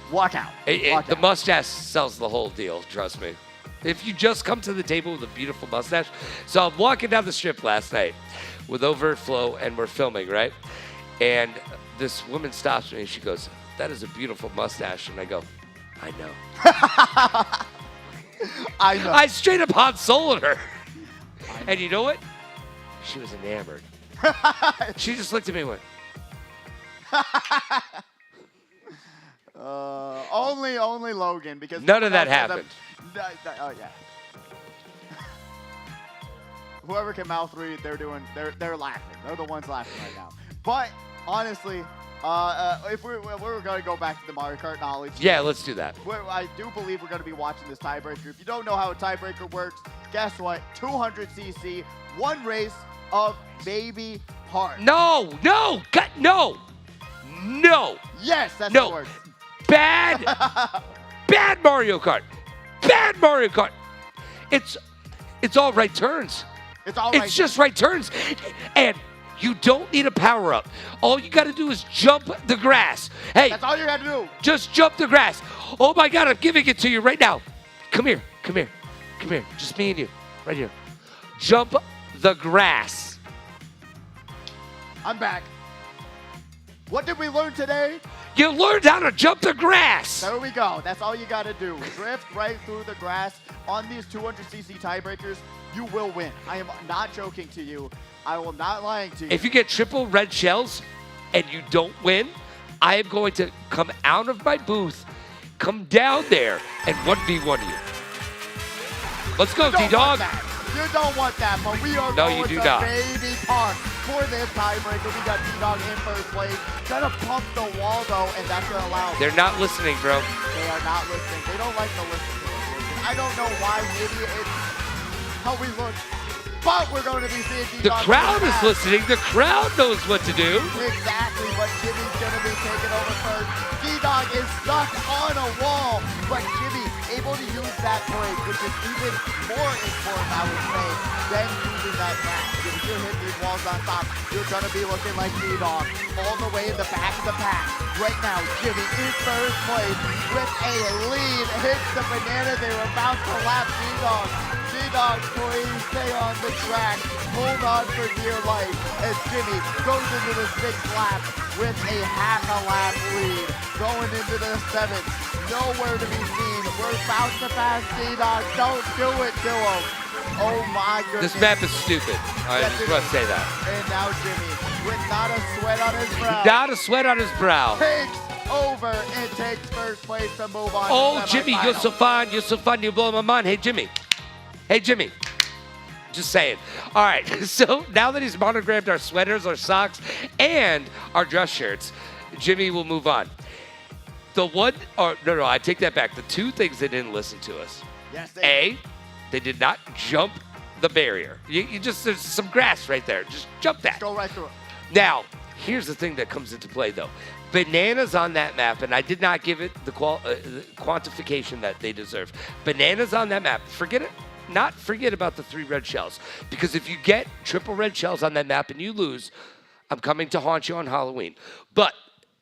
walk out. The mustache sells the whole deal. Trust me. If you just come to the table with a beautiful mustache. So I'm walking down the strip last night with Overflow, and we're filming, right? And this woman stops me, and she goes, "That is a beautiful mustache." And I go, "I know." I know. I straight up Han Soloed her. And you know what? She was enamored. She just looked at me and went, Only Logan because None of that else has happened. Oh yeah. Whoever can mouth read, they're laughing. They're the ones laughing right now. But honestly, if we're going to go back to the Mario Kart knowledge. Yeah, let's do that. I do believe we're going to be watching this tiebreaker. If you don't know how a tiebreaker works, guess what? 200cc, one race of baby parts. No. Yes, that's no. the word. Bad Mario Kart. Bad Mario Kart. It's all right turns. It's just right turns. And you don't need a power-up. All you got to do is jump the grass. Hey. That's all you got to do. Just jump the grass. Oh, my God, I'm giving it to you right now. Come here. Just me and you. Right here. Jump the grass. I'm back. What did we learn today? You learned how to jump the grass. There we go. That's all you got to do. Drift right through the grass. On these 200cc tiebreakers, you will win. I am not joking to you. I am not lying to you. If you get triple red shells and you don't win, I am going to come out of my booth, come down there, and 1v1 you. Let's go, D-Dog. You don't want that, but we are going to baby park for this tiebreaker. We got D-Dog in first place. Gonna pump the wall, though, and that's gonna allow. They're not listening, bro. They are not listening. They don't like to listen to us. I don't know why. Maybe it's how we look. But we're going to be seeing D-Dog. The crowd is listening. The crowd knows what to do. Exactly, but Jimmy's gonna be taking over first. D-Dog is stuck on a wall, but Jimmy able to use that break, which is even more important, I would say, than using that dash. If you hit these walls on top, you're gonna be looking like D-Dog all the way in the back of the pack. Right now, Jimmy in first place with a lead. Hits the banana. They were about to lap D-Dog. D-Dog, please stay on the track. Hold on for dear life as Jimmy goes into the 6th lap with a half a lap lead. Going into the 7th, nowhere to be seen. We're about to pass D-Dog. Don't do it to him. Oh my goodness. This map is stupid. I just want to say that. And now Jimmy, with not a sweat on his brow. Not a sweat on his brow. Takes over and takes first place to move on. Oh, to Jimmy, you're so fun. You're so fun. You blow my mind. Hey, Jimmy. Just saying. All right, so now that he's monogrammed our sweaters, our socks, and our dress shirts, Jimmy will move on. No, I take that back. The two things they didn't listen to us. Yes, they did not jump the barrier. There's some grass right there. Just jump that. Go right through it. Now, here's the thing that comes into play, though. Bananas on that map, and I did not give it the quantification that they deserve. Bananas on that map, forget about the 3 red shells. Because if you get triple red shells on that map and you lose, I'm coming to haunt you on Halloween. But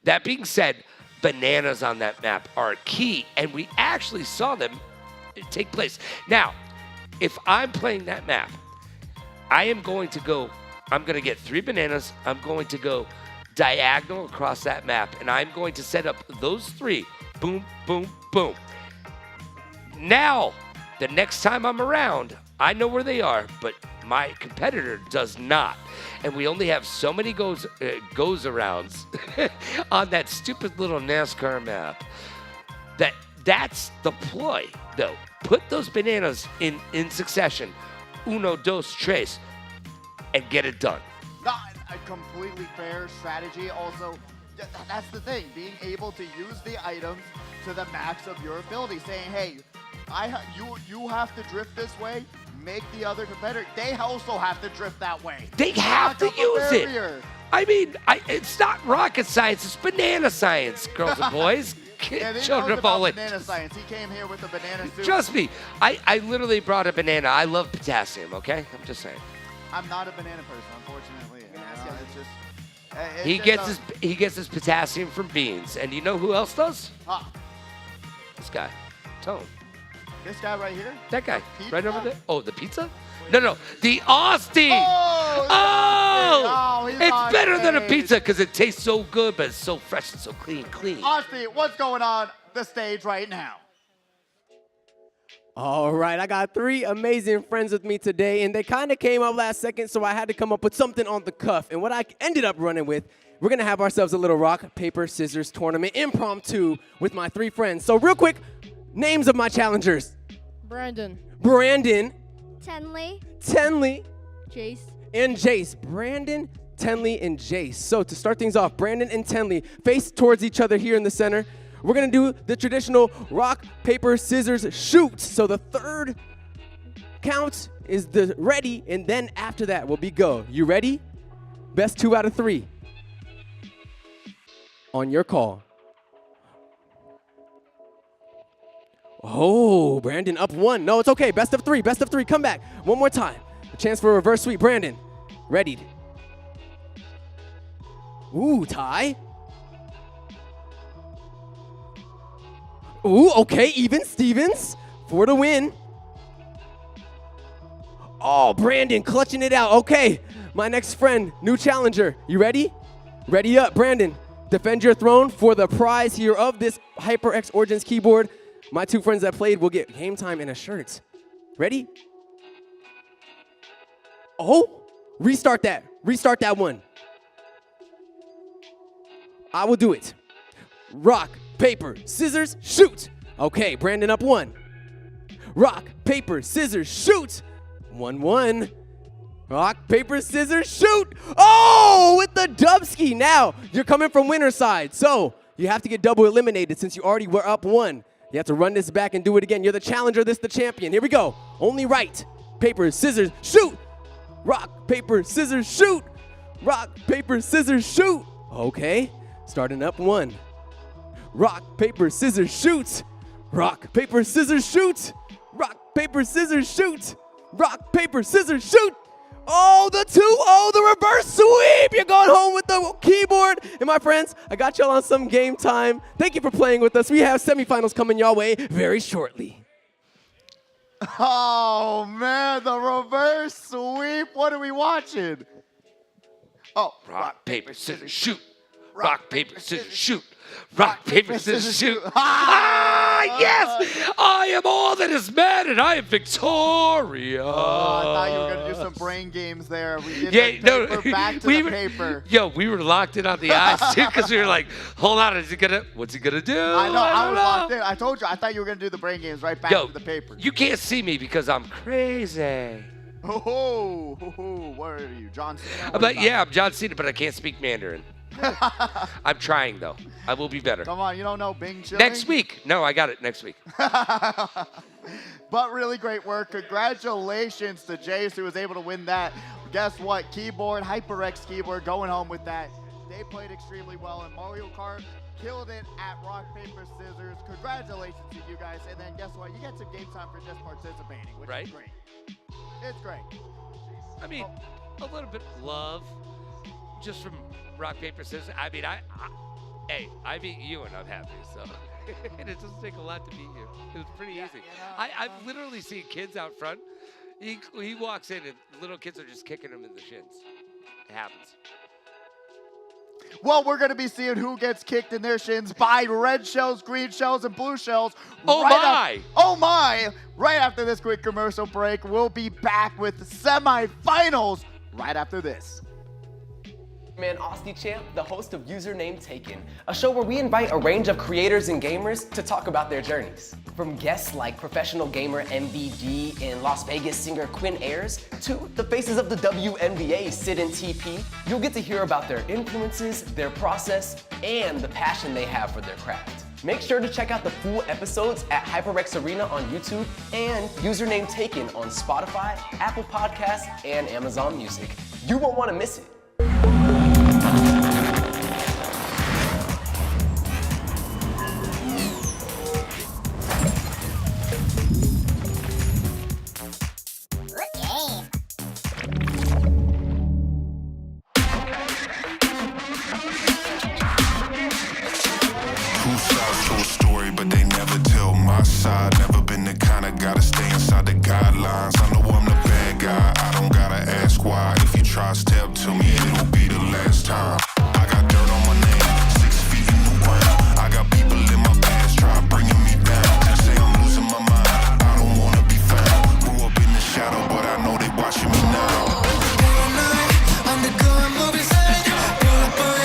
that being said, bananas on that map are key, and we actually saw them take place. Now, if I'm playing that map, I'm going to get 3 bananas. I'm going to go diagonal across that map, and I'm going to set up those 3. Boom, boom, boom. Now, the next time I'm around, I know where they are, but my competitor does not. And we only have so many goes arounds on that stupid little NASCAR map. That's the ploy, though. Put those bananas in succession. Uno, dos, tres. And get it done. Not a completely fair strategy. Also, that's the thing. Being able to use the items to the max of your ability. Saying, hey, you have to drift this way. Make the other competitor. They also have to drift that way. They have to use it. I mean, it's not rocket science. It's banana science, girls and boys. Children of all ages. Banana science. He came here with a banana suit. Trust me, I literally brought a banana. I love potassium, okay? I'm just saying. I'm not a banana person, unfortunately. He gets his potassium from beans. And you know who else does? This guy, Tone. This guy right here? That guy, right over there. Oh, the pizza? No, the Austin. Oh, it's better than a pizza because it tastes so good, but it's so fresh and so clean. Austin, what's going on the stage right now? All right, I got 3 amazing friends with me today, and they kind of came up last second, so I had to come up with something on the cuff. And what I ended up running with we're going to have ourselves a little rock, paper, scissors tournament, impromptu, with my 3 friends. So real quick, names of my challengers. Brandon. Brandon. Tenley. Tenley. Jace. And Jace. Brandon, Tenley, and Jace. So to start things off, Brandon and Tenley face towards each other here in the center. We're going to do the traditional rock, paper, scissors, shoot. So the third count is the ready, and then after that will be go. You ready? Best 2 out of 3. On your call. Oh, Brandon up 1. No, it's okay. Best of 3. Best of 3. Come back. One more time. A chance for a reverse sweep. Brandon, readied. Ooh, tie. Ooh, okay. Even Stevens for the win. Oh, Brandon clutching it out. Okay, my next friend, new challenger. You ready? Ready up, Brandon. Defend your throne for the prize here of this HyperX Origins keyboard. My 2 friends that played will get game time and a shirt. Ready? Oh, restart that. Restart that one. I will do it. Rock, paper, scissors, shoot. Okay, Brandon up 1. Rock, paper, scissors, shoot. 1-1. Rock, paper, scissors, shoot. Oh, with the dubski. Now, you're coming from winner's side. So, you have to get double eliminated since you already were up 1. You have to run this back and do it again. You're the challenger, this the champion. Here we go. Only right. Paper, scissors, shoot. Rock, paper, scissors, shoot. Rock, paper, scissors, shoot. Okay, starting up 1. Rock, paper, scissors, shoot. Rock, paper, scissors, shoot. Rock, paper, scissors, shoot. Rock, paper, scissors, shoot. Oh, the 2-0, the reverse sweep. You're going home with the keyboard. And my friends, I got y'all on some game time. Thank you for playing with us. We have semifinals coming y'all way very shortly. Oh, man, the reverse sweep. What are we watching? Oh, rock, paper, scissors, shoot. Rock, paper, scissors, shoot. Rock, paper, scissors, shoot. Yes! I am all that is mad, and I am victorious. Oh, I thought you were going to do some brain games there. We did the paper back to the paper. Yo, we were locked in on the eyes, too, because we were like, hold on, what's he going to do? I know, I was locked in. I told you, I thought you were going to do the brain games right back to the paper. You can't see me because I'm crazy. Oh, what are you, John Cena? I'm John Cena, but I can't speak Mandarin. I'm trying, though. I will be better. Come on, you don't know Bing Chilling? Next week. No, I got it next week. But really great work. Congratulations to Jace, who was able to win that. Guess what? Keyboard, HyperX keyboard, going home with that. They played extremely well in Mario Kart. Killed it at rock, paper, scissors. Congratulations to you guys. And then guess what? You get some game time for just participating, which is great. It's great. I mean, a little bit of love just from rock, paper, scissors. I mean, I beat you and I'm happy, so. And it doesn't take a lot to beat you. It's pretty easy. I've literally seen kids out front. He walks in and little kids are just kicking him in the shins. It happens. Well, we're going to be seeing who gets kicked in their shins by red shells, green shells, and blue shells. Oh, my! Oh, my! Right after this quick commercial break, we'll be back with the semifinals right after this. Man, Austin Champ, the host of Username Taken, a show where we invite a range of creators and gamers to talk about their journeys. From guests like professional gamer MVD and Las Vegas singer Quinn Ayers, to the faces of the WNBA, Sid and TP, you'll get to hear about their influences, their process, and the passion they have for their craft. Make sure to check out the full episodes at HyperX Arena on YouTube and Username Taken on Spotify, Apple Podcasts, and Amazon Music. You won't want to miss it. Never been the kind of guy to stay inside the guidelines. I know I'm the bad guy, I don't gotta ask why. If you try step to me, it'll be the last time. I got dirt on my name, 6 feet in the ground. I got people in my past try bringing me down. Say I'm losing my mind, I don't wanna be found. Grew up in the shadow, but I know they watching me now. Undergoing movies, girl, boy.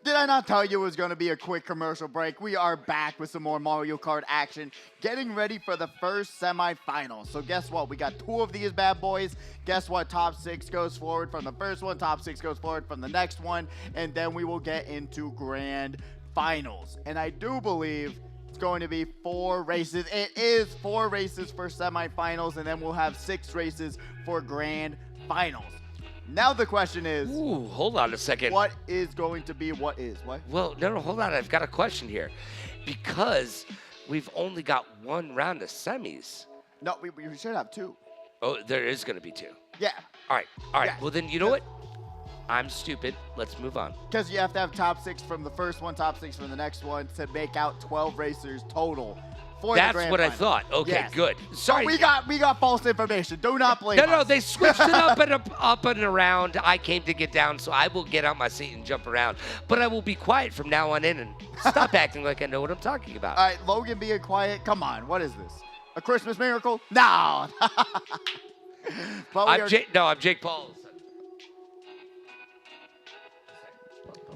Did I not tell you it was going to be a quick commercial break? We are back with some more Mario Kart action, getting ready for the first semifinals. So guess what? We got 2 of these bad boys. Guess what? Top 6 goes forward from the first one. Top 6 goes forward from the next one. And then we will get into grand finals. And I do believe it's going to be 4 races. It is 4 races for semifinals, and then we'll have 6 races for grand finals. Now the question is... Ooh, hold on a second. What is going to be what? Well, no, hold on. I've got a question here. Because we've only got 1 round of semis. No, we should have 2. Oh, there is going to be 2. Yeah. All right. Yeah. Well, then you know what? I'm stupid. Let's move on. Because you have to have top 6 from the first one, top 6 from the next one to make out 12 racers total. That's what I thought. Okay, yes. Good. Sorry. So we got false information. Do not blame us. No, they switched it up and around. I came to get down, so I will get out my seat and jump around. But I will be quiet from now on in and stop acting like I know what I'm talking about. All right, Logan being quiet. Come on, what is this? A Christmas miracle? No. I'm Jake Paul.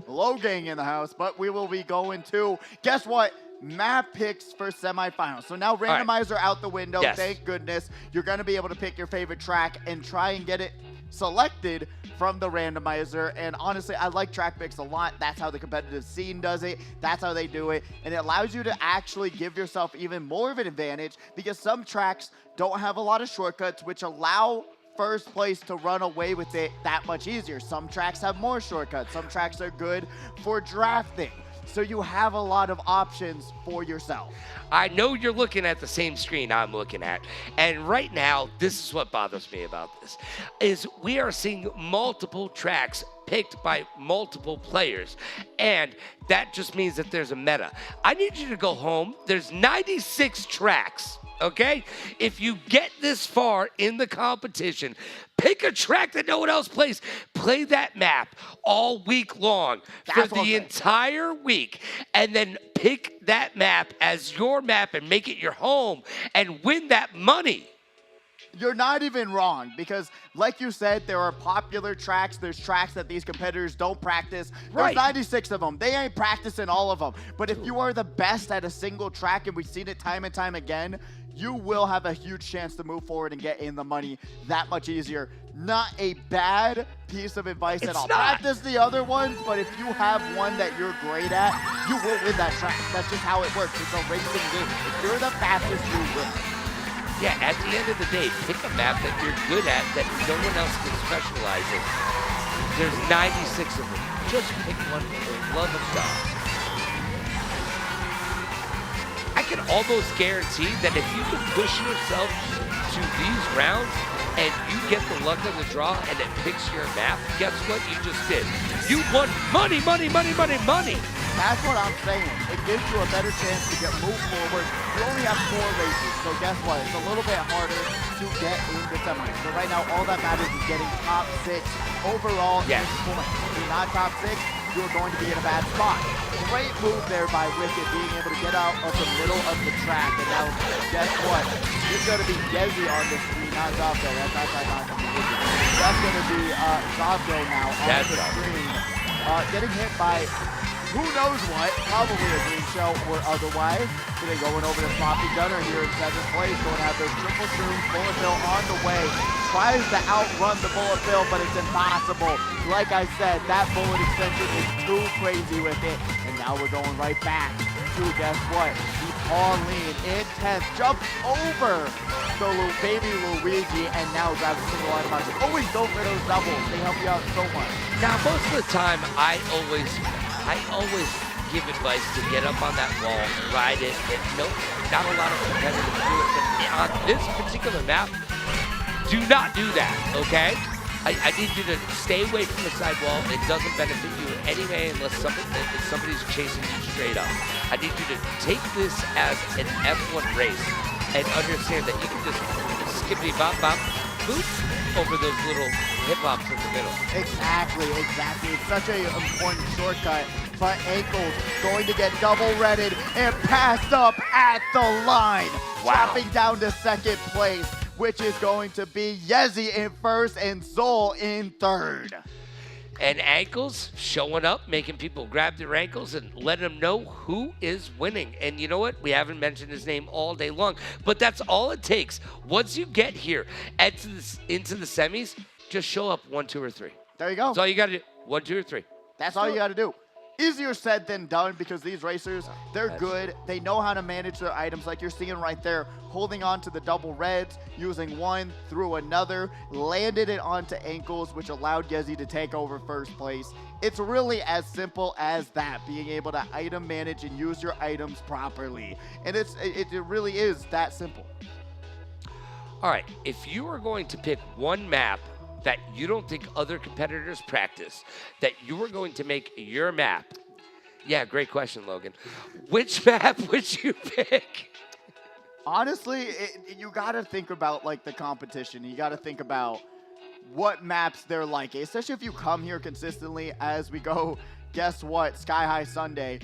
Logan in the house, but we will be going to, guess what? Map picks for semifinals. So now randomizer out the window. Yes. Thank goodness. You're going to be able to pick your favorite track and try and get it selected from the randomizer. And honestly, I like track picks a lot. That's how the competitive scene does it. That's how they do it. And it allows you to actually give yourself even more of an advantage because some tracks don't have a lot of shortcuts, which allow first place to run away with it that much easier. Some tracks have more shortcuts. Some tracks are good for drafting. So you have a lot of options for yourself. I know you're looking at the same screen I'm looking at. And right now, this is what bothers me about this, is we are seeing multiple tracks picked by multiple players. And that just means that there's a meta. I need you to go home. There's 96 tracks. Okay? If you get this far in the competition, pick a track that no one else plays. Play that map all week long for the entire week, and then pick that map as your map and make it your home and win that money. You're not even wrong because, like you said, there are popular tracks. There's tracks that these competitors don't practice. There's 96 of them. They ain't practicing all of them. But if you are the best at a single track, and we've seen it time and time again, you will have a huge chance to move forward and get in the money that much easier. Not a bad piece of advice at all. Practice the other ones, but if you have one that you're great at, you will win that track. That's just how it works. It's a racing game. If you're the fastest, you win. Yeah, at the end of the day, pick a map that you're good at that no one else can specialize in. There's 96 of them. Just pick one for the love of God. I can almost guarantee that if you can push yourself to these rounds and you get the luck of the draw and it picks your map, guess what you just did? You won money, money, money, money, money. That's what I'm saying. It gives you a better chance to get moved forward. You only have 4 races, so guess what? It's a little bit harder to get into semis. So right now, all that matters is getting top 6 overall in points. If you're not top 6, you're going to be in a bad spot. Great move there by Wicked, being able to get out of the middle of the track. And now, guess what? It's going to be Yezi on the screen, not Zavdo. That's not Wicked. That's going to be Zavdo now on the screen. Getting hit by who knows what, probably a green shell or otherwise. Today going over to Sloppy Gunner here in 7th place, going to have those triple shrooms, bullet bill on the way. Tries to outrun the bullet bill, but it's impossible. Like I said, that bullet extension is too crazy with it. And now we're going right back to, guess what? The Pauline in 10th, jumps over the baby Luigi, and now grabs a single item out. Always go for those doubles. They help you out so much. Now, most of the time, I always give advice to get up on that wall, ride it. Not a lot of competitors do it, but on this particular map, do not do that, okay? I need you to stay away from the sidewall. It doesn't benefit you in any way unless somebody's chasing you straight up. I need you to take this as an F1 race and understand that you can just skippity bop bop boop over those little hip hops in the middle. Exactly. It's such an important shortcut. But Ankles going to get double redded and passed up at the line. Wow. Dropping down to 2nd place, which is going to be Yezi in 1st and Zol in 3rd. And Ankles showing up, making people grab their ankles and letting them know who is winning. And you know what? We haven't mentioned his name all day long, but that's all it takes. Once you get here into the semis, just show up 1, 2, or 3. There you go. That's all you got to do. 1, 2, or 3. That's all you got to do. Easier said than done because these racers, they're good. They know how to manage their items like you're seeing right there, holding on to the double reds, using one through another, landed it onto Ankles, which allowed Yezi to take over first place. It's really as simple as that, being able to item manage and use your items properly. And it really is that simple. All right, if you are going to pick one map that you don't think other competitors practice, that you are going to make your map. Yeah, great question, Logan. Which map would you pick? Honestly, you got to think about like the competition. You got to think about what maps they're like, especially if you come here consistently as we go, guess what, Sky High Sunday.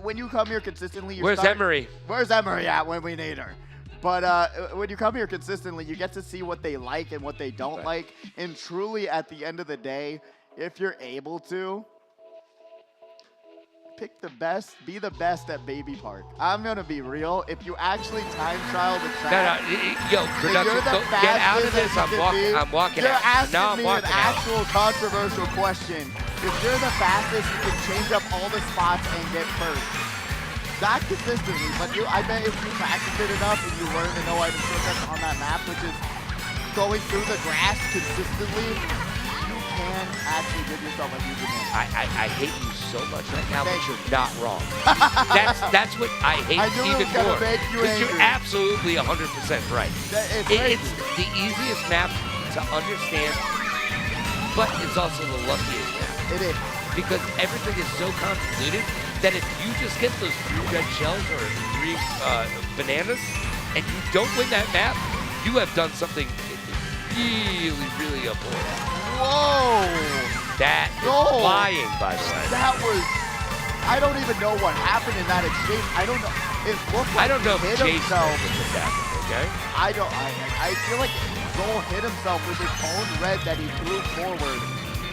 When you come here consistently, Where's Emery? Where's Emery at when we need her? But when you come here consistently, you get to see what they like and what they don't like. And truly, at the end of the day, if you're able to, pick the best, be the best at Baby Park. I'm going to be real. If you actually time trial the track, yo, production, get out of this. I'm walking you're out. asking No, I'm me walking an out. actual controversial question. If you're the fastest, you can change up all the spots and get first. Not consistently, but I bet if you practice it enough and you learn the no item shortcuts on that map, which is going through the grass consistently, you can actually give yourself a huge advantage. I hate you so much right now, but Thank you're not wrong. That's what I hate even more. Because you're absolutely 100% right. It's the easiest map to understand, but it's also the luckiest map. It is. Because everything is so convoluted that if you just get those 3 red shells or 3 bananas and you don't win that map, you have done something really, really abhorrent. Whoa! That is flying, by the way. That was, I don't even know what happened in that exchange. I don't know. It looked like I don't know he if hit Jason himself. okay? I feel like Zol hit himself with his own red that he threw forward.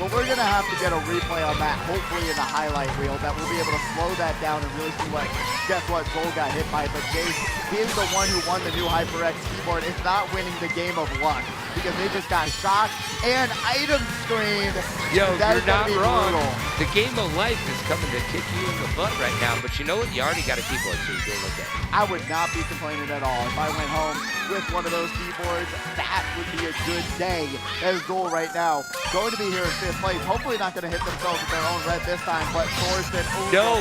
But we're going to have to get a replay on that, hopefully in the highlight reel, that we'll be able to slow that down and really see what, guess what, Zol got hit by. But Jace, being the one who won the new HyperX keyboard, is not winning the game of luck because they just got shocked and item screened. Yo, that you're not wrong. Brutal. The game of life is coming to kick you in the butt right now, but you know what? You already got a keyboard, so you're doing okay. I would not be complaining at all. If I went home with one of those keyboards, that would be a good day. As Zol right now, going to be here in 5th place. Hopefully not going to hit themselves with their own red this time, but Thorsten, no.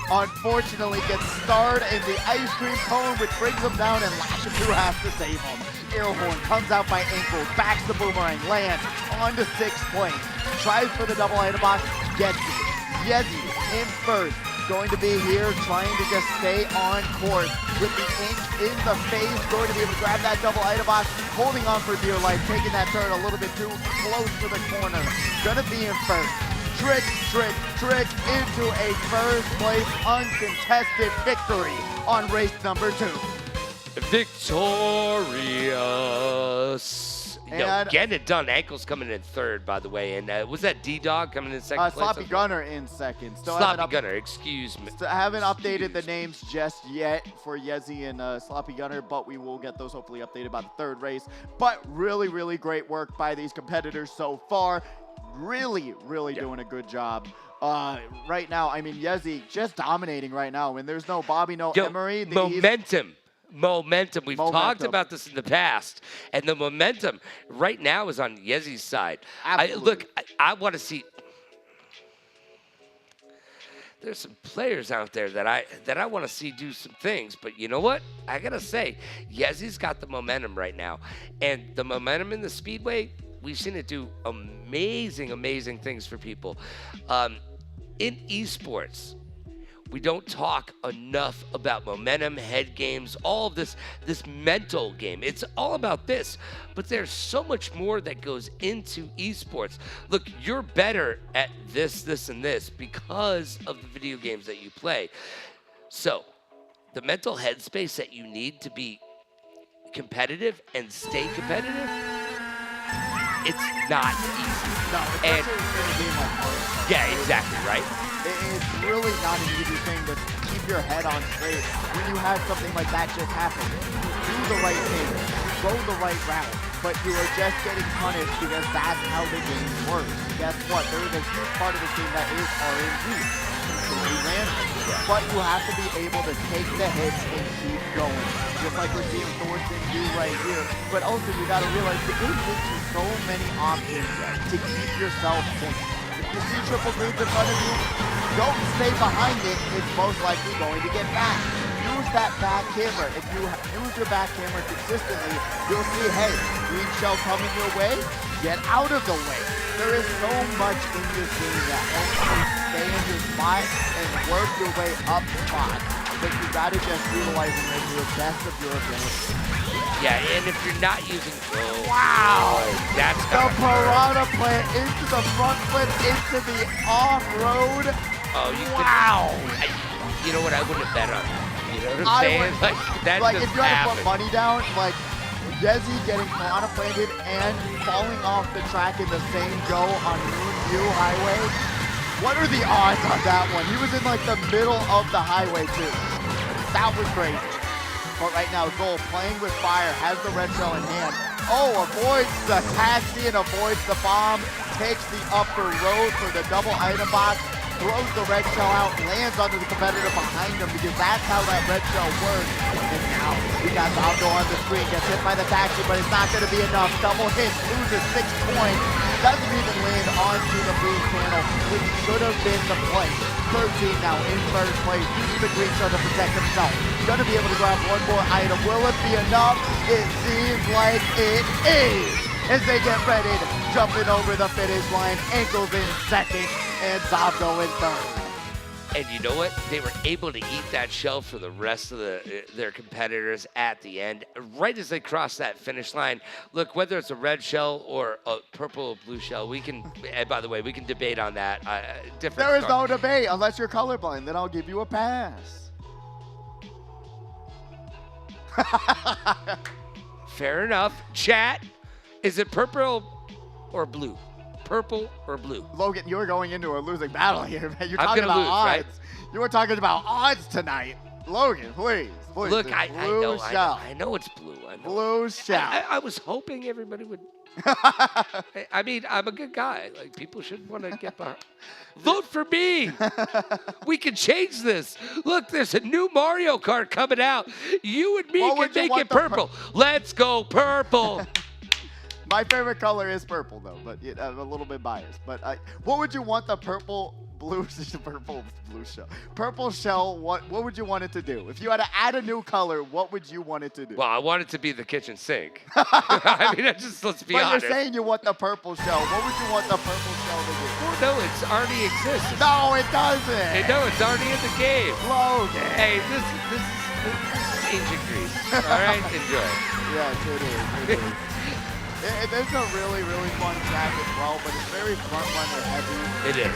Unfortunately gets starred in the ice cream cone, which brings him down and Lashes who has to save him. Airhorn comes out by Ankle, backs the boomerang, lands on to 6th place. Tries for the double item box, gets it. Yezi in first. Going to be here trying to just stay on course with the ink in the face, going to be able to grab that double item box, holding on for dear life, taking that turn a little bit too close to the corner. Gonna be in first. Trick into a first place uncontested victory on race number 2. Victorious. And getting it done. Ankles coming in 3rd, by the way. And was that D-Dog coming in 2nd place? Sloppy Gunner in 2nd. Sloppy Gunner, excuse me. I haven't updated the names just yet for Yezi and Sloppy Gunner, but we will get those hopefully updated by the 3rd race. But really, really great work by these competitors so far. Really doing a good job. Right now, I mean, Yezi just dominating right now. And there's no Bobby, no Emery. Momentum. We've talked about this in the past, and the momentum right now is on Yezi's side. I want to see. There's some players out there that I want to see do some things, but you know what? I gotta say, Yezi's got the momentum right now, and the momentum in the Speedway. We've seen it do amazing things for people. In esports, we don't talk enough about momentum, head games, all of this mental game. It's all about this, but there's so much more that goes into esports. Look, you're better at this, and this because of the video games that you play. So the mental headspace that you need to be competitive and stay competitive, it's not easy. No, And especially in a game like Kart. yeah, exactly, right? It's really not an easy thing to keep your head on straight when you have something like that just happen. You do the right thing, you go the right route, but you are just getting punished because that's how the game works. Guess what? There is a huge part of this game that is RNG. Completely random. But you have to be able to take the hits and keep going. Just like we're seeing Thorsten do right here. But also you gotta realize the game gives you so many options to keep yourself safe. If you see triple greens in front of you, don't stay behind it. It's most likely going to get back. Use that back hammer. If you use your back hammer consistently, you'll see, hey, green shell coming your way, get out of the way. There is so much in this game that helps you stay in your spot and work your way up spot. But you gotta just utilize it to the best of your ability. Yeah, and if you're not using... Wow! That's the piranha plant into the front flip, into the off-road. Oh, you wow! You know what? I wouldn't have bet on that. You know what I'm saying? That if you had to put money down, like Yezi getting piranha planted and falling off the track in the same go on Moonview Highway. What are the odds on that one? He was in like the middle of the highway too. That was crazy. But right now, Gold playing with fire, has the red shell in hand. Oh, avoids the taxi and avoids the bomb. Takes the upper road for the double item box. Throws the red shell out, lands onto the competitor behind him because that's how that red shell works. And now we got Zabdo on the screen, gets hit by the taxi, but it's not going to be enough. Double hit, loses 6 points. Doesn't even land onto the blue panel, which should have been the play. 13 now in first place, uses the green shell to protect himself. Gonna be able to grab one more item. Will it be enough? It seems like it is. As they get ready, jumping over the finish line, ankles in second, and Zabdo in third. And you know what? They were able to eat that shell for the rest of their competitors at the end, right as they crossed that finish line. Look, whether it's a red shell or a purple or blue shell, we can, and by the way, we can debate on that. There is no debate unless you're colorblind, then I'll give you a pass. Fair enough. Chat, is it purple or blue? Purple or blue? Logan, you're going into a losing battle here, man. You're I'm talking gonna about lose, odds. right? You were talking about odds tonight. Logan, please. Look, I know it's blue. Blue shell. I was hoping everybody would. I mean, I'm a good guy. Like, people should want to get behind. Vote for me. We can change this. Look, there's a new Mario Kart coming out. You and me can make it purple. Let's go purple. My favorite color is purple, though, but I'm a little bit biased. But what would you want the purple blue shell? Purple shell, what would you want it to do? If you had to add a new color, what would you want it to do? Well, I want it to be the kitchen sink. I mean, let's be honest. But you're saying you want the purple shell. What would you want the purple shell to do? Well, no, it already exists. No, it doesn't. No, it's already in the game. Logan. Hey, this is ancient Greece. All right, enjoy. Yes, it is. It's a really, really fun track as well, but it's very front-runner heavy. It is.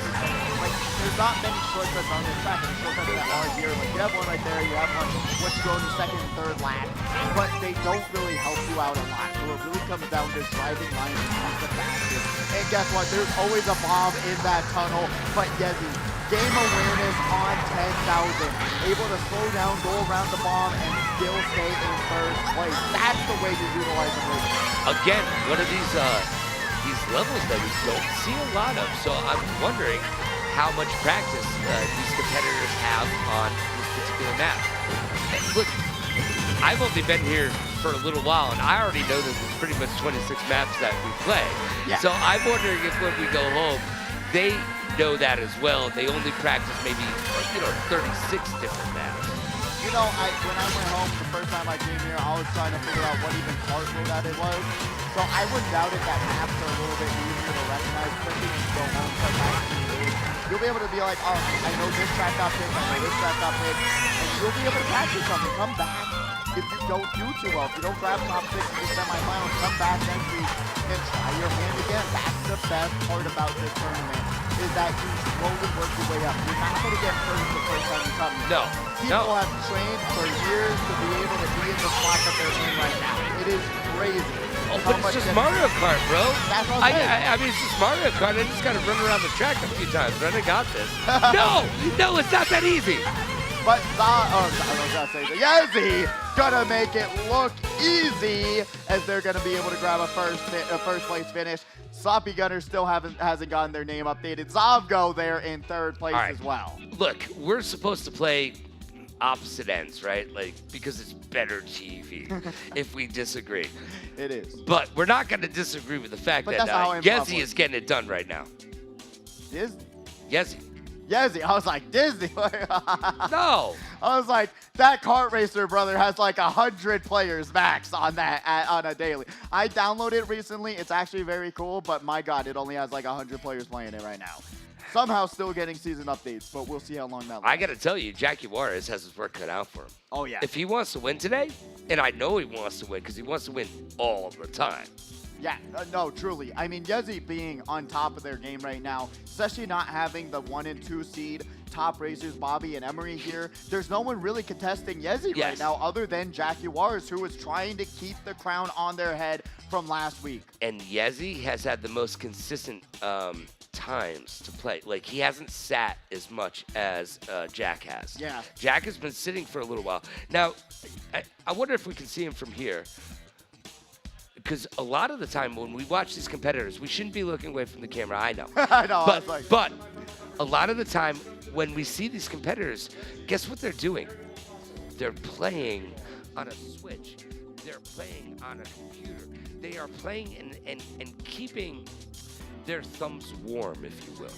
Like, there's not many shortcuts on this track, and the shortcuts that are here. Like, you have one right there, you have one once you go to second and third lap, but they don't really help you out a lot. So it really comes down to driving lines off the fastest. And guess what? There's always a bomb in that tunnel, but Yezi, game awareness on 10,000. Able to slow down, go around the bomb, and still stay in first place. That's the way you utilize the race. Again, one of these levels that we don't see a lot of. So I'm wondering how much practice these competitors have on this particular map. And look, I've only been here for a little while, and I already know that there's pretty much 26 maps that we play. Yeah. So I'm wondering if when we go home, they know that as well. They only practice maybe 36 different maps. You know, when I went home the first time I came here, I was trying to figure out what even Kart that it was. So I wouldn't doubt it that maps are a little bit easier to recognize, especially if you go home start practicing moves. You'll be able to be like, oh, I know this track got picked, I know this track got picked, and you'll be able to practice something. Come back. If you don't do too well, if you don't grab top 6 in the semifinals, come back next week and try your hand again. That's the best part about this tournament, is that you slowly work your way up. You're not going to get hurt the first time you come here. No. People have trained for years to be able to be in the spot that they're in right now. It is crazy. Oh, but it's just Mario Kart, bro. That's what I'm saying. I mean, it's just Mario Kart. I just got to run around the track a few times, right? I got this. No, it's not that easy. But I was gonna say Yezi gonna make it look easy as they're gonna be able to grab a first place finish. Sloppy Gunners still hasn't gotten their name updated. Zavgo there in third place as well. Look, we're supposed to play opposite ends, right? Like, because it's better TV if we disagree. It is. But we're not going to disagree with the fact that Yezi is getting it done right now. Disney? Yezi. I was like, Disney? No. I was like, that kart racer, brother, has like 100 players max on that on a daily. I downloaded it recently. It's actually very cool, but my God, it only has like 100 players playing it right now. Somehow still getting season updates, but we'll see how long that lasts. I got to tell you, Jackie Juarez has his work cut out for him. Oh, yeah. If he wants to win today, and I know he wants to win because he wants to win all the time. Yeah, no, truly. I mean, Yezi being on top of their game right now, especially not having the 1 and 2 seed top racers, Bobby and Emery here. There's no one really contesting Yezi right now other than Jackie Juarez, who is trying to keep the crown on their head from last week. And Yezi has had the most consistent times to play. Like, he hasn't sat as much as Jack has. Yeah. Jack has been sitting for a little while. Now, I wonder if we can see him from here. Because a lot of the time when we watch these competitors, we shouldn't be looking away from the camera. I know. I know. But a lot of the time when we see these competitors, guess what they're doing? They're playing on a Switch. They're playing on a computer. They are playing and keeping their thumbs warm, if you will.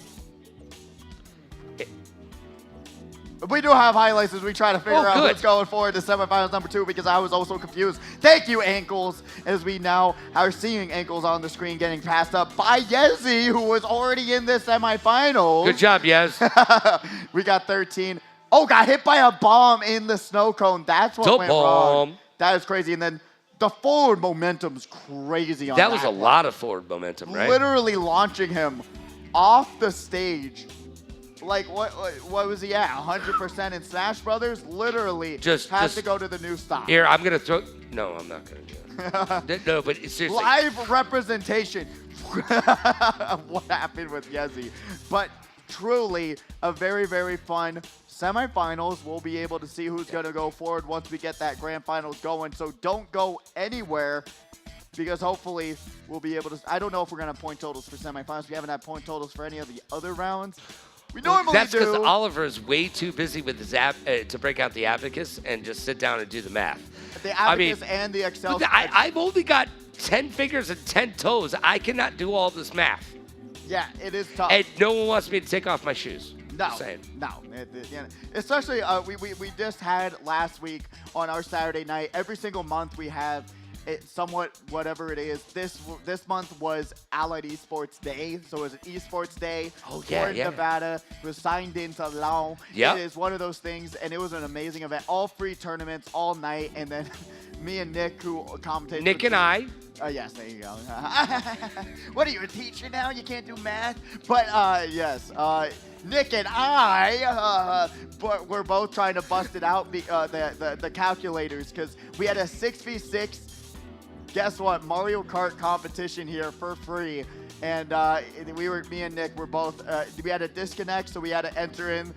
We do have highlights as we try to figure out what's going forward to semifinals number 2 because I was also confused. Thank you, Ankles, as we now are seeing Ankles on the screen getting passed up by Yezi, who was already in the semifinals. Good job, Yez. We got 13. Oh, got hit by a bomb in the snow cone. That's what went wrong. That is crazy. And then the forward momentum's crazy on that. That was a lot of forward momentum, right? Literally launching him off the stage. Like, what was he at? 100% in Smash Brothers? Literally just to go to the new stop. Here, I'm going to throw... No, I'm not going to do it. No, but seriously. Live representation of what happened with Yezi. But truly, a very, very fun semifinals. We'll be able to see who's going to go forward once we get that grand finals going. So don't go anywhere because hopefully we'll be able to... I don't know if we're going to have point totals for semifinals. We haven't had point totals for any of the other rounds. We normally That's do. because Oliver is way too busy with his app to break out the abacus and just sit down and do the math. The abacus and the Excel. I've only got 10 fingers and 10 toes. I cannot do all this math. Yeah, it is tough. And no one wants me to take off my shoes. No, Just saying. no. Especially, we just had last week on our Saturday night. Every single month we have somewhat whatever it is. This month was Allied Esports Day, so it was an Esports Day for Nevada. It was signed into law. Yep. It is one of those things, and it was an amazing event. All free tournaments, all night, and then me and Nick, who commentated. Nick and I. Yes, there you go. What are you, a teacher now? You can't do math? But yes, Nick and I, but we're both trying to bust it out, the calculators, because we had a 6v6. Guess what? Mario Kart competition here for free, and me and Nick were both. We had a disconnect, so we had to enter in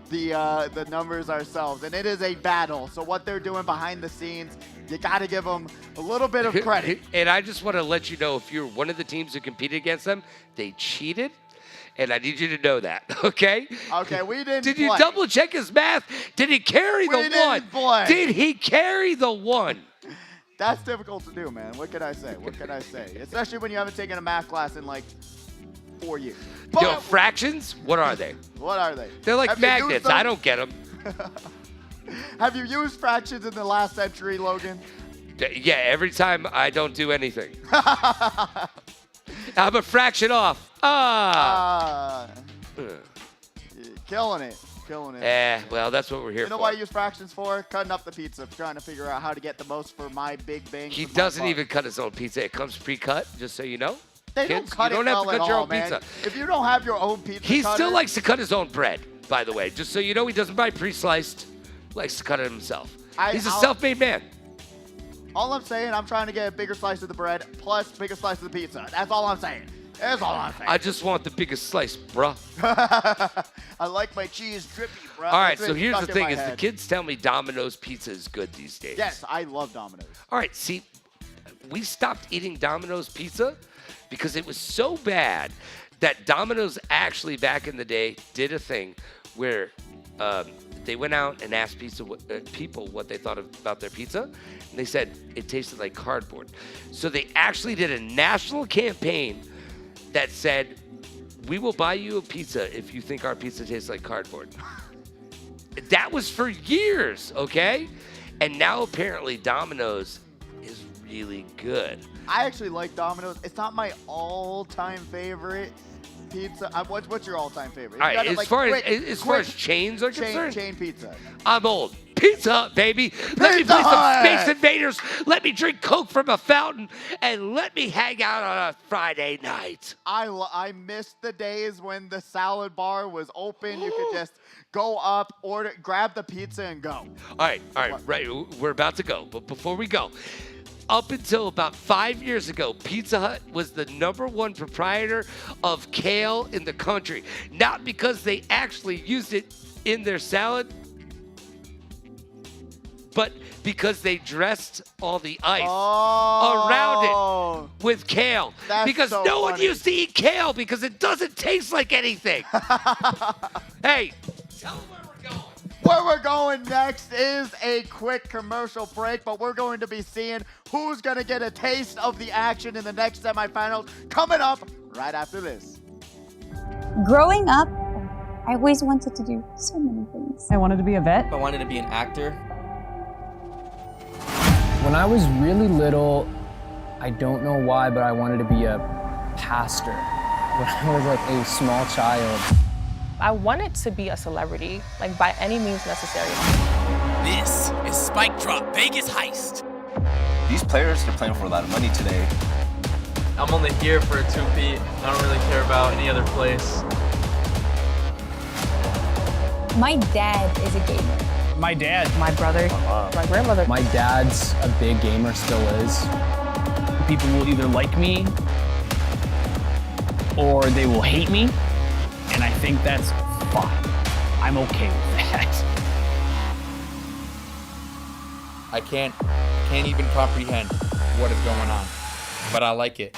the numbers ourselves, and it is a battle. So what they're doing behind the scenes, you got to give them a little bit of credit. And I just want to let you know, if you're one of the teams who competed against them, they cheated. And I need you to know that, okay? Okay, we didn't Did you double check his math? Did he carry the one? Play. Did he carry the one? That's difficult to do, man. What can I say? What can I say? Especially when you haven't taken a math class in like 4 years. Yo, fractions? What are they? What are they? They're like magnets. I don't get them. Have you used fractions in the last century, Logan? Yeah, every time I don't do anything. I'm a fraction off. Killing it. Killing it. Well, that's what we're here for. You know what I use fractions for? Cutting up the pizza, trying to figure out how to get the most for my big bang. He doesn't even cut his own pizza. It comes pre-cut, just so you know. They Kids, don't cut you don't it have well to cut at your all, own man. pizza. If you don't have your own pizza He cutter, still likes to cut his own bread, by the way. Just so you know, he doesn't buy pre-sliced. Likes to cut it himself. He's a self-made man. All I'm saying, I'm trying to get a bigger slice of the bread plus bigger slice of the pizza. That's all I'm saying. That's all I'm saying. I just want the biggest slice, bruh. I like my cheese drippy, bruh. All right, That's so been here's stuck the in thing my is the head. kids tell me Domino's pizza is good these days. Yes, I love Domino's. All right, see, we stopped eating Domino's pizza because it was so bad that Domino's actually back in the day did a thing where they went out and asked people what they thought about their pizza, and they said it tasted like cardboard. So they actually did a national campaign that said, we will buy you a pizza if you think our pizza tastes like cardboard. That was for years, okay? And now apparently Domino's is really good. I actually like Domino's. It's not my all-time favorite pizza. What's your all-time favorite? All right, as far as chains are concerned, chain pizza. I'm old. Pizza Hut, baby. Let me play some Hut. Space Invaders. Let me drink Coke from a fountain, and let me hang out on a Friday night. I missed the days when the salad bar was open. You could just go up, order, grab the pizza, and go. All right, right. We're about to go, but before we go, up until about 5 years ago, Pizza Hut was the #1 proprietor of kale in the country. Not because they actually used it in their salad, but because they dressed all the ice around it with kale. That's because so no one funny. used to eat kale because it doesn't taste like anything. Hey, tell them where we're going. Where we're going next is a quick commercial break, but we're going to be seeing who's going to get a taste of the action in the next semifinals coming up right after this. Growing up, I always wanted to do so many things. I wanted to be a vet. I wanted to be an actor. When I was really little, I don't know why, but I wanted to be a pastor. When I was like a small child. I wanted to be a celebrity, like by any means necessary. This is Spike Drop Vegas Heist. These players are playing for a lot of money today. I'm only here for a 2-peat. I don't really care about any other place. My dad is a gamer. My dad. My brother, my grandmother. My dad's a big gamer, still is. People will either like me or they will hate me, and I think that's fine. I'm okay with that. I can't even comprehend what is going on, but I like it.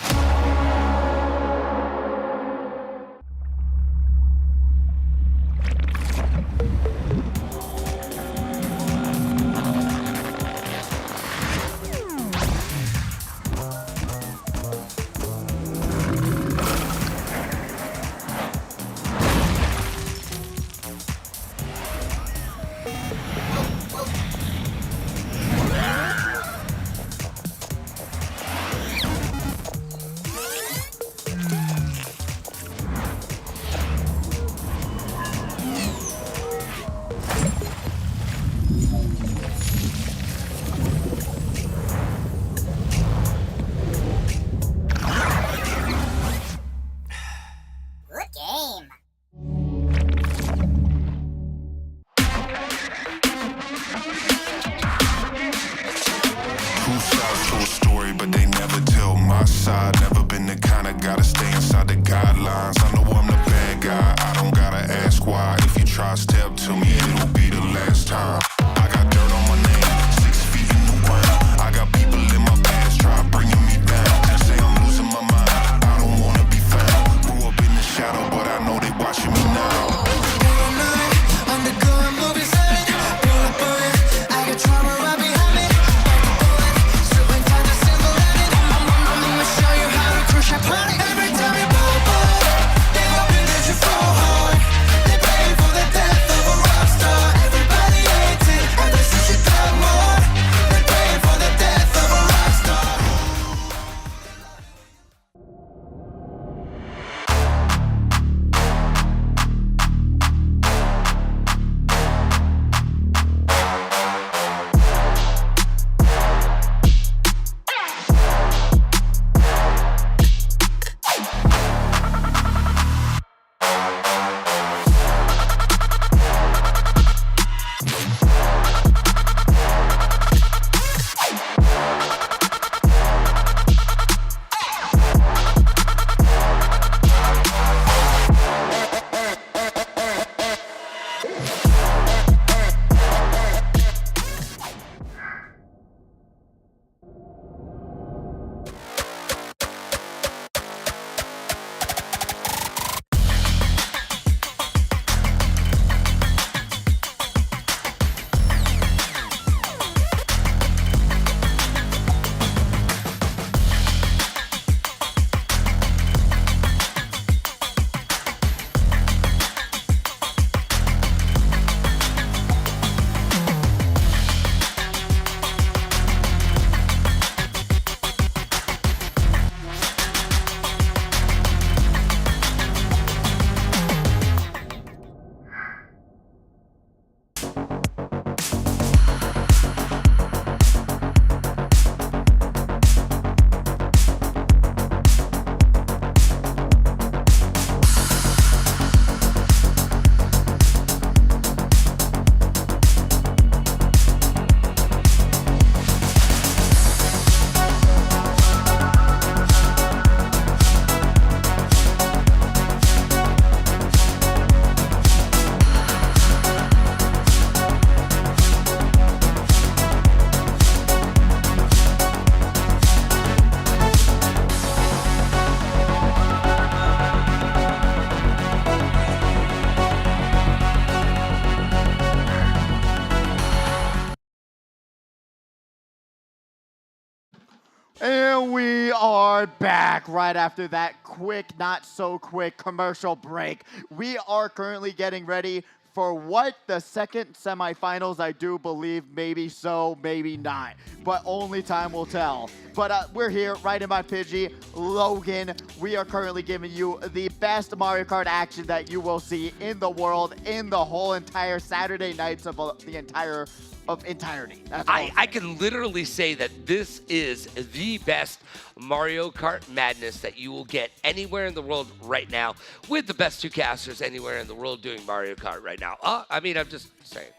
And we are back right after that quick, not so quick commercial break. We are currently getting ready for what? The second semifinals, I do believe. Maybe so, maybe not. But only time will tell. But we're here right in my Pidgey. Logan, we are currently giving you the best Mario Kart action that you will see in the world, in the whole entire Saturday nights of the entirety. That's all I can literally say that this is the best Mario Kart madness that you will get anywhere in the world right now, with the best two casters anywhere in the world doing Mario Kart right now. I mean, I'm just saying.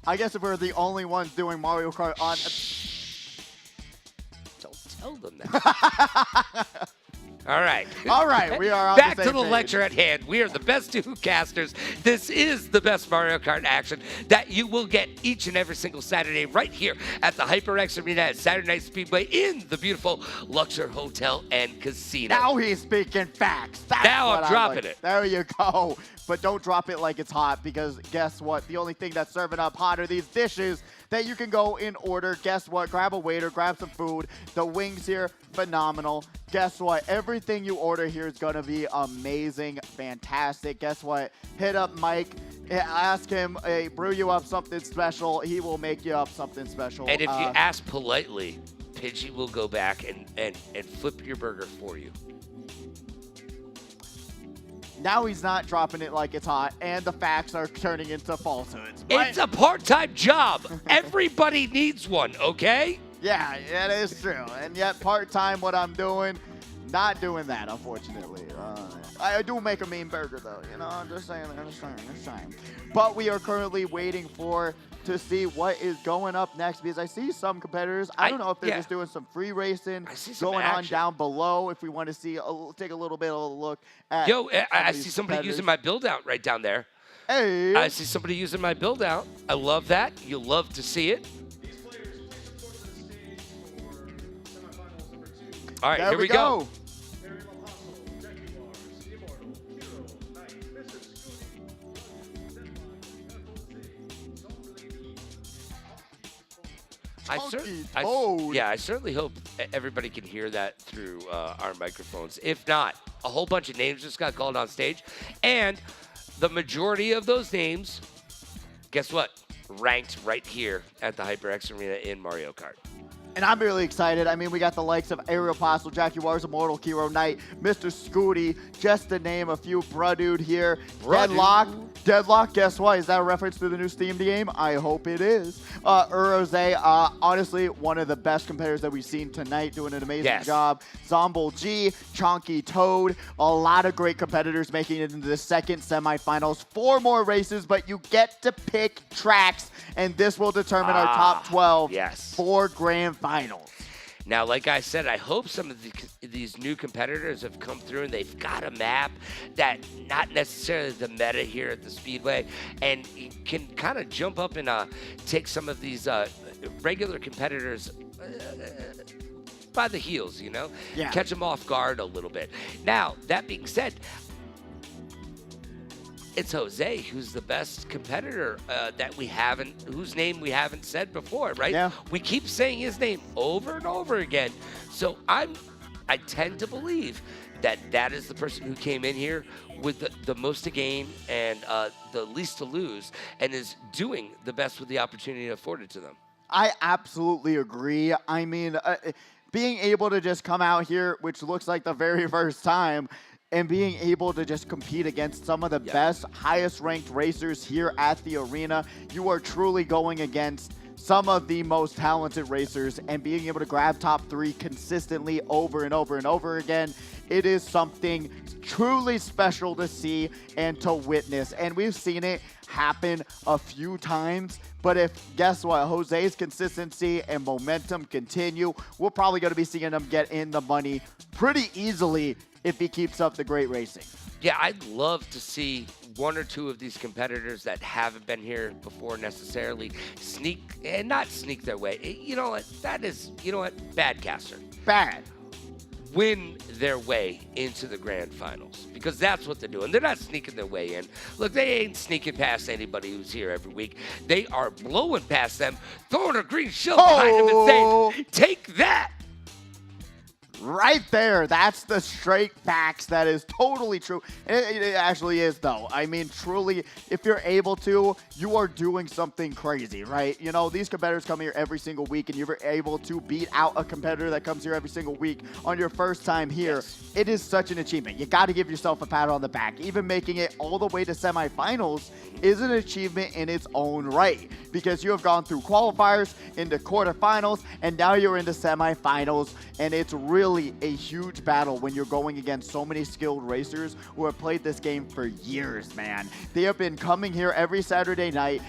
I guess if we're the only ones doing Mario Kart on... Don't tell them that. All right. All right, we are on back the to same the page. lecture at hand. We are the best two casters. This is the best Mario Kart action that you will get each and every single Saturday right here at the HyperX Arena at Saturday Night Speedway in the beautiful Luxor Hotel and Casino. Now he's speaking facts. That's Now what I'm I dropping like. it. There you go. But don't drop it like it's hot, because guess what? The only thing that's serving up hot are these dishes that you can go in order. Guess what? Grab a waiter, grab some food. The wings here, phenomenal. Guess what? Everything you order here is going to be amazing, fantastic. Guess what? Hit up Mike. Ask him, hey, brew you up something special. He will make you up something special. And if you ask politely, Pidgey will go back and flip your burger for you. Now he's not dropping it like it's hot, and the facts are turning into falsehoods. But It's a part-time job. Everybody needs one, okay? yeah, that is true. And yet, part-time, what I'm doing, not doing that, unfortunately. I do make a mean burger, though. You know, I'm just saying. But we are currently waiting to see what is going up next, because I see some competitors. I don't know if they're just doing some free racing going on down below. If we want to see, take a little bit of a look at. Yo, I see somebody using my build out right down there. Hey. I see somebody using my build out. I love that. You'll love to see it. All right, There here we go. I certainly hope everybody can hear that through our microphones. If not, a whole bunch of names just got called on stage, and the majority of those names, guess what? Ranked right here at the HyperX Arena in Mario Kart. And I'm really excited. I mean, we got the likes of Aerial Apostle, Jaguars, Immortal, Kiro Knight, Mr. Scooty, just to name a few. Bruh-dude here. Deadlock, guess what? Is that a reference to the new Steam game? I hope it is. Urose, honestly, one of the best competitors that we've seen tonight, doing an amazing job. Zomble G, Chonky Toad, a lot of great competitors making it into the second semifinals. 4 more races, but you get to pick tracks, and this will determine our top 12 for grand finals. Now, like I said, I hope some of these new competitors have come through and they've got a map that not necessarily the meta here at the Speedway, and you can kind of jump up and take some of these regular competitors by the heels, you know? Yeah. Catch them off guard a little bit. Now, that being said, it's Jose who's the best competitor whose name we haven't said before, right? Yeah. We keep saying his name over and over again. So I tend to believe that is the person who came in here with the most to gain and the least to lose, and is doing the best with the opportunity afforded to them. I absolutely agree. I mean, being able to just come out here, which looks like the very first time, and being able to just compete against some of the best, highest-ranked racers here at the arena, you are truly going against some of the most talented racers, and being able to grab top 3 consistently over and over and over again, it is something truly special to see and to witness. And we've seen it happen a few times, but guess what, Jose's consistency and momentum continue, we're probably going to be seeing him get in the money pretty easily if he keeps up the great racing. Yeah, I'd love to see 1 or 2 of these competitors that haven't been here before necessarily not sneak their way. You know what? Bad caster. Bad. Win their way into the grand finals, because that's what they're doing. They're not sneaking their way in. Look, they ain't sneaking past anybody who's here every week. They are blowing past them, throwing a green shield behind them and saying, take that. Right there. That's the straight facts. That is totally true. It actually is, though. I mean, truly, if you're able to, you are doing something crazy, right? You know, these competitors come here every single week, and you're able to beat out a competitor that comes here every single week on your first time here. Yes. It is such an achievement. You got to give yourself a pat on the back. Even making it all the way to semifinals is an achievement in its own right, because you have gone through qualifiers, into quarterfinals, and now you're into semifinals, and it's really a huge battle when you're going against so many skilled racers who have played this game for years, man. They have been coming here every Saturday night,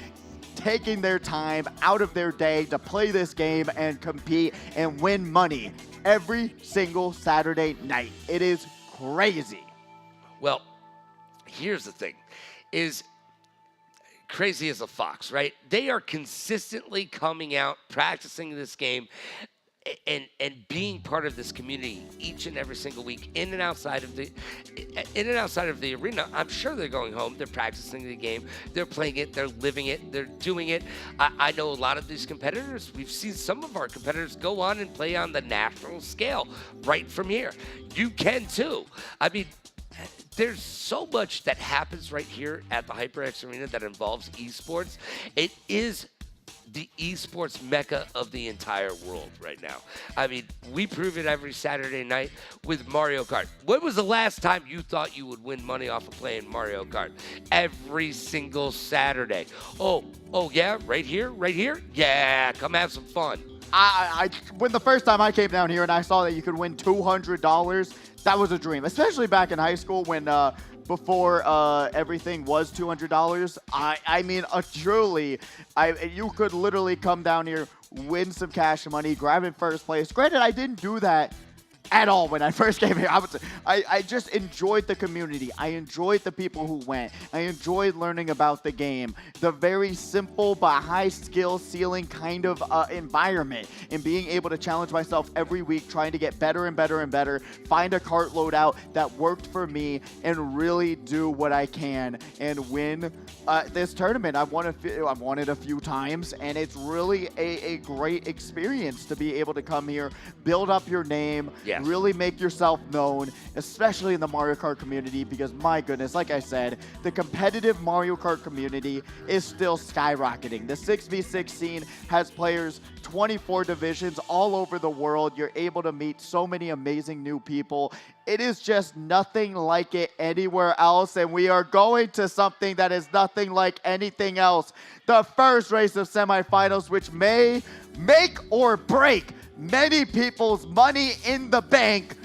taking their time out of their day to play this game and compete and win money every single Saturday night. It is crazy. Well, here's the thing, is crazy as a fox, right? They are consistently coming out, practicing this game, and being part of this community each and every single week, in and outside of the arena. I'm sure they're going home, they're practicing the game, they're playing it, they're living it, they're doing it. I know a lot of these competitors. We've seen some of our competitors go on and play on the national scale right from here. You can too. I mean, there's so much that happens right here at the HyperX Arena that involves esports. It is the esports mecca of the entire world right now. I mean, we prove it every Saturday night with Mario Kart. When was the last time you thought you would win money off of playing Mario Kart? Every single Saturday. Oh yeah, right here? Yeah, come have some fun. When the first time I came down here and I saw that you could win $200, that was a dream, especially back in high school when before everything was $200. I mean, truly, you could literally come down here, win some cash money, grab in first place. Granted, I didn't do that at all when I first came here. I just enjoyed the community. I enjoyed the people who went. I enjoyed learning about the game. The very simple but high skill ceiling kind of environment, and being able to challenge myself every week, trying to get better and better and better, find a cart loadout that worked for me, and really do what I can and win this tournament. I've won it a few times, and it's really a great experience to be able to come here, build up your name, really make yourself known, especially in the Mario Kart community, because my goodness, like I said, the competitive Mario Kart community is still skyrocketing. The 6v6 scene has players 24 divisions all over the world. You're able to meet so many amazing new people. It is just nothing like it anywhere else, and we are going to something that is nothing like anything else. The first race of semifinals, which may make or break many people's money in the bank.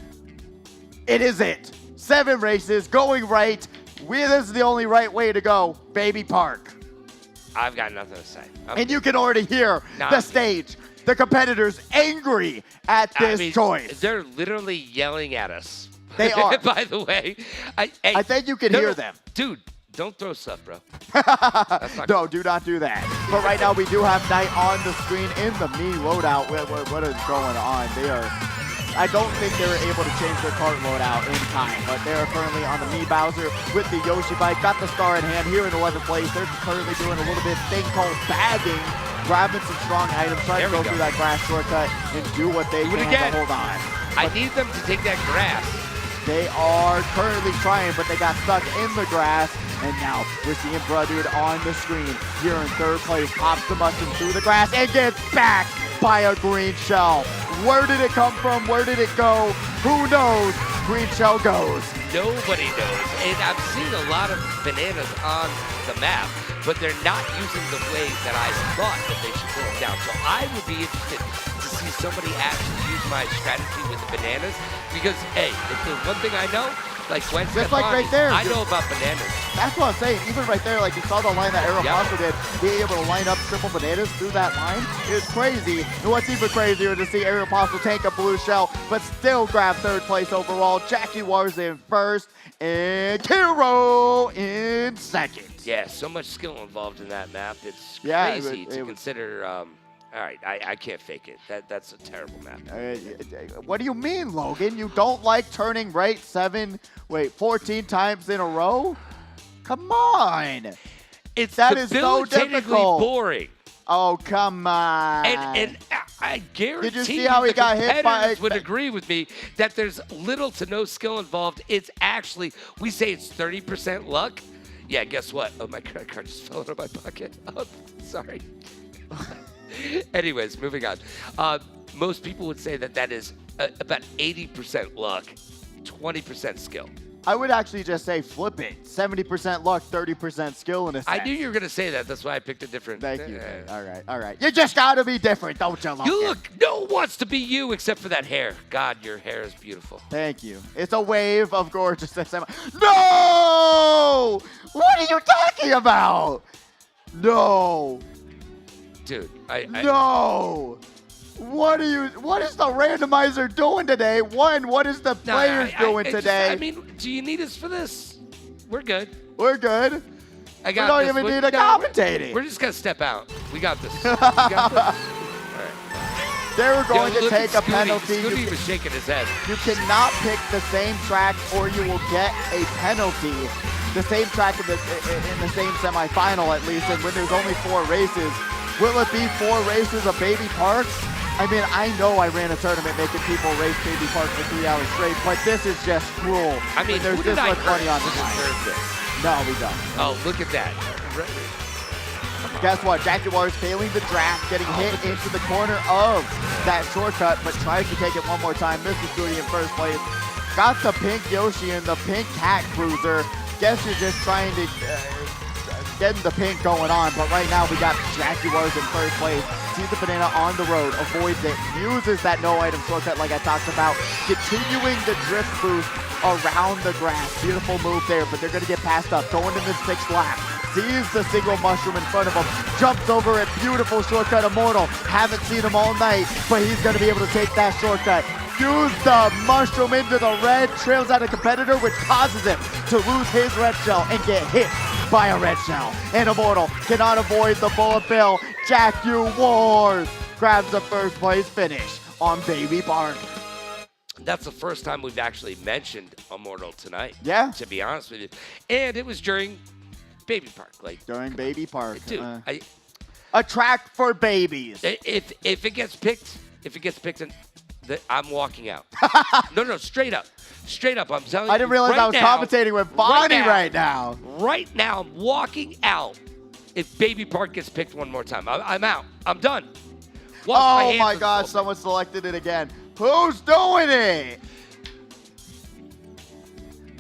It is it. 7 races going right. This is the only right way to go. Baby Park. I've got nothing to say. And you can already hear the stage. The competitors angry at this choice. They're literally yelling at us. They are. By the way. I think you can hear them. Dude, don't throw stuff, bro. No, do not do that. But right now we do have Knight on the screen in the Mii loadout. What is going on? I don't think they were able to change their cart loadout in time, but they are currently on the Mii Bowser with the Yoshi bike. Got the star in hand here in 11th place. They're currently doing a little bit thing called bagging, grabbing some strong items, trying to go through that grass shortcut and do what they can to hold on. I need them to take that grass. They are currently trying, but they got stuck in the grass. And now we're seeing Brudude on the screen here in 3rd place. Pops the mushroom through the grass and gets backed by a green shell. Where did it come from? Where did it go? Who knows? Green shell goes. Nobody knows. And I've seen a lot of bananas on the map, but they're not using the way that I thought that they should put them down. So I would be interested to see somebody actually use my strategy with the bananas, because, hey, if there's one thing I know, like Gwen just like right there. I know about bananas. That's what I'm saying. Even right there, like you saw the line that Aeropostale did, being able to line up triple bananas through that line is crazy. And what's even crazier to see Aeropostale take a blue shell, but still grab 3rd place overall. Jaguars in 1st, and Kiro in 2nd. Yeah, so much skill involved in that map. It's crazy to consider. All right, I can't fake it. That's a terrible map. What do you mean, Logan? You don't like turning right 14 times in a row? Come on. That is so difficult. boring. Oh, come on. And I guarantee Did you see how he got hit by? competitors would agree with me that there's little to no skill involved. It's actually, we say it's 30% luck. Yeah, guess what? Oh, my credit card just fell out of my pocket. Oh, sorry. Anyways, moving on. Most people would say that that is about 80% luck, 20% skill. I would actually just say flip it. 70% luck, 30% skill in a sense. I knew you were going to say that. That's why I picked a different. Thank you. All right, all right. You just got to be different, don't you, Logan? You look, no one wants to be you except for that hair. God, your hair is beautiful. Thank you. It's a wave of gorgeousness. No! What are you talking about? No. Dude, No! What is the randomizer doing today? What is the players doing today? I mean, do you need us for this? We're good. We're good. I got we don't this. even need a commentating. We're just going to step out. We got this. We got this. All right. They were going to look take at a penalty. Scooty was shaking his head. You cannot pick the same track or you will get a penalty. The same track in the same semifinal at least, and when there's only 4 races. Will it be 4 races of Baby Park? I mean, I know I ran a tournament making people race Baby Park for 3 hours straight, but this is just cruel. I mean, there's this much money on the line. No, we don't. Oh, look at that. Guess what? Jaguars failing the draft, getting hit into the corner of that shortcut, but tries to take it one more time. Mr. Scooty in first place. Got the pink Yoshi and the pink Cat Cruiser. Guess you're just trying to getting the pink going on, but right now we got Jaguars in first place. Sees the banana on the road, avoids it, uses that no-item shortcut like I talked about, continuing the drift boost around the grass. Beautiful move there, but they're going to get passed up. Going in the 6th lap. Sees the single mushroom in front of him, jumps over it, beautiful shortcut, Immortal. Haven't seen him all night, but he's going to be able to take that shortcut. Use the mushroom into the red, trails out a competitor, which causes him to lose his red shell and get hit by a red shell. And Immortal cannot avoid the bullet bill. Jaguars grabs the first place finish on Baby Park. That's the first time we've actually mentioned Immortal tonight. Yeah. To be honest with you. And it was during Baby Park. During Baby Park. Dude, a track for babies. If it gets picked, I'm walking out. No, straight up. Straight up, I'm telling you. I didn't realize I was commentating with Bonnie right now. Right now, I'm walking out if Baby Park gets picked one more time. I'm out. I'm done. Oh my God, someone selected it again. Who's doing it?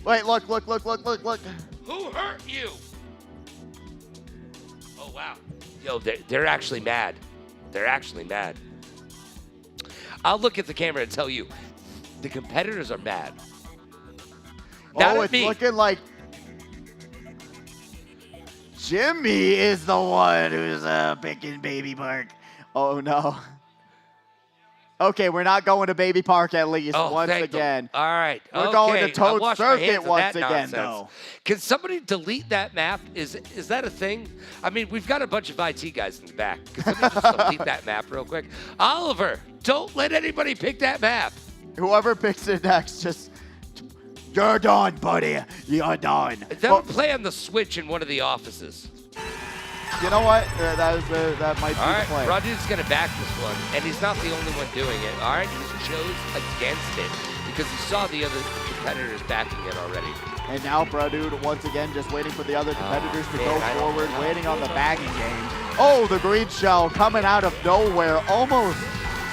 Wait, look. Who hurt you? Oh, wow. Yo, they're actually mad. They're actually mad. I'll look at the camera and tell you, the competitors are mad. It's looking like Jimmy is the one who's picking Baby Park. Oh, no. Okay, we're not going to Baby Park at least once again. All right. We're going to Toad Circuit once again, though. Can somebody delete that map? Is that a thing? I mean, we've got a bunch of IT guys in the back. Can somebody just delete that map real quick? Oliver, don't let anybody pick that map. Whoever picks it next, you're done, buddy. You're done. Don't play on the Switch in one of the offices. You know what? That might be the play. Bradude's going to back this one, and he's not the only one doing it. All right, he chose against it because he saw the other competitors backing it already. And now Bradude, once again, just waiting for the other competitors to go forward, waiting on the bagging game. Oh, the green shell coming out of nowhere, almost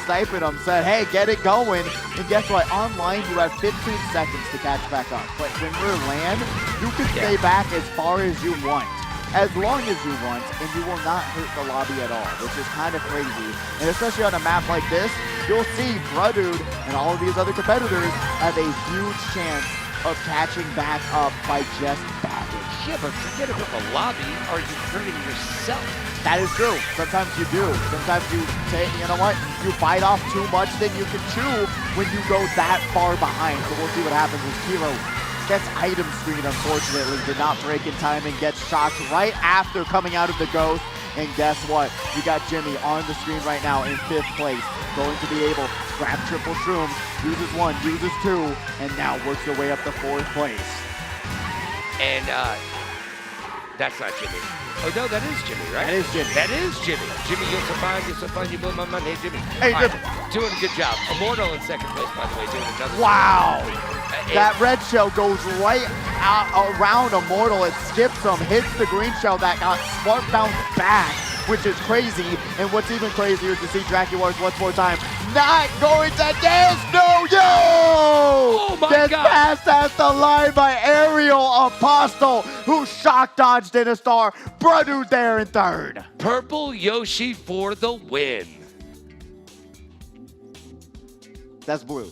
sniping him, said, hey, get it going. And guess what? Online, you have 15 seconds to catch back up. But when you're land, you can stay back as far as you want. As long as you want, and you will not hurt the lobby at all, which is kind of crazy. And especially on a map like this, you'll see Bradude and all of these other competitors have a huge chance of catching back up by just bagging. Yeah, but forget about the lobby. Are you hurting yourself? That is true. Sometimes you do. Sometimes you say, you know what? You bite off too much, then you can chew when you go that far behind. So we'll see what happens with Kilo. Gets item screen, unfortunately, did not break in time and gets shocked right after coming out of the ghost. And guess what? You got Jimmy on the screen right now in 5th place. Going to be able to grab triple shrooms, uses 1, uses 2, and now works their way up to 4th place. And That's not Jimmy. Oh, no, that is Jimmy, right? That is Jimmy. That is Jimmy. Jimmy, you're so fine, you blew my mind. Hey, Jimmy. Hey, All right, Jimmy. doing a good job. Immortal in second place, by the way, doing another. Wow. That red shell goes right out around Immortal. It skips him, hits the green shell that got spark bounced back, which is crazy. And what's even crazier is to see Jaguars once more time not going to dance. No, yo! Oh my Gets God! passed at the line by Aerial Apostle, who shock dodged in a star. Brudu's there in third. Purple Yoshi for the win. That's blue.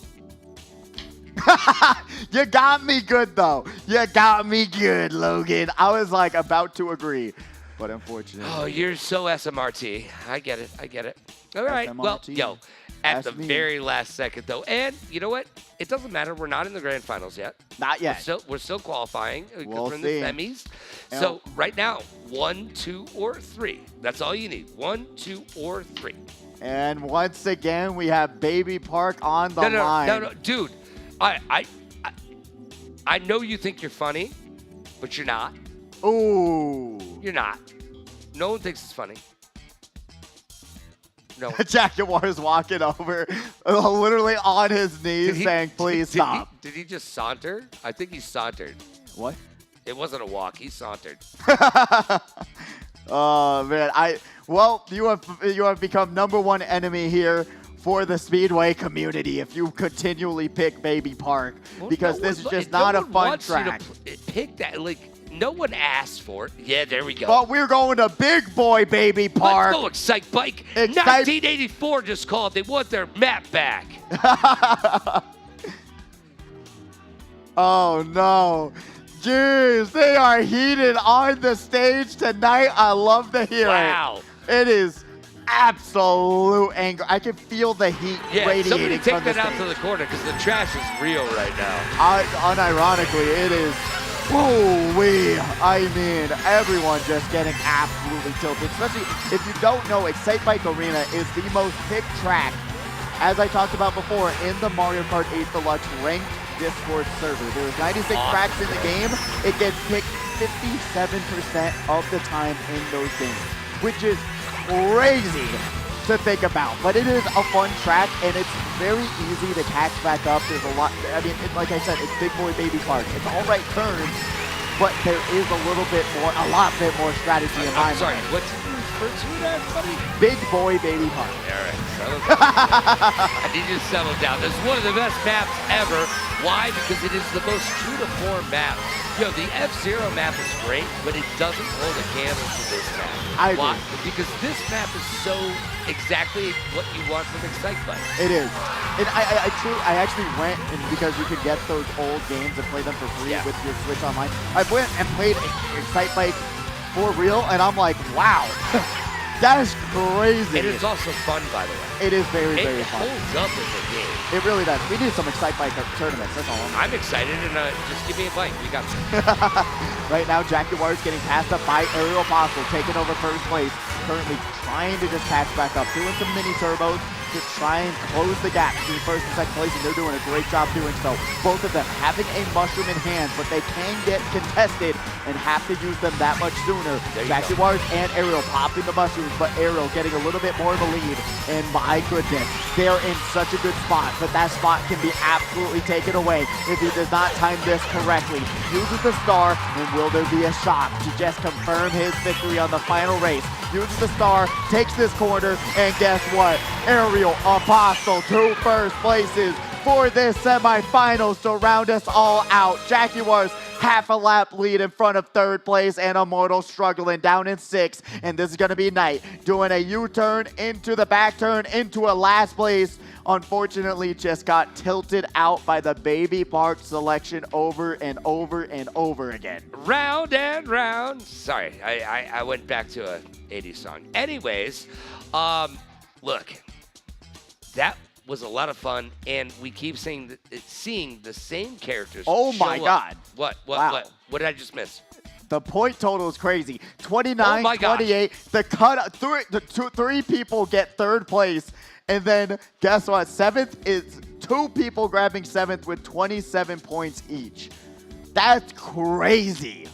You got me good, though. You got me good, Logan. I was like about to agree, but unfortunately. Oh, you're so SMRT. I get it. I get it. All right. SMRT. Well, yo, at That's the me. very last second, though. And you know what? It doesn't matter. We're not in the grand finals yet. Not yet. We're still qualifying. We'll we're in see. the semis. So right now, 1, 2, or 3. That's all you need. 1, 2, or 3. And once again, we have Baby Park on the line. No, dude. I know you think you're funny, but you're not. Ooh. You're not. No one thinks it's funny. No. Jaguar's walking over, literally on his knees, saying, please stop. Did he just saunter? I think he sauntered. What? It wasn't a walk. He sauntered. Oh, man. You have become #1 enemy here for the Speedway community if you continually pick Baby Park, because this is just not a fun track. You to pick that. Like, no one asked for it. Yeah, there we go. But we're going to Big Boy Baby Park. Let's go, Excite Bike. Excite 1984 just called. They want their map back. Oh, no. Jeez, they are heated on the stage tonight. I love to hear Wow. it. It is absolute anger. I can feel the heat radiating somebody take from the that out stage. to the corner because the trash is real right now. Unironically, it is. Woo-wee. I mean, everyone just getting absolutely tilted. Especially if you don't know, Excite Bike Arena is the most picked track, as I talked about before, in the Mario Kart 8 Deluxe ranked Discord server. There's 96 tracks in the game. It gets picked 57% of the time in those games, which is crazy to think about. But it is a fun track, and it's very easy to catch back up. There's a lot, I mean, like I said, it's Big Boy Baby Park. It's all right turns, but there is a lot bit more strategy in mind. I'm sorry, what's it refer to that, buddy? Big Boy Baby Park. All right, settle down. I need you to settle down. This is one of the best maps ever. Why? Because it is the most true to form map. Yo, the F-Zero map is great, but it doesn't hold a candle to this map. Why? Because this map is so exactly what you want from Excite Bike. It is. And I actually went, and because you could get those old games and play them for free with your Switch Online, I went and played Excite Bike for real, and I'm like, wow. That is crazy. It is also fun, by the way. It is very, very fun. It holds up as a game. It really does. We need some Excite Bike tournaments. That's all. I'm excited, and just give me a bike. We got Right now, Jaguar's getting passed up by Aerial Apostle, taking over first place. Currently trying to just catch back up, doing some mini turbos to try and close the gap between first and second place, and they're doing a great job doing so. Both of them having a mushroom in hand, but they can get contested and have to use them that much sooner. Jaguars and Aerial popping the mushrooms, but Aerial getting a little bit more of the lead. And my goodness, they're in such a good spot, but that spot can be absolutely taken away if he does not time this correctly. Uses the star, and will there be a shot to just confirm his victory on the final race? Uses the star, takes this corner, and guess what? Aerial Apostle, 2 first places for this semifinals to round us all out. Jaguars half a lap lead in front of third place, and Immortal struggling down in 6th. And this is going to be Knight doing a U-turn into the back turn into a last place. Unfortunately, just got tilted out by the Baby Park selection over and over and over again. Round and round. Sorry, I went back to a 80s song. Anyways, look, that was a lot of fun, and we keep seeing the same characters. Oh my show God. up. Wow. What did I just miss? The point total is crazy. 29, Oh my gosh. 28. The cut, three people get third place. And then guess what? 7th is 2 people grabbing 7th with 27 points each. That's crazy.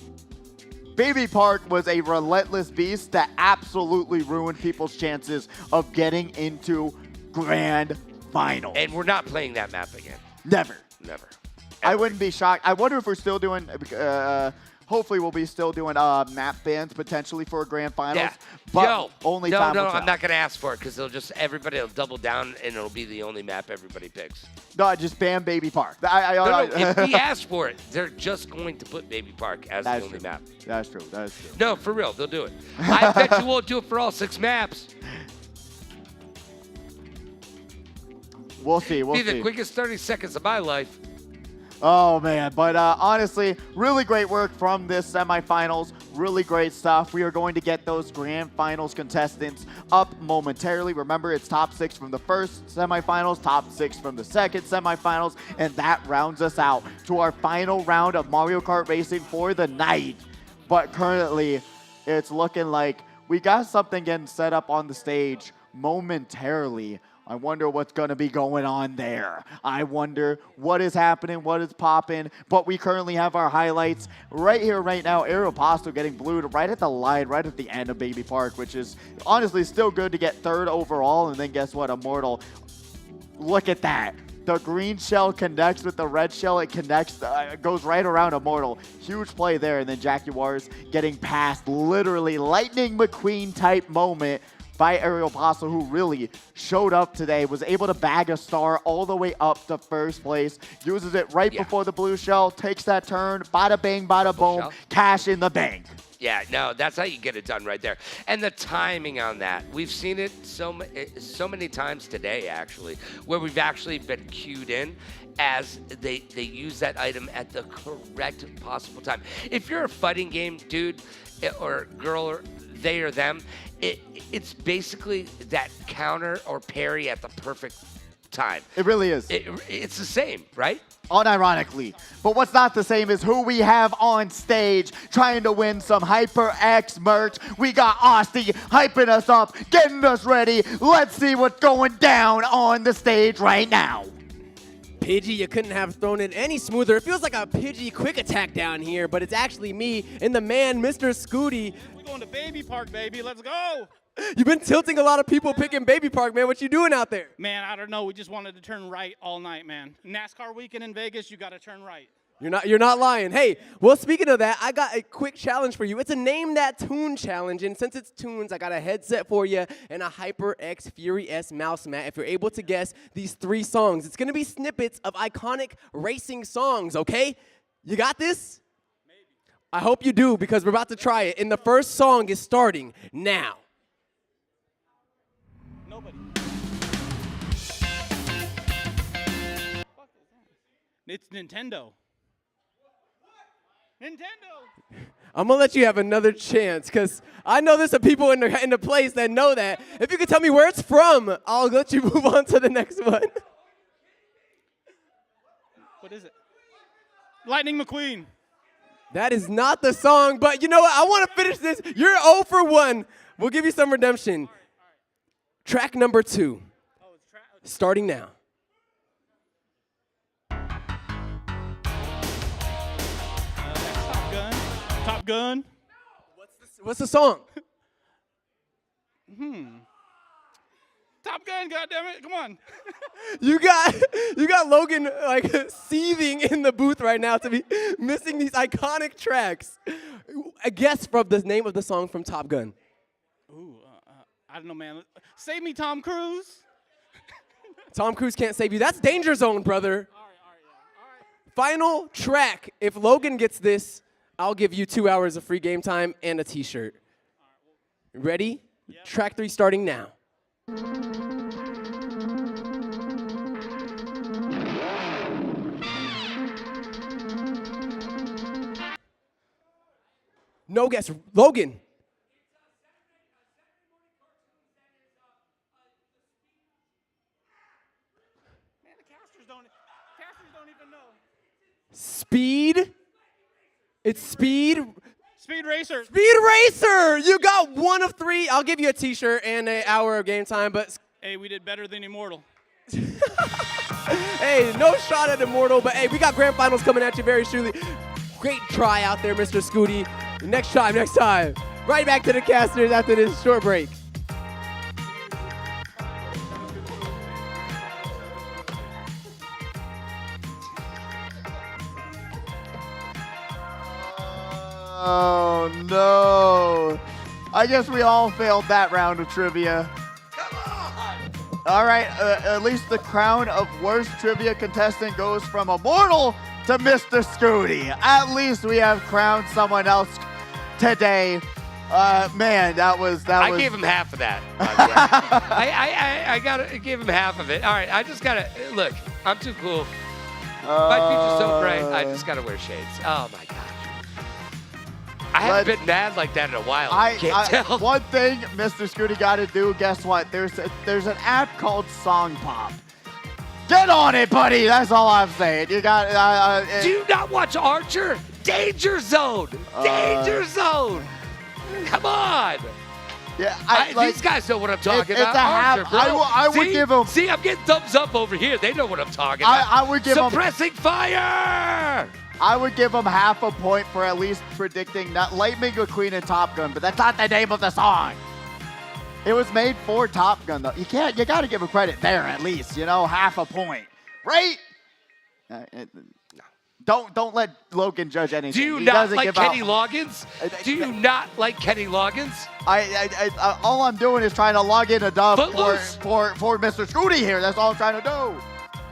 Baby Park was a relentless beast that absolutely ruined people's chances of getting into Grand Finals. And we're not playing that map again. Never. Never. I wouldn't be shocked. I wonder if we're still doing, hopefully we'll be still doing map bans potentially for a Grand Finals. Yeah. But only time will No, tell. I'm not going to ask for it because everybody will double down and it'll be the only map everybody picks. No, just ban Baby Park. No, if we ask for it, they're just going to put Baby Park as the only map. That's true. That's true. No, for real, they'll do it. I bet you won't do it for all 6 maps. We'll see. We'll Be see. the quickest 30 seconds of my life. Oh, man. But honestly, really great work from this semifinals. Really great stuff. We are going to get those Grand Finals contestants up momentarily. Remember, it's top 6 from the first semifinals, top 6 from the second semifinals, and that rounds us out to our final round of Mario Kart Racing for the night. But currently, it's looking like we got something getting set up on the stage momentarily. I wonder what's going to be going on there. I wonder what is happening, what is popping. But we currently have our highlights right here, right now. Aeropostale getting blued right at the line, right at the end of Baby Park, which is honestly still good to get 3rd overall. And then guess what? Immortal. Look at that. The green shell connects with the red shell. It connects, goes right around Immortal. Huge play there. And then Jaguars getting past, literally Lightning McQueen type moment by Aeropostale, who really showed up today, was able to bag a star all the way up to 1st place, uses it right before the blue shell, takes that turn, bada bang, bada boom, cash in the bank. Yeah, no, that's how you get it done right there. And the timing on that, we've seen it so many times today, actually, where we've actually been cued in as they use that item at the correct possible time. If you're a fighting game dude or girl or they or them, it's basically that counter or parry at the perfect time. It really is. It's the same, right? Unironically. But what's not the same is who we have on stage trying to win some HyperX merch. We got Austin hyping us up, getting us ready. Let's see what's going down on the stage right now. Pidgey, you couldn't have thrown it any smoother. It feels like a Pidgey quick attack down here, but it's actually me and the man, Mr. Scooty. We're going to Baby Park, baby. Let's go. You've been tilting a lot of people picking Baby Park, man. What you doing out there? Man, I don't know. We just wanted to turn right all night, man. NASCAR weekend in Vegas, you got to turn right. You're not lying. Hey, well, speaking of that, I got a quick challenge for you. It's a Name That Tune challenge, and since it's tunes, I got a headset for you and a HyperX Fury S mouse mat. If you're able to guess these 3 songs, it's going to be snippets of iconic racing songs, okay? You got this? Maybe. I hope you do, because we're about to try it, and the first song is starting now. Nobody. It's Nintendo. Nintendo! I'm going to let you have another chance, because I know there's some people in the place that know that. If you could tell me where it's from, I'll let you move on to the next one. What is it? Lightning McQueen. That is not the song, but you know what? I want to finish this. You're 0 for 1. We'll give you some redemption. Track number 2. Starting now. Top Gun. What's the song? Top Gun, goddammit, come on. You got Logan like seething in the booth right now to be missing these iconic tracks. A guess from the name of the song from Top Gun. Ooh, I don't know, man. Save me, Tom Cruise. Tom Cruise can't save you. That's Danger Zone, brother. All right. Final track. If Logan gets this, I'll give you 2 hours of free game time and a t-shirt. Ready? Yep. Track 3 starting now. No guess. Logan. Man, the casters don't even know. Speed. It's Speed. Speed Racer. Speed Racer. You got 1 of 3. I'll give you a t-shirt and an hour of game time, but hey, we did better than Immortal. Hey, no shot at Immortal, but hey, we got grand finals coming at you very shortly. Great try out there, Mr. Scooty. Next time. Right back to the casters after this short break. Oh, no. I guess we all failed that round of trivia. All right, at least the crown of worst trivia contestant goes from Immortal to Mr. Scooty. At least we have crowned someone else today. Man, that was. I gave him half of that. I gave him half of it. All right, I just gotta look. I'm too cool. My future's so bright. I just gotta wear shades. Oh my gosh. I haven't been mad like that in a while. I can't tell. One thing Mr. Scooty got to do, guess what? There's an app called Song Pop. Get on it, buddy. That's all I'm saying. You got. Do you not watch Archer? Danger Zone. Danger Zone. Come on. Yeah, these guys know what I'm talking about. Archer, bro. I would give them. See, I'm getting thumbs up over here. They know what I'm talking about. I would give them. Suppressing fire. I would give them half a point for at least predicting not Lightning McQueen and Top Gun, but that's not the name of the song. It was made for Top Gun, though. You got to give him credit there at least, half a point, right? Don't let Logan judge anything. Do you not like Kenny Loggins? Do you not like Kenny Loggins? All I'm doing is trying to log in a dub for Mr. Scooty here. That's all I'm trying to do.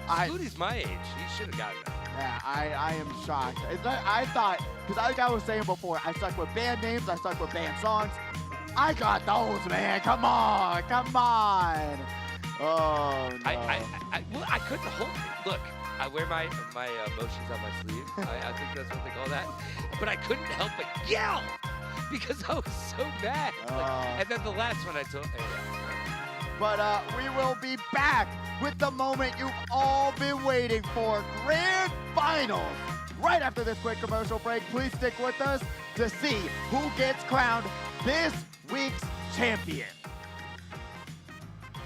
Scooty's my age. He should have gotten that. Yeah, I am shocked. I thought, because like I was saying before, I suck with band names, I suck with band songs. I got those, man. Come on. Oh, no. I couldn't hold it. Look, I wear my emotions on my sleeve. I think that's what they call that. But I couldn't help but yell because I was so mad. And then the last one I told. But we will be back with the moment you've all been waiting for, Grand Finals. Right after this quick commercial break, please stick with us to see who gets crowned this week's champion.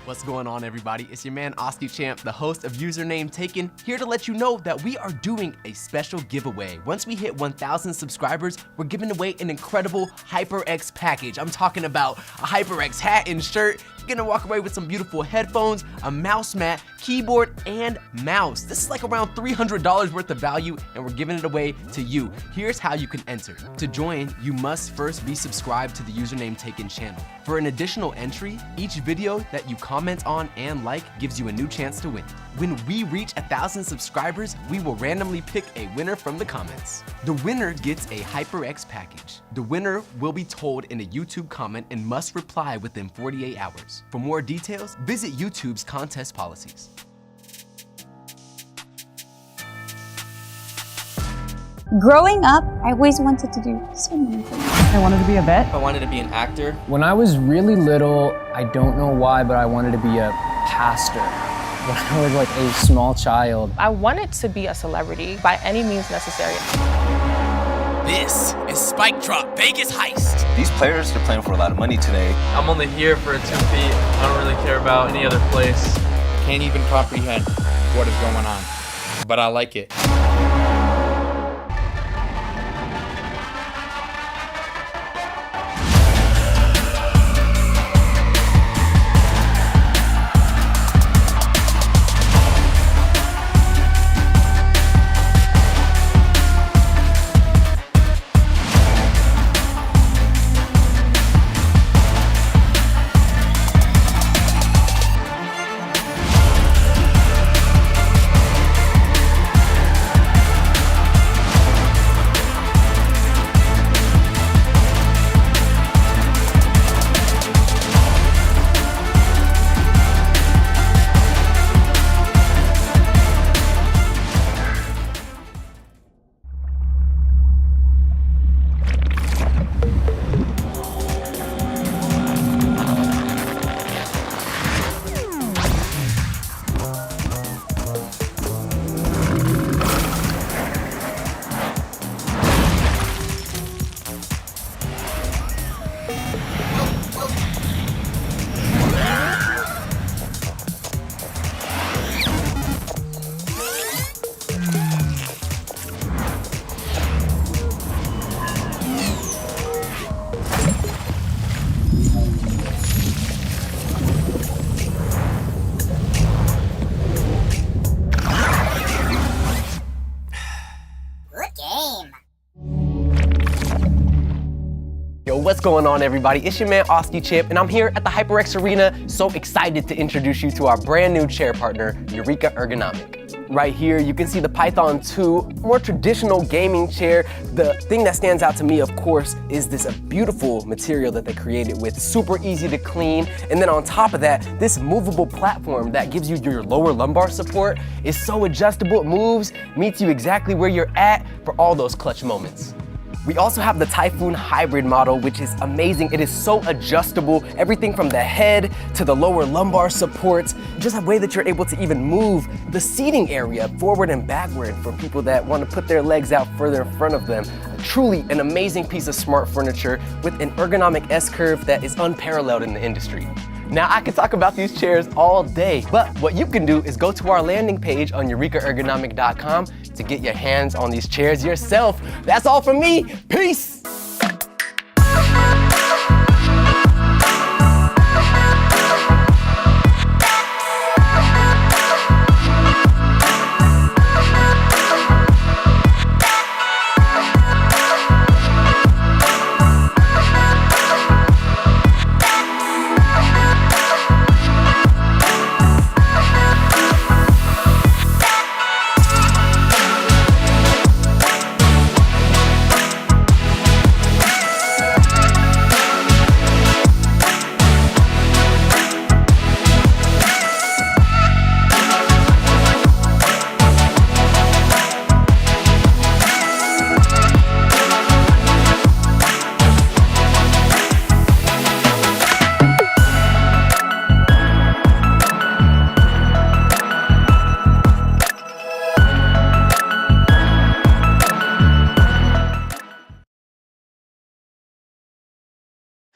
What's going on, everybody? It's your man, Oski Champ, the host of Username Taken, here to let you know that we are doing a special giveaway. Once we hit 1,000 subscribers, we're giving away an incredible HyperX package. I'm talking about a HyperX hat and shirt. You're gonna walk away with some beautiful headphones, a mouse mat, keyboard, and mouse. This is like around $300 worth of value, and we're giving it away to you. Here's how you can enter. To join, you must first be subscribed to the Username Taken channel. For an additional entry, each video that you comment on and like gives you a new chance to win. When we reach 1,000 subscribers, we will randomly pick a winner from the comments. The winner gets a HyperX package. The winner will be told in a YouTube comment and must reply within 48 hours. For more details, visit YouTube's contest policies. Growing up, I always wanted to do so many things. I wanted to be a vet. I wanted to be an actor. When I was really little, I don't know why, but I wanted to be a pastor. When I was like a small child. I wanted to be a celebrity by any means necessary. This is Spike Drop Vegas Heist. These players are playing for a lot of money today. I'm only here for 2 feet. I don't really care about any other place. Can't even comprehend what is going on, but I like it. What's going on, everybody? It's your man, Oski Champ, and I'm here at the HyperX Arena. So excited to introduce you to our brand new chair partner, Eureka Ergonomic. Right here, you can see the Python 2, more traditional gaming chair. The thing that stands out to me, of course, is this beautiful material that they created with, super easy to clean. And then on top of that, this movable platform that gives you your lower lumbar support is so adjustable. It moves, meets you exactly where you're at for all those clutch moments. We also have the Typhoon Hybrid model, which is amazing. It is so adjustable, everything from the head to the lower lumbar supports, just a way that you're able to even move the seating area forward and backward for people that want to put their legs out further in front of them. Truly an amazing piece of smart furniture with an ergonomic S-curve that is unparalleled in the industry. Now, I could talk about these chairs all day, but what you can do is go to our landing page on eurekaergonomic.com to get your hands on these chairs yourself. That's all from me. Peace.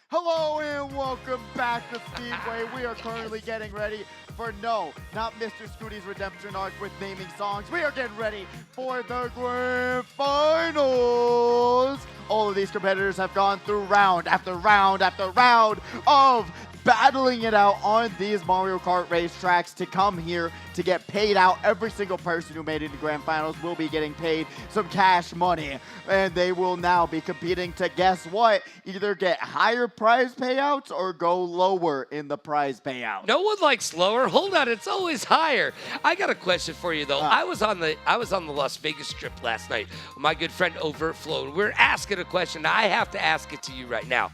Hello and welcome back to Speedway. We are currently getting ready for not Mr. Scooty's redemption arc with naming songs. We are getting ready for the grand finals. All of these competitors have gone through round after round after round of battling it out on these Mario Kart race tracks to come here to get paid out. Every single person who made it to grand finals will be getting paid some cash money, and they will now be competing to, guess what, either get higher prize payouts or go lower in the prize payout. No one likes lower. Hold on, it's always higher. I got a question for you though. I was on the Las Vegas Strip last night with my good friend Overflow. We're asking a question. I have to ask it to you right now.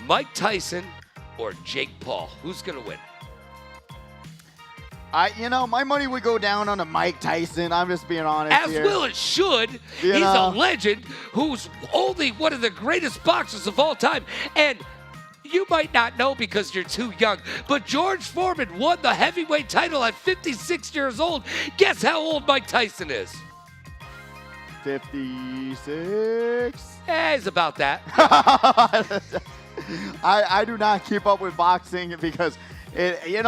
Mike Tyson or Jake Paul, who's gonna win? My money would go down on a Mike Tyson. I'm just being honest As here. well it should. He's a legend who's only one of the greatest boxers of all time. And you might not know because you're too young, but George Foreman won the heavyweight title at 56 years old. Guess how old Mike Tyson is? 56? Yeah, he's about that. I do not keep up with boxing because a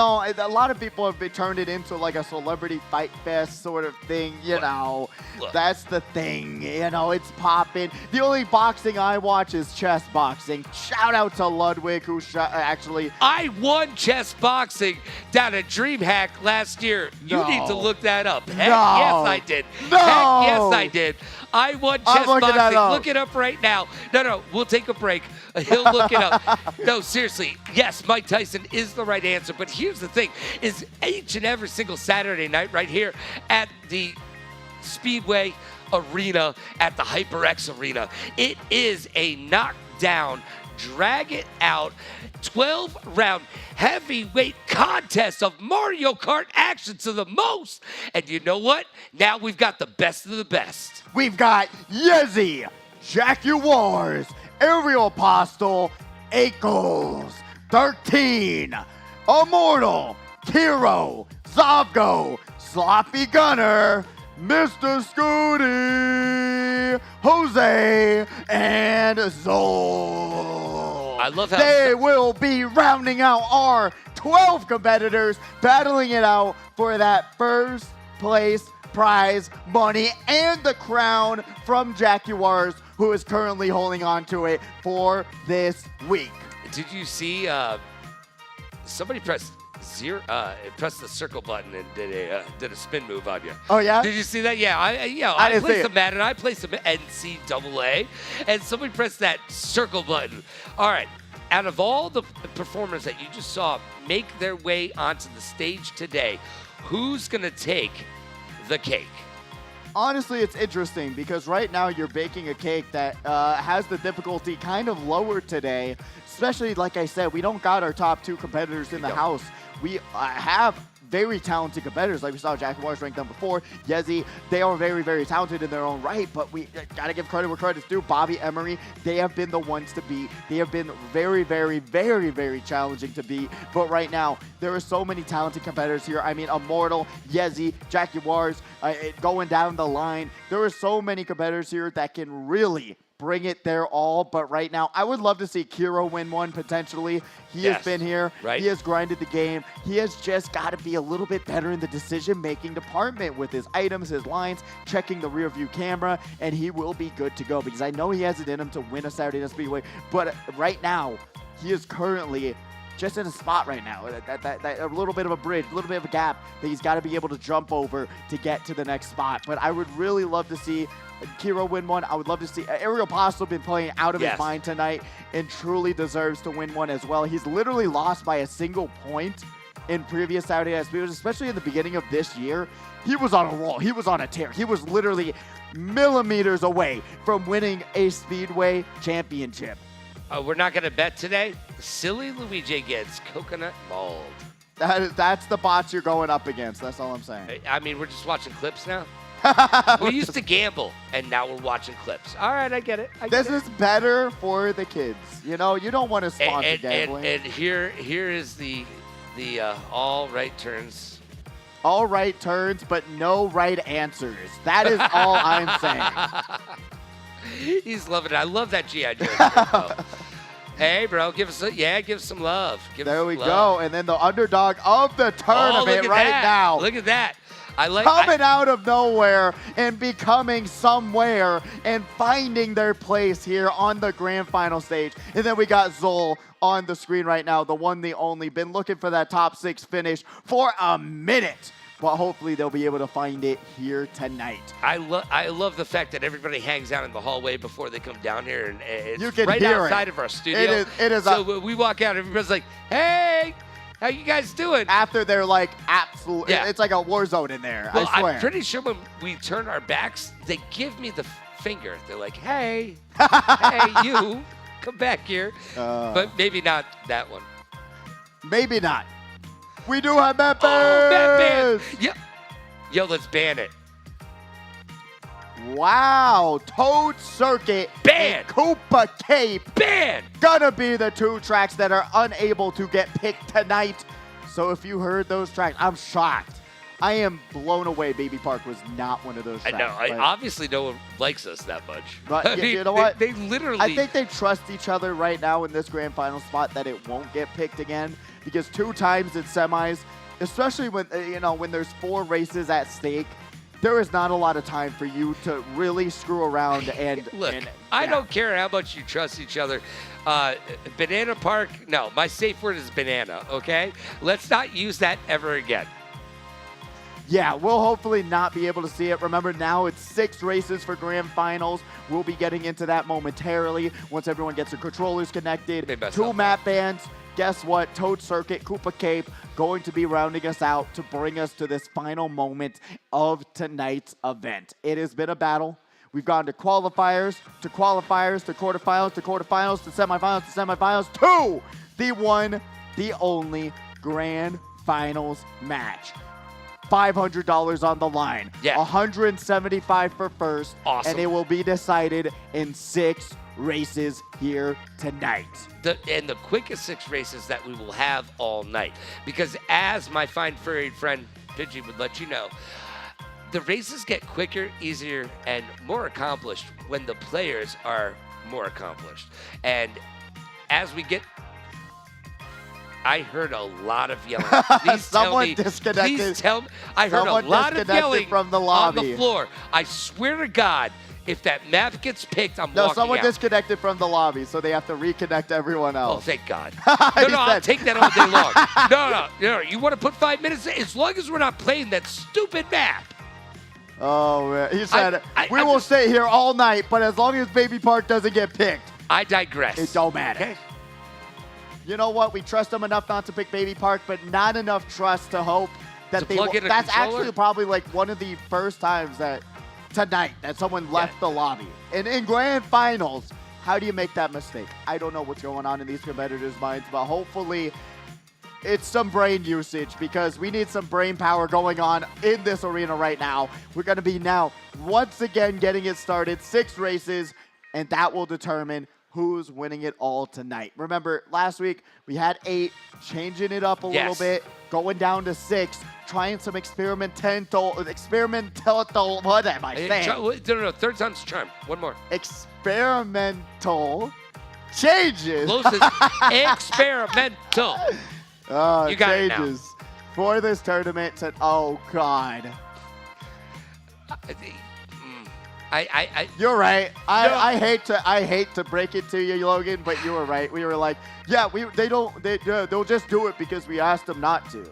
lot of people have turned it into like a celebrity fight fest sort of thing. Look. That's the thing. It's popping. The only boxing I watch is chess boxing. Shout out to Ludwig, who actually. I won chess boxing down at DreamHack last year. You need to look that up. Heck yes, I did. No. Heck yes, I did. I won chess boxing. That up. Look it up right now. No, we'll take a break. He'll look it up. No, seriously. Yes, Mike Tyson is the right answer. But here's the thing, is each and every single Saturday night right here at the Speedway Arena, at the HyperX Arena, it is a knockdown, drag it out, 12-round heavyweight contest of Mario Kart action to the most. And you know what? Now we've got the best of the best. We've got Yezi, Jaguars, Aerial Apostle, Akels, 13, Immortal, Kiro, Zavgo, Sloppy Gunner, Mr. Scooty, Jose, and Zol. I love how they will be rounding out our 12 competitors, battling it out for that first place prize money and the crown from Jaguars, who is currently holding on to it for this week. Did you see somebody pressed pressed the circle button and did a spin move on you. Oh yeah? Did you see that? Yeah, I didn't see played it. some Madden. I played some NCAA, and somebody pressed that circle button. All right. Out of all the performers that you just saw make their way onto the stage today, who's gonna take the cake? Honestly, it's interesting because right now you're baking a cake that has the difficulty kind of lower today. Especially, like I said, we don't got our top 2 competitors in the house. We have very talented competitors. Like we saw Jaguars ranked number 4. Yezi, they are very, very talented in their own right, but we got to give credit where credit's due. Bobby, Emery, they have been the ones to beat. They have been very, very, very, very challenging to beat. But right now, there are so many talented competitors here. I mean, Immortal, Yezi, Jaguars, going down the line. There are so many competitors here that can really bring it their all, but right now, I would love to see Kiro win one potentially. He has been here. Right. He has grinded the game. He has just got to be a little bit better in the decision-making department with his items, his lines, checking the rear view camera, and he will be good to go because I know he has it in him to win a Saturday Night Speedway, but right now, he is currently just in a spot right now, that a little bit of a bridge, a little bit of a gap that he's got to be able to jump over to get to the next spot. But I would really love to see Kiro win one. I would love to see Ariel Pasto been playing out of his mind tonight and truly deserves to win one as well. He's literally lost by a single point in previous Saturday Night Speedways, especially in the beginning of this year. He was on a roll. He was on a tear. He was literally millimeters away from winning a Speedway championship. We're not going to bet today. Silly Luigi gets coconut mauled. That's the bots you're going up against. That's all I'm saying. I mean, we're just watching clips now. We used to gamble, and now we're watching clips. All right, I get it. This is better for the kids. You know, you don't want to sponsor gambling. And here is the all right turns. All right turns, but no right answers. That is all I'm saying. He's loving it. I love that G.I. Joe. Hey, bro, give us some love. There we go. And then the underdog of the tournament now. Look at that. Coming out of nowhere and becoming somewhere and finding their place here on the grand final stage. And then we got Zol on the screen right now, the one, the only. Been looking for that top 6 finish for a minute. But hopefully they'll be able to find it here tonight. I love the fact that everybody hangs out in the hallway before they come down here, and it's you can right hear outside of our studio. It is. So we walk out, everybody's like, "Hey, how you guys doing?" After they're like absolute, it's like a war zone in there. Well, I swear. I'm pretty sure when we turn our backs, they give me the finger. They're like, "Hey, hey, you, come back here." But maybe not that one. Maybe not. We do have Matt Ban. Yep. Yo, let's ban it. Wow. Toad Circuit and Koopa Cape ban. Gonna be the 2 tracks that are unable to get picked tonight. So if you heard those tracks, I'm shocked. I am blown away. Baby Park was not one of those tracks. I know. Obviously, no one likes us that much. But I mean, you know what? They literally. I think they trust each other right now in this grand final spot that it won't get picked again. Because 2 times in semis, especially when when there's 4 races at stake, there is not a lot of time for you to really screw around and look. I don't care how much you trust each other. Banana Park. No, my safe word is banana. Okay, let's not use that ever again. Yeah, we'll hopefully not be able to see it. Remember, now it's 6 races for grand finals. We'll be getting into that momentarily once everyone gets their controllers connected. 2 map bans. Guess what? Toad Circuit, Koopa Cape, going to be rounding us out to bring us to this final moment of tonight's event. It has been a battle. We've gone to qualifiers, to quarterfinals, to quarterfinals, to semifinals, to the one, the only grand finals match. $500 on the line. Yeah. $175 for first. Awesome. And it will be decided in 6 races here tonight. And the quickest 6 races that we will have all night. Because as my fine furry friend Pidgey would let you know, the races get quicker, easier, and more accomplished when the players are more accomplished. And as we get... I heard a lot of yelling. Please Someone tell me, disconnected. Please tell me. I heard a lot of yelling from the lobby. on the floor. I swear to God, If that map gets picked, I'm No, walking someone out. disconnected from the lobby, so they have to reconnect everyone Oh, else. thank God. No, I'll take that all day long. No. You want to put 5 minutes in? As long as we're not playing that stupid map. Oh, man. He said, we will stay here all night, but as long as Baby Park doesn't get picked. I digress. It don't matter. Okay. You know what? We trust them enough not to pick Baby Park, but not enough trust to hope that they will. That's actually probably like one of the first times that tonight that someone left the lobby. And in grand finals, how do you make that mistake? I don't know what's going on in these competitors' minds, but hopefully it's some brain usage because we need some brain power going on in this arena right now. We're going to be now once again getting it started, 6 races, and that will determine who's winning it all tonight. Remember, last week we had 8, changing it up a little bit, going down to 6, trying some experimental, what am I saying? No, third time's a charm. One more. Experimental changes. Experimental. You got it now. Changes for this tournament. Oh, God. You're right. I hate to break it to you, Logan, but you were right. We were like, yeah, they'll just do it because we asked them not to.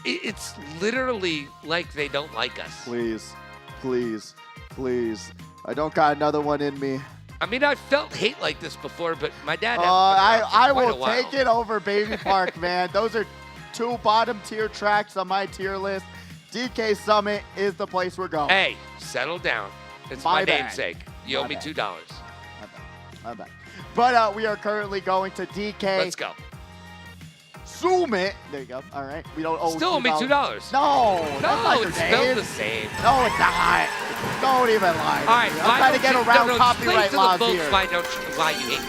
It's literally like they don't like us. Please, please, please. I don't got another one in me. I mean, I've felt hate like this before, but my dad. I will take it over Baby Park, man. Those are 2 bottom tier tracks on my tier list. DK Summit is the place we're going. Hey, settle down. It's my namesake. You owe me $2. My bad. But we are currently going to DK. Let's go. Summit. There you go. All right. We don't owe Still owe me $2. No, that's not your it's name. still the same. No, it's not. Don't even lie. All right, I'm trying to get around copyright laws here. Why you hate me?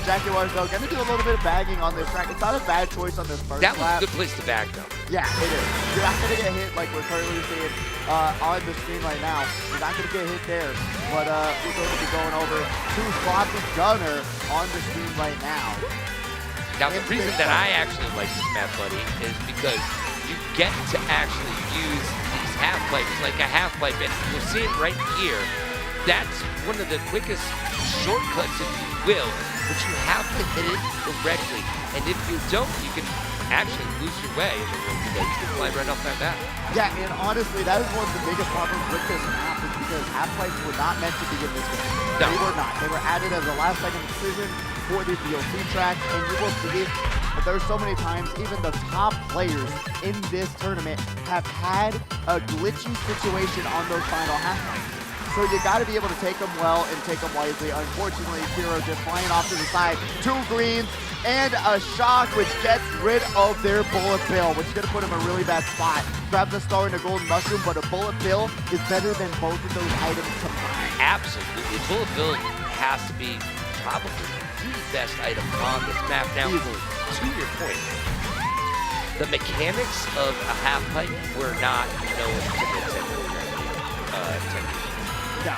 Jackie Waters, though, going to do a little bit of bagging on this track. It's not a bad choice on this first lap. That was lap. a good place to bag, though. Yeah, it is. You're not going to get hit like we're currently seeing on the screen right now. You're not going to get hit there. But we're going to be going over to Sloppy Gunner on the screen right now. Now, the reason that I actually like this map, buddy, is because you get to actually use these half-pipes like a half-pipe, and you'll see it right here. That's one of the quickest shortcuts, if you will, but you have to hit it correctly. And if you don't, you can actually lose your way in the room today. You can fly right off that map. Yeah, and honestly, that is one of the biggest problems with this map is because half-pipes were not meant to be in this game. No. They were not. They were added as a last-second decision for the DLC track, and you will see that there's so many times even the top players in this tournament have had a glitchy situation on those final half-pipes. So you got to be able to take them well and take them wisely. Unfortunately, Kiro just flying off to the side. 2 greens and a shock, which gets rid of their bullet bill, which is going to put him in a really bad spot. Grabs a star and a golden mushroom, but a bullet bill is better than both of those items combined. Absolutely. Bullet bill has to be probably the best item on this map. Now, to your point, the mechanics of a half-pipe were not known to the 10 years. No.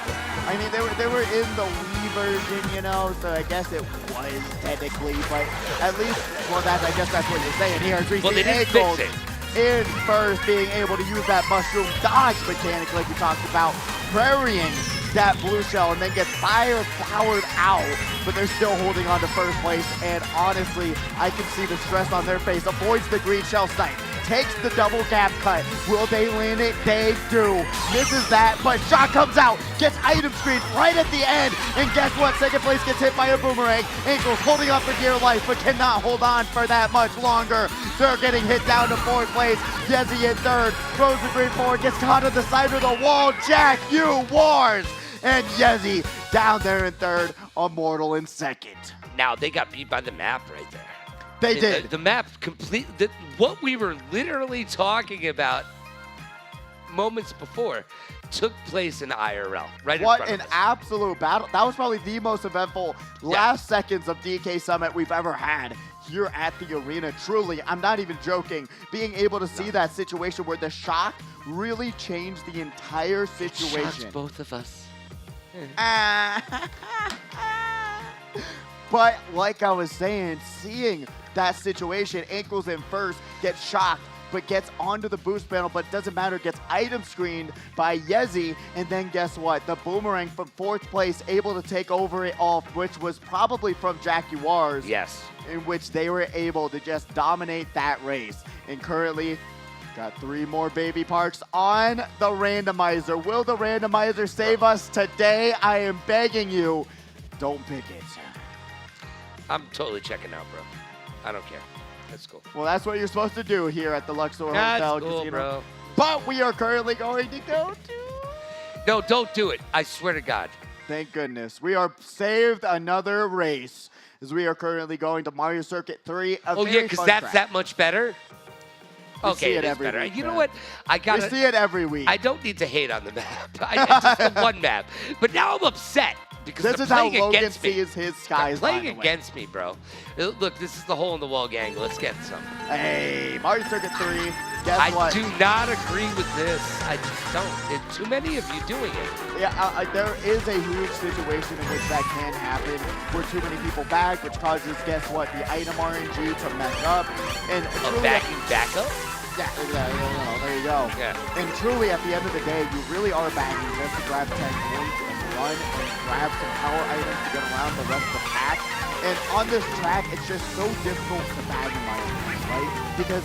I mean, they were in the Wii version, you know, so I guess it was technically, but at least, well, I guess that's what you're saying here. Well, they didn't fix it. In first, being able to use that mushroom dodge mechanic like we talked about, parrying that blue shell and then get fire-powered out, but they're still holding on to first place, and honestly, I can see the stress on their face. Avoids the green shell snipe. Takes the double gap cut. Will they land it? They do. Misses that, but shot comes out. Gets item screen right at the end. And guess what? Second place gets hit by a boomerang. Ankles holding up for dear life, but cannot hold on for that much longer. They're getting hit down to 4th place. Yezi in 3rd. Throws the green forward. Gets caught on the side of the wall. Jack, you wars. And Yezi down there in 3rd. Immortal in 2nd. Now, they got beat by the map right there. They did. The map complete. What we were literally talking about moments before took place in IRL. Right. What an absolute battle! That was probably the most eventful last seconds of DK Summit we've ever had here at the arena. Truly, I'm not even joking. Being able to see that situation where the shock really changed the entire situation. It shocks both of us. But like I was saying, seeing that situation, Ankles in first, gets shocked, but gets onto the boost panel, but doesn't matter, gets item screened by Yezi, and then guess what? The boomerang from 4th place able to take over it off, which was probably from Jaguars. Yes. In which they were able to just dominate that race. And currently, got 3 more baby parks on the randomizer. Will the randomizer save us today? I am begging you, don't pick it. I'm totally checking out, bro. I don't care. That's cool. Well, that's what you're supposed to do here at the Luxor That's Hotel cool, Casino. bro. But we are currently going to go to... No, don't do it. I swear to God. Thank goodness. We are saved another race as we are currently going to Mario Circuit 3. Oh, yeah, because that's that much better? We Okay, see it is every better. week, You know man. what? I got We see it every week. I don't need to hate on the map. It's just the one map. But now I'm upset because This they're is how playing Logan against me. sees his skies, They're by playing the way. against me, bro. Look, this is the hole in the wall gang. Let's get some. Hey, Mario Circuit 3, guess I what? do not agree with this. I just don't. There's too many of you doing it. Yeah, there is a huge situation in which that can happen, where too many people bag, which causes, guess what, the item RNG to mess up. And truly, Bagging backup? yeah, there you go. Yeah. And truly, at the end of the day, you really are bagging just to grab 10 points and run and grab some power items to get around the rest of the pack. And on this track, it's just so difficult to bag in my opinion, right? Because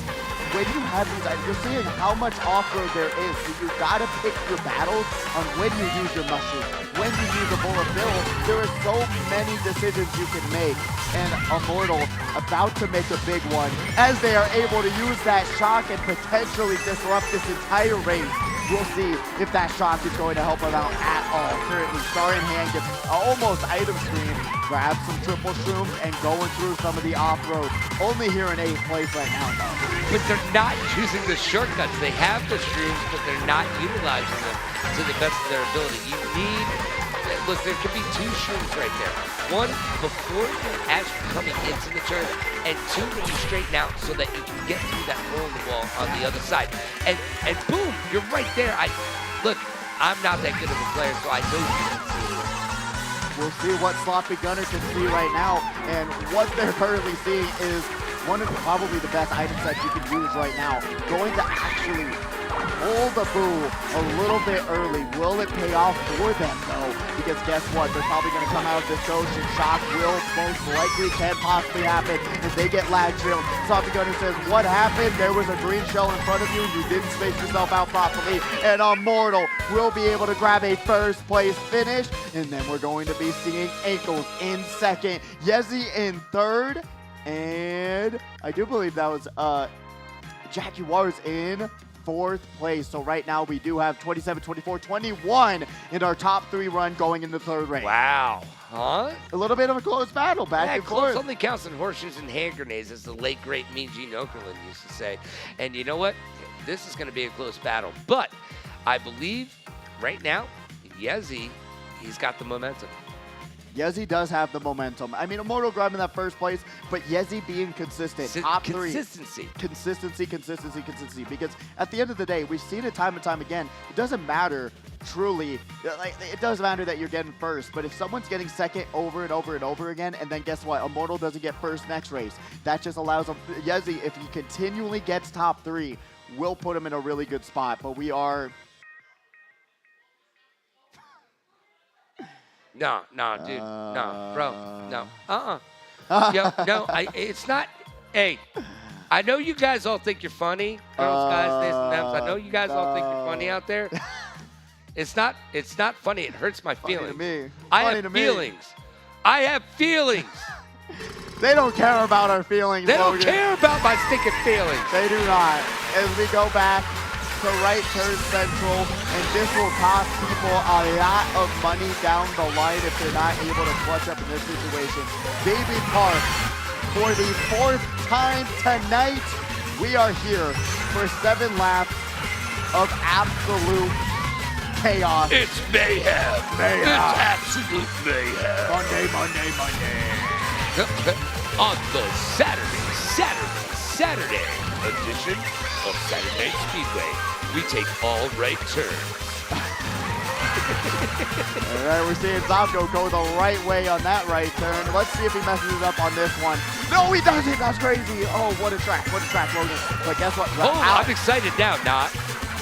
when you have these items, you're seeing how much off-road there is. So you gotta pick your battles on when you use your mushroom, when you use a bullet bill. There are so many decisions you can make. And Immortal about to make a big one as they are able to use that shock and potentially disrupt this entire race. We'll see if that shock is going to help them out at all. Currently, Star in hand gets almost item screen, grabs some triple shrooms, and going through some of the off-road. Only here in 8th place right now, though. But they're not using the shortcuts. They have the shrooms, but they're not utilizing them to the best of their ability. You need, look, there could be 2 shrooms right there. One, before you're actually coming into the turn, and 2, when you straighten out so that you can get through that hole in the wall on the other side. And boom, you're right there. Look, I'm not that good of a player, so I know you can see it. We'll see what Sloppy Gunner can see right now, and what they're currently seeing is one of probably the best items that you can use right now. Going to actually pull the boo a little bit early. Will it pay off for them, though? Because guess what? They're probably going to come out of this ocean. Shock will most likely can possibly happen if they get lag shield. Sloppy Gunner says, what happened? There was a green shell in front of you. You didn't space yourself out properly. And Immortal will be able to grab a 1st place finish. And then we're going to be seeing Ankles in 2nd. Yezi in 3rd. And I do believe that was Jaguars in 4th place. So right now we do have 27, 24, 21 in our top 3 run going into 3rd race. Wow. Huh? A little bit of a close battle back Yeah, and close forth. only counts in horseshoes and hand grenades, as the late, great Mean Gene Okerlund used to say. And you know what? This is going to be a close battle. But I believe right now, Yezi, he's got the momentum. Yezi does have the momentum. I mean, Immortal grabbing that 1st place, but Yezi being consistent. Top 3. Consistency. Consistency. Because at the end of the day, we've seen it time and time again. It doesn't matter, truly. Like, it does matter that you're getting 1st, but if someone's getting 2nd over and over and over again, and then guess what? Immortal doesn't get 1st next race. That just allows him, Yezi, if he continually gets top 3, will put him in a really good spot. But we are... No, dude. No, bro. No. Yo, no, it's not. Hey, I know you guys all think you're funny. Girls, guys, this and that. I know you guys all think you're funny out there. It's not funny. It hurts my feelings. Funny to me. I Funny have to me. feelings. I have feelings. They don't care about our feelings, They don't Logan. care about my stinking feelings. They do not. As we go back to right turn central, and this will cost people a lot of money down the line if they're not able to clutch up in this situation. Baby Park, for the 4th time tonight, we are here for 7 laps of absolute chaos. It's mayhem. It's absolute mayhem. Monday. On the Saturday edition of Saturday Speedway, we take all right turns. All right, we're seeing Zopko go the right way on that right turn. Let's see if he messes it up on this one. No, he doesn't. That's crazy. Oh, what a track, Logan. But guess what? Oh, I'm excited now, not.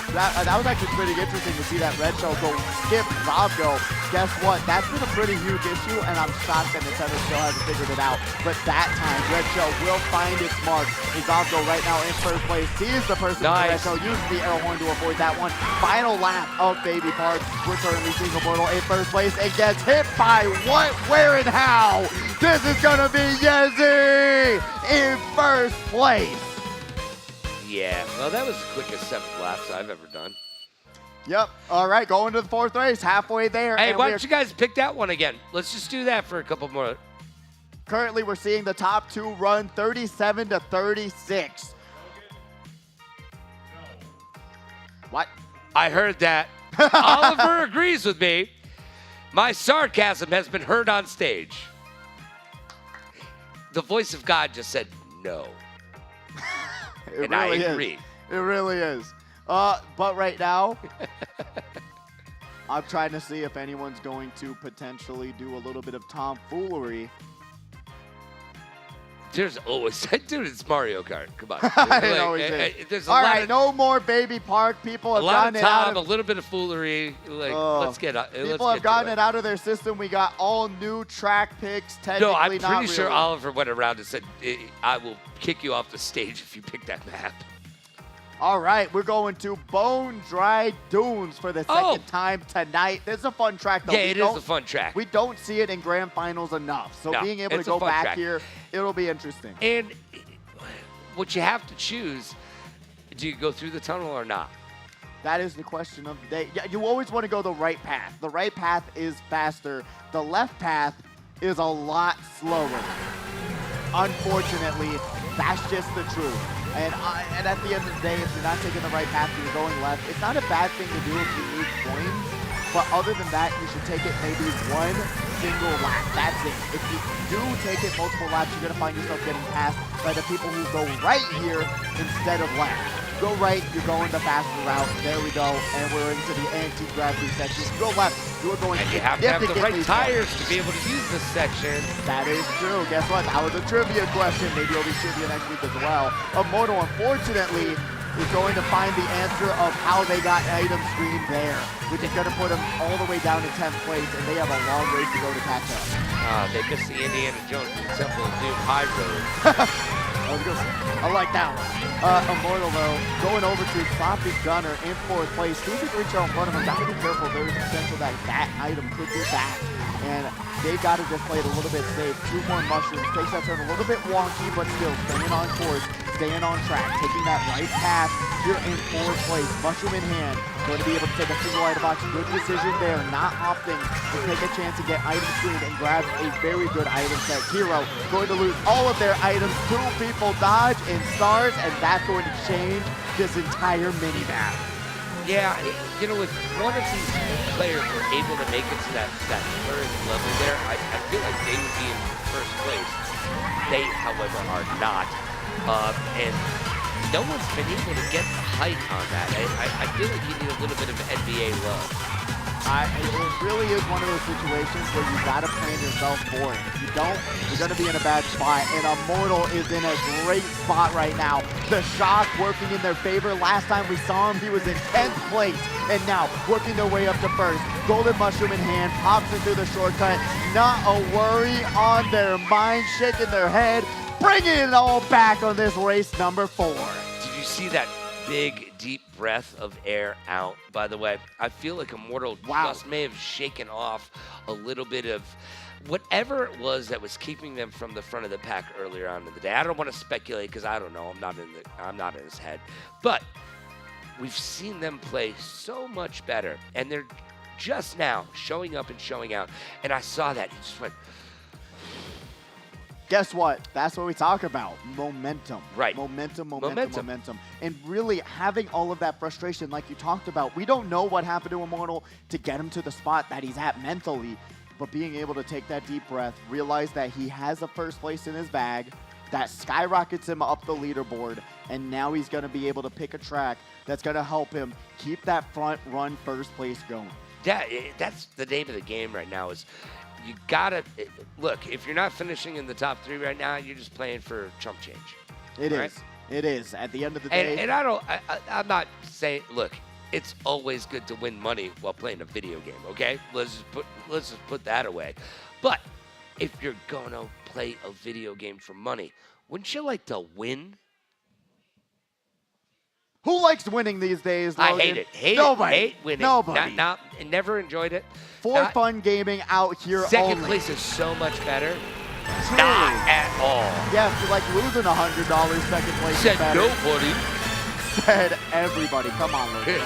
That was actually pretty interesting to see that Red Shell go skip Zopko. Guess what? That's been a pretty huge issue, and I'm shocked that Nintendo still hasn't figured it out. But that time, Red Shell will find its mark. Zopko right now in first place. Sees the person in Red Shell, uses the air horn to avoid that one. Final lap of Baby Park. We're currently seeing Immortal in first place and gets hit by what, where, and how? This is gonna be Yezi in first place. Yeah, well, that was the quickest 7 laps I've ever done. Yep. All right, going to the 4th race, halfway there. Hey, why don't you guys pick that one again? Let's just do that for a couple more. Currently, we're seeing the top 2 run 37 to 36. What? I heard that. Oliver agrees with me. My sarcasm has been heard on stage. The voice of God just said no. It and really I agree. Is. It really is. But right now, I'm trying to see if anyone's going to potentially do a little bit of tomfoolery. There's always, dude, it's Mario Kart. Come on. There's a All lot right, of, no more Baby Park. People have a lot gotten of it out time, of a little bit of foolery. Like, let's get it. People have gotten it out of their system. We got all new track picks. Technically, No, I'm pretty sure really. Oliver went around and said, I will kick you off the stage if you pick that map. All right, we're going to Bone Dry Dunes for the second time tonight. This is a fun track, though. Yeah, it is a fun track. We don't see it in grand finals enough. So No, being able to it's a go fun back track. here, it'll be interesting. And what you have to choose, do you go through the tunnel or not? That is the question of the day. Yeah, you always want to go the right path. The right path is faster. The left path is a lot slower. Unfortunately, that's just the truth. And at the end of the day, if you're not taking the right path, you're going left. It's not a bad thing to do if you need coins. But other than that, you should take it maybe one single lap. That's it. If you do take it multiple laps, you're going to find yourself getting passed by the people who go right here instead of left. Go right, you're going the faster route. There we go. And we're into the anti-gravity section. Go left, you're going And you have to have the right significantly tires to be able to use this section. That is true. Guess what? That was a trivia question. Maybe it'll be trivia next week as well. Immortal, unfortunately, is going to find the answer of how they got item screen there, which is going to put them all the way down to 10th place, and they have a long race to go to catch up. They missed the Indiana Jones from Temple of Doom High Road. I like that one. Immortal, though, going over to Sloppy Gunner in 4th place. Seems like reach out in front of him. Got to be careful. There's potential that that item could be back. And they got to just play it a little bit safe. 2 more mushrooms. Takes that turn a little bit wonky, but still staying on course, staying on track, taking that right path here in 4th place. Mushroom in hand. Going to be able to take a single item box. Good decision there. Not opting to take a chance to get item screen and grab a very good item set. Hero going to lose all of their items. 2 people dodge and stars, and that's going to change this entire mini-map. Yeah, you know, if one of these players were able to make it to that third level there, I feel like they would be in first place. They, however, are not. And no one's been able to get the height on that. I feel like you need a little bit of NBA love. It really is one of those situations where you got to plan yourself for it. If you don't, you're going to be in a bad spot. And Immortal is in a great spot right now. The shock working in their favor. Last time we saw him, he was in 10th place. And now working their way up to first. Golden Mushroom in hand, pops into the shortcut. Not a worry on their mind, shaking their head, bringing it all back on this race number 4. Did you see that big, deep breath of air out, by the way? I feel like Immortal just may have shaken off a little bit of whatever it was that was keeping them from the front of the pack earlier on in the day. I don't want to speculate because I don't know. I'm not in his head. But we've seen them play so much better, and they're just now showing up and showing out. And I saw that. He just went. Guess what? That's what we talk about. Momentum. Right. Momentum. And really having all of that frustration like you talked about. We don't know what happened to Immortal to get him to the spot that he's at mentally. But being able to take that deep breath, realize that he has a first place in his bag, that skyrockets him up the leaderboard, and now he's going to be able to pick a track that's going to help him keep that front run first place going. that's the name of the game right now. Is you gotta look. If you're not finishing in the top 3 right now, you're just playing for chump change. It is. It is. At the end of the day. And I'm not saying. Look, it's always good to win money while playing a video game. Okay, let's just put that away. But if you're gonna play a video game for money, wouldn't you like to win? Who likes winning these days, Logan? I hate it. Nobody. Hate winning. Nobody. Never enjoyed it. For fun gaming out here Second only. place is so much better. Truly. Not at all. Yeah, if you like losing $100, second place Said is better. nobody. Said everybody. Come on, Logan.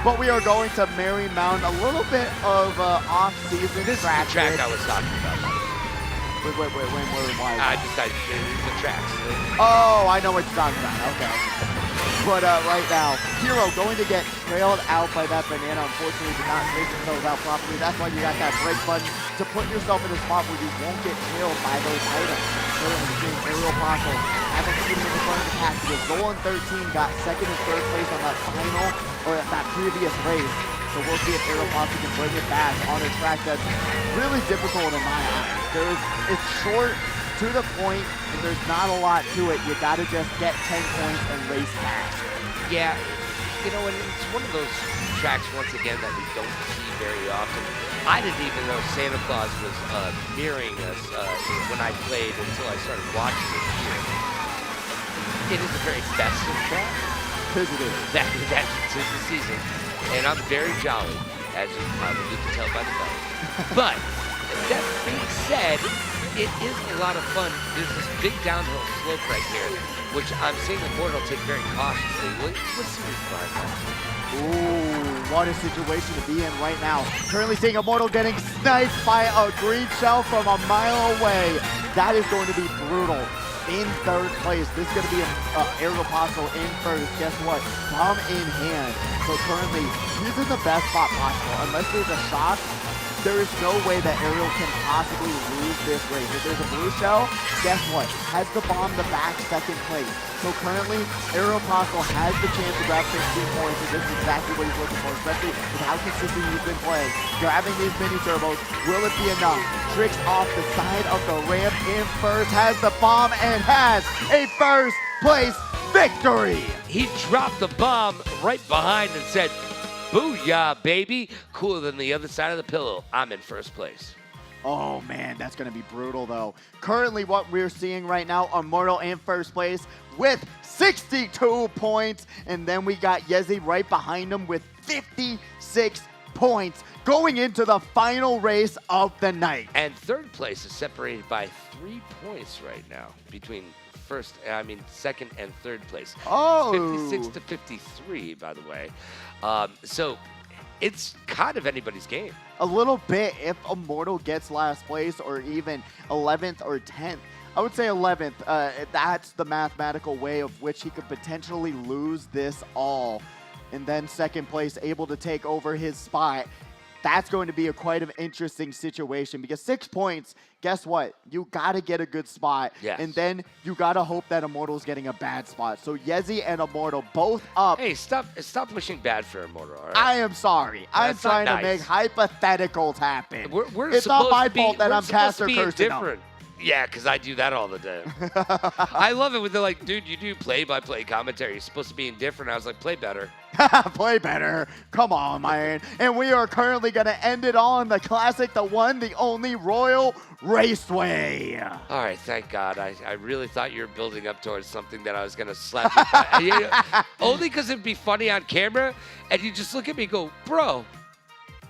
But we are going to Marymount, a little bit of off-season This is the track I was talking about. Wait, why? I decided the tracks. Oh, I know what you're talking about. Okay. But right now, Hero going to get trailed out by that banana. Unfortunately, did not break themselves out properly. That's why you got that break button to put yourself in a spot where you won't get trailed by those items. Currently seeing Aerial Fossil having to get in the front of the pack because Zolan 13 got second and third place on that final, or that previous race. So we'll see if Aerial Fossil can bring it back on a track that's really difficult in my eyes. It's short, to the point, and there's not a lot to it. You got to just get 10 points and race fast. Yeah, you know, and it's one of those tracks, once again, that we don't see very often. I didn't even know Santa Claus was mirroring us when I played until I started watching it here. It is a very festive track. Because it is. That's tis the season. And I'm very jolly, as you probably can tell by the bell. But, that being said, it is a lot of fun. There's this big downhill slope right here, which I'm seeing Immortal take very cautiously. Let's see what's behind that. Ooh, what a situation to be in right now. Currently seeing Immortal getting sniped by a green shell from a mile away. That is going to be brutal. In third place, this is going to be an Aerial Fossil in first. Guess what? Bomb in hand. So currently, he's in the best spot possible. Unless there's a shock, there is no way that Aerial can possibly lose this race. If there's a blue shell, guess what? Has the bomb the back second place. So currently, Aerial Fossil has the chance to grab 16 points, and this is exactly what he's looking for, especially with how consistent he's been playing. Grabbing these mini turbos, will it be enough? Tricks off the side of the ramp in first, has the bomb, and has a first place victory! He dropped the bomb right behind and said, "Booyah, baby." Cooler than the other side of the pillow. I'm in first place. Oh, man, that's going to be brutal, though. Currently, what we're seeing right now, Immortal in first place with 62 points. And then we got Yezi right behind him with 56 points going into the final race of the night. And third place is separated by 3 points right now between second and third place. Oh. 56 to 53, by the way. So it's kind of anybody's game. A little bit if Immortal gets last place or even 11th or 10th. I would say 11th. That's the mathematical way of which he could potentially lose this all. And then second place able to take over his spot. That's going to be quite an interesting situation because 6 points, guess what? You got to get a good spot. Yes. And then you got to hope that Immortal's getting a bad spot. So Yezi and Immortal both up. Hey, stop wishing bad for Immortal, all right? I am sorry. I'm trying to make hypotheticals happen. It's not my fault that I'm caster cursing them. Yeah, because I do that all the time. I love it when they're like, dude, you do play-by-play commentary. You're supposed to be indifferent. I was like, play better. Play better. Come on, man. And we are currently going to end it on the classic, the one, the only Royal Raceway. All right, thank God. I really thought you were building up towards something that I was going to slap you. Only because it'd be funny on camera, and you just look at me and go, bro.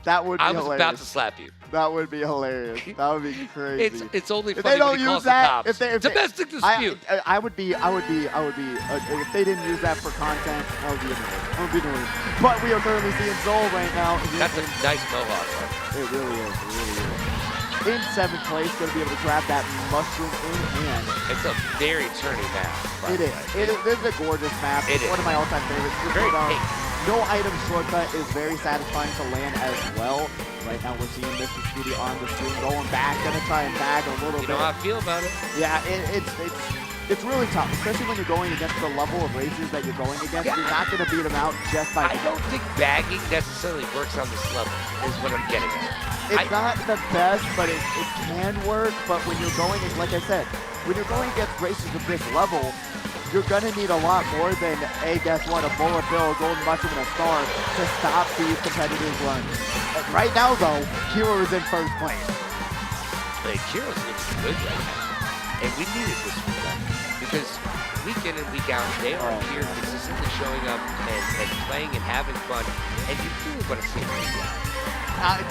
That would be hilarious. I was about to slap you. That would be hilarious. That would be crazy. It's only if funny they don't when he use calls that, the cops. Domestic dispute. I would be. If they didn't use that for content, I would be annoyed. I would be annoyed. But we are currently seeing Zol right now. That's a nice mohawk. It really is. It really is. In 7th place, going to be able to grab that mushroom in hand. It's a very turny map. It is. This is a gorgeous map. It's one of my all-time favorites. Very no item shortcut is very satisfying to land as well. Right now we're seeing Mr. Speedy on the screen going back, gonna try and bag a little bit. You know how I feel about it. Yeah, it's it's really tough, especially when you're going against the level of racers that you're going against. You're not going to beat them out just by... I don't think bagging necessarily works on this level, is what I'm getting at. It's not the best, but it can work. But when you're going, like I said, when you're going against racers of this level, you're going to need a lot more than, hey, guess what, a bullet bill, a golden mushroom, and a star to stop these competitors' runs. Right now, though, Kiro is in first place. Hey, Kiro's looking good right now. And we needed this from them. Because week in and week out, they are here consistently showing up and playing and having fun. And you really want to see them again.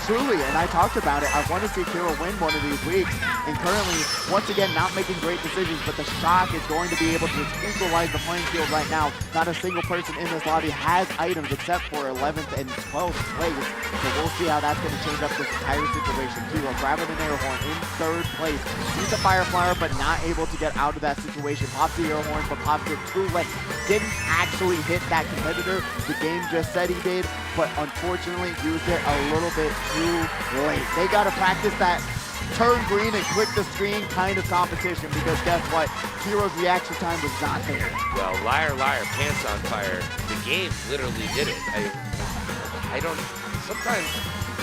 Truly, and I talked about it. I want to see Kiro win one of these weeks. And currently, once again, not making great decisions, but the shock is going to be able to equalize the playing field right now. Not a single person in this lobby has items except for 11th and 12th place. So we'll see how that's going to change up this entire situation. Kiro grabbing an air horn in third place. Sees the fire flower, but not able to get out of that situation. Pops the air horn, but pops it too late. Didn't actually hit that competitor. The game just said he did, but unfortunately used it a little bit too late. They got to practice that turn green and click the screen kind of competition, because guess what? Kiro's reaction time was not there. Well, liar, liar, pants on fire. The game literally did it. I don't, sometimes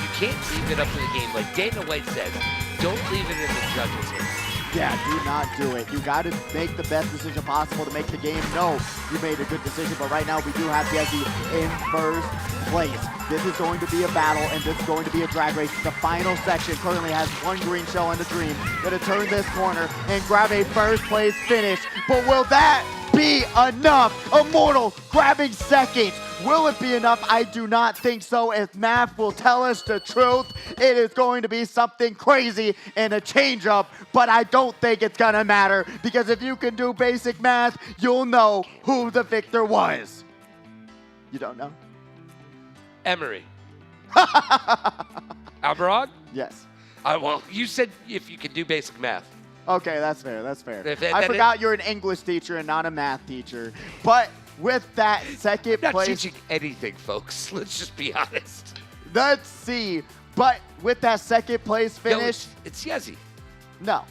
you can't leave it up to the game. Like Dana White says, don't leave it in the judges' hands. Yeah, do not do it. You got to make the best decision possible to make the game know you made a good decision. But right now, we do have Yezi in first place. This is going to be a battle, and this is going to be a drag race. The final section currently has one green shell and a dream. Gonna turn this corner and grab a first place finish. But will that be enough? Immortal grabbing second. Will it be enough? I do not think so. If math will tell us the truth, it is going to be something crazy and a change-up, but I don't think it's gonna matter, because if you can do basic math, you'll know who the victor was. You don't know? Emery. Albarog? Yes. Well, you said if you could do basic math. Okay, that's fair, that's fair. I forgot you're an English teacher and not a math teacher, but with that second I'm not place... teaching anything, folks. Let's just be honest. Let's see. But with that second place finish... No, it's Yezi. No.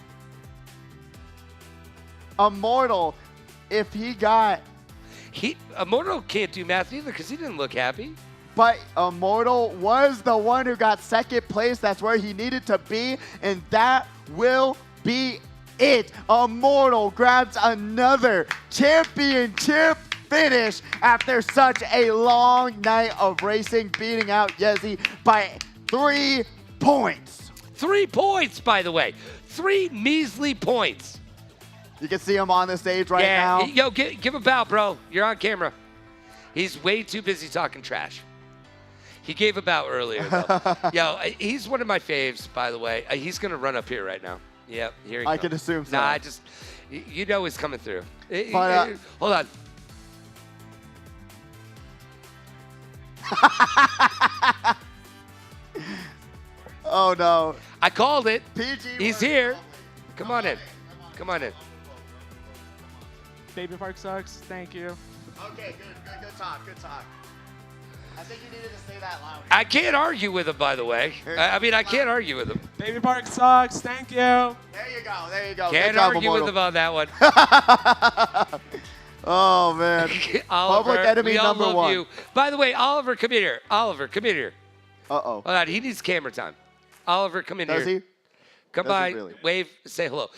Immortal, if he got... Immortal can't do math either because he didn't look happy. But Immortal was the one who got second place. That's where he needed to be, and that will be it. Immortal grabs another championship finish after such a long night of racing, beating out Yezi by 3 points. 3 points, by the way. 3 measly points. You can see him on the stage right now. Yo, give a bow, bro. You're on camera. He's way too busy talking trash. He gave a bow earlier, though. Yo, he's one of my faves, by the way. He's going to run up here right now. Yep, here he comes. I can assume so. Nah, you know he's coming through. But, hold on. Oh, no. I called it. PG. He's here. Come on in. Come on in. Baby Park sucks. Thank you. Okay, good talk, good talk. I think you needed to say that loud. I can't argue with him, by the way. I mean, I can't argue with him. Baby Park sucks. Thank you. There you go. There you go. Can't argue with him on that one. Oh, man. Oliver, Public enemy we all number love 1. you. By the way, Oliver, come in here. Oliver, come in here. Uh-oh. Hold on, he needs camera time. Oliver, come in Does here. he? Come Does by, he really? wave, say hello.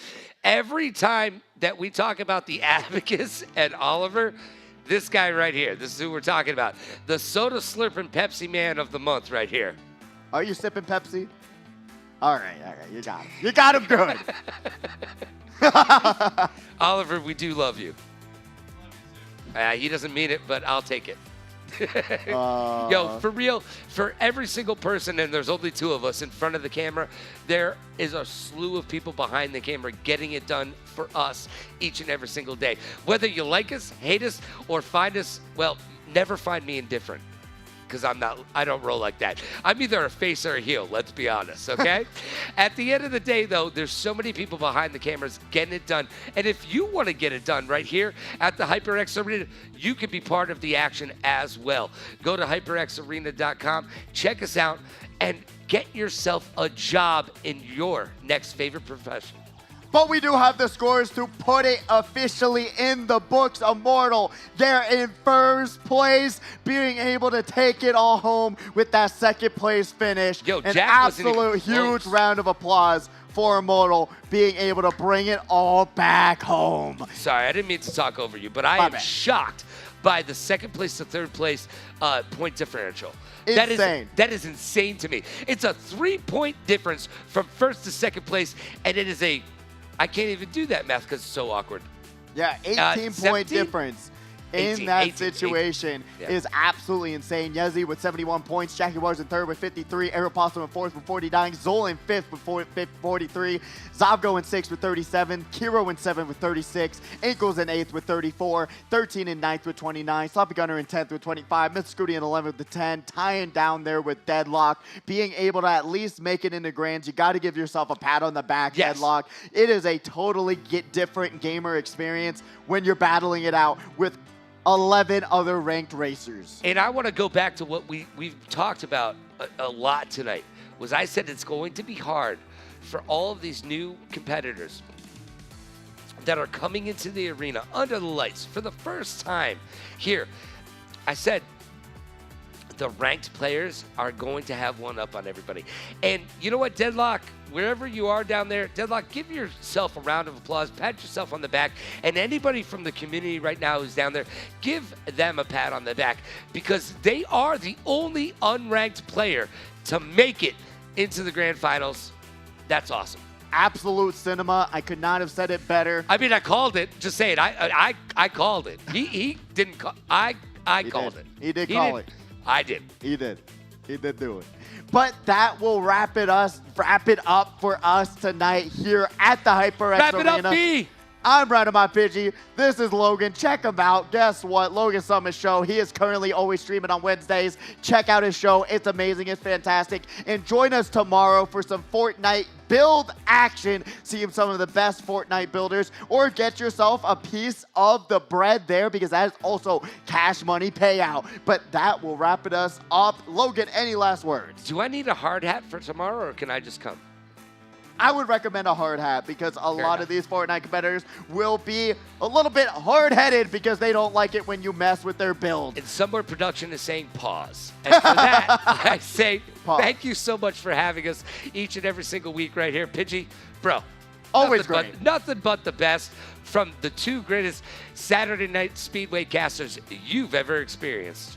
Every time that we talk about the Abacus and Oliver, this guy right here, this is who we're talking about. The soda slurping Pepsi man of the month right here. Are you sipping Pepsi? All right, you got him. You got him good. Oliver, we do love you. He doesn't mean it, but I'll take it. Yo, for real, for every single person, and there's only 2 of us in front of the camera, there is a slew of people behind the camera getting it done for us each and every single day. Whether you like us, hate us, or find us, well, never find me indifferent. Because I don't roll like that. I'm either a face or a heel, let's be honest, okay? At the end of the day, though, there's so many people behind the cameras getting it done. And if you want to get it done right here at the HyperX Arena, you can be part of the action as well. Go to hyperxarena.com, check us out, and get yourself a job in your next favorite profession. But we do have the scores to put it officially in the books. Immortal, they're in first place, being able to take it all home with that second place finish. Yo, An Jack wasn't even absolute huge close. round of applause for Immortal being able to bring it all back home. Sorry, I didn't mean to talk over you, but I My am bad. shocked by the second place to third place point differential. Insane. That is insane to me. It's a 3-point difference from first to second place, and it is I can't even do that math because it's so awkward. Yeah, 18-point 17? difference in 18, that 18, situation 18. Yeah. is absolutely insane. Yezi with 71 points, Jackie Wars in third with 53, Aeropostale in fourth with 49, Zol in fifth with 43, Zavgo in sixth with 37, Kiro in seventh with 36, Ankles in eighth with 34, 13 in ninth with 29, Sloppy Gunner in 10th with 25, Mr. Scooty in 11th with 10, tying down there with Deadlock, being able to at least make it into grands. You got to give yourself a pat on the back, Yes. Deadlock. It is a totally different gamer experience when you're battling it out with 11 other ranked racers. And I want to go back to what we've talked about a lot tonight, was I said it's going to be hard for all of these new competitors that are coming into the arena under the lights for the first time here. I said the ranked players are going to have one up on everybody. And you know what, Deadlock, wherever you are down there, Deadlock, give yourself a round of applause, pat yourself on the back, and anybody from the community right now who's down there, give them a pat on the back, because they are the only unranked player to make it into the grand finals. That's awesome. Absolute cinema. I could not have said it better. I mean, I called it. Just say it. I called it. He didn't call. I called it. He did call it. I did. He did. He did do it. But that will wrap it up for us tonight here at the HyperX Wrap Arena. it up, B. I'm Brandon Pidgey. This is Logan. Check him out. Guess what? Logan Summit Show. He is currently always streaming on Wednesdays. Check out his show. It's amazing. It's fantastic. And join us tomorrow for some Fortnite build action. See some of the best Fortnite builders, or get yourself a piece of the bread there, because that is also cash money payout. But that will wrap it us up. Logan, any last words? Do I need a hard hat for tomorrow, or can I just come? I would recommend a hard hat, because a lot of these Fortnite competitors will be a little bit hard-headed because they don't like it when you mess with their build. And somewhere production is saying pause. And for that, I say Pause. Thank you so much for having us each and every single week right here. Pidgey, bro. Always nothing great. Nothing but the best from the two greatest Saturday night Speedway casters you've ever experienced.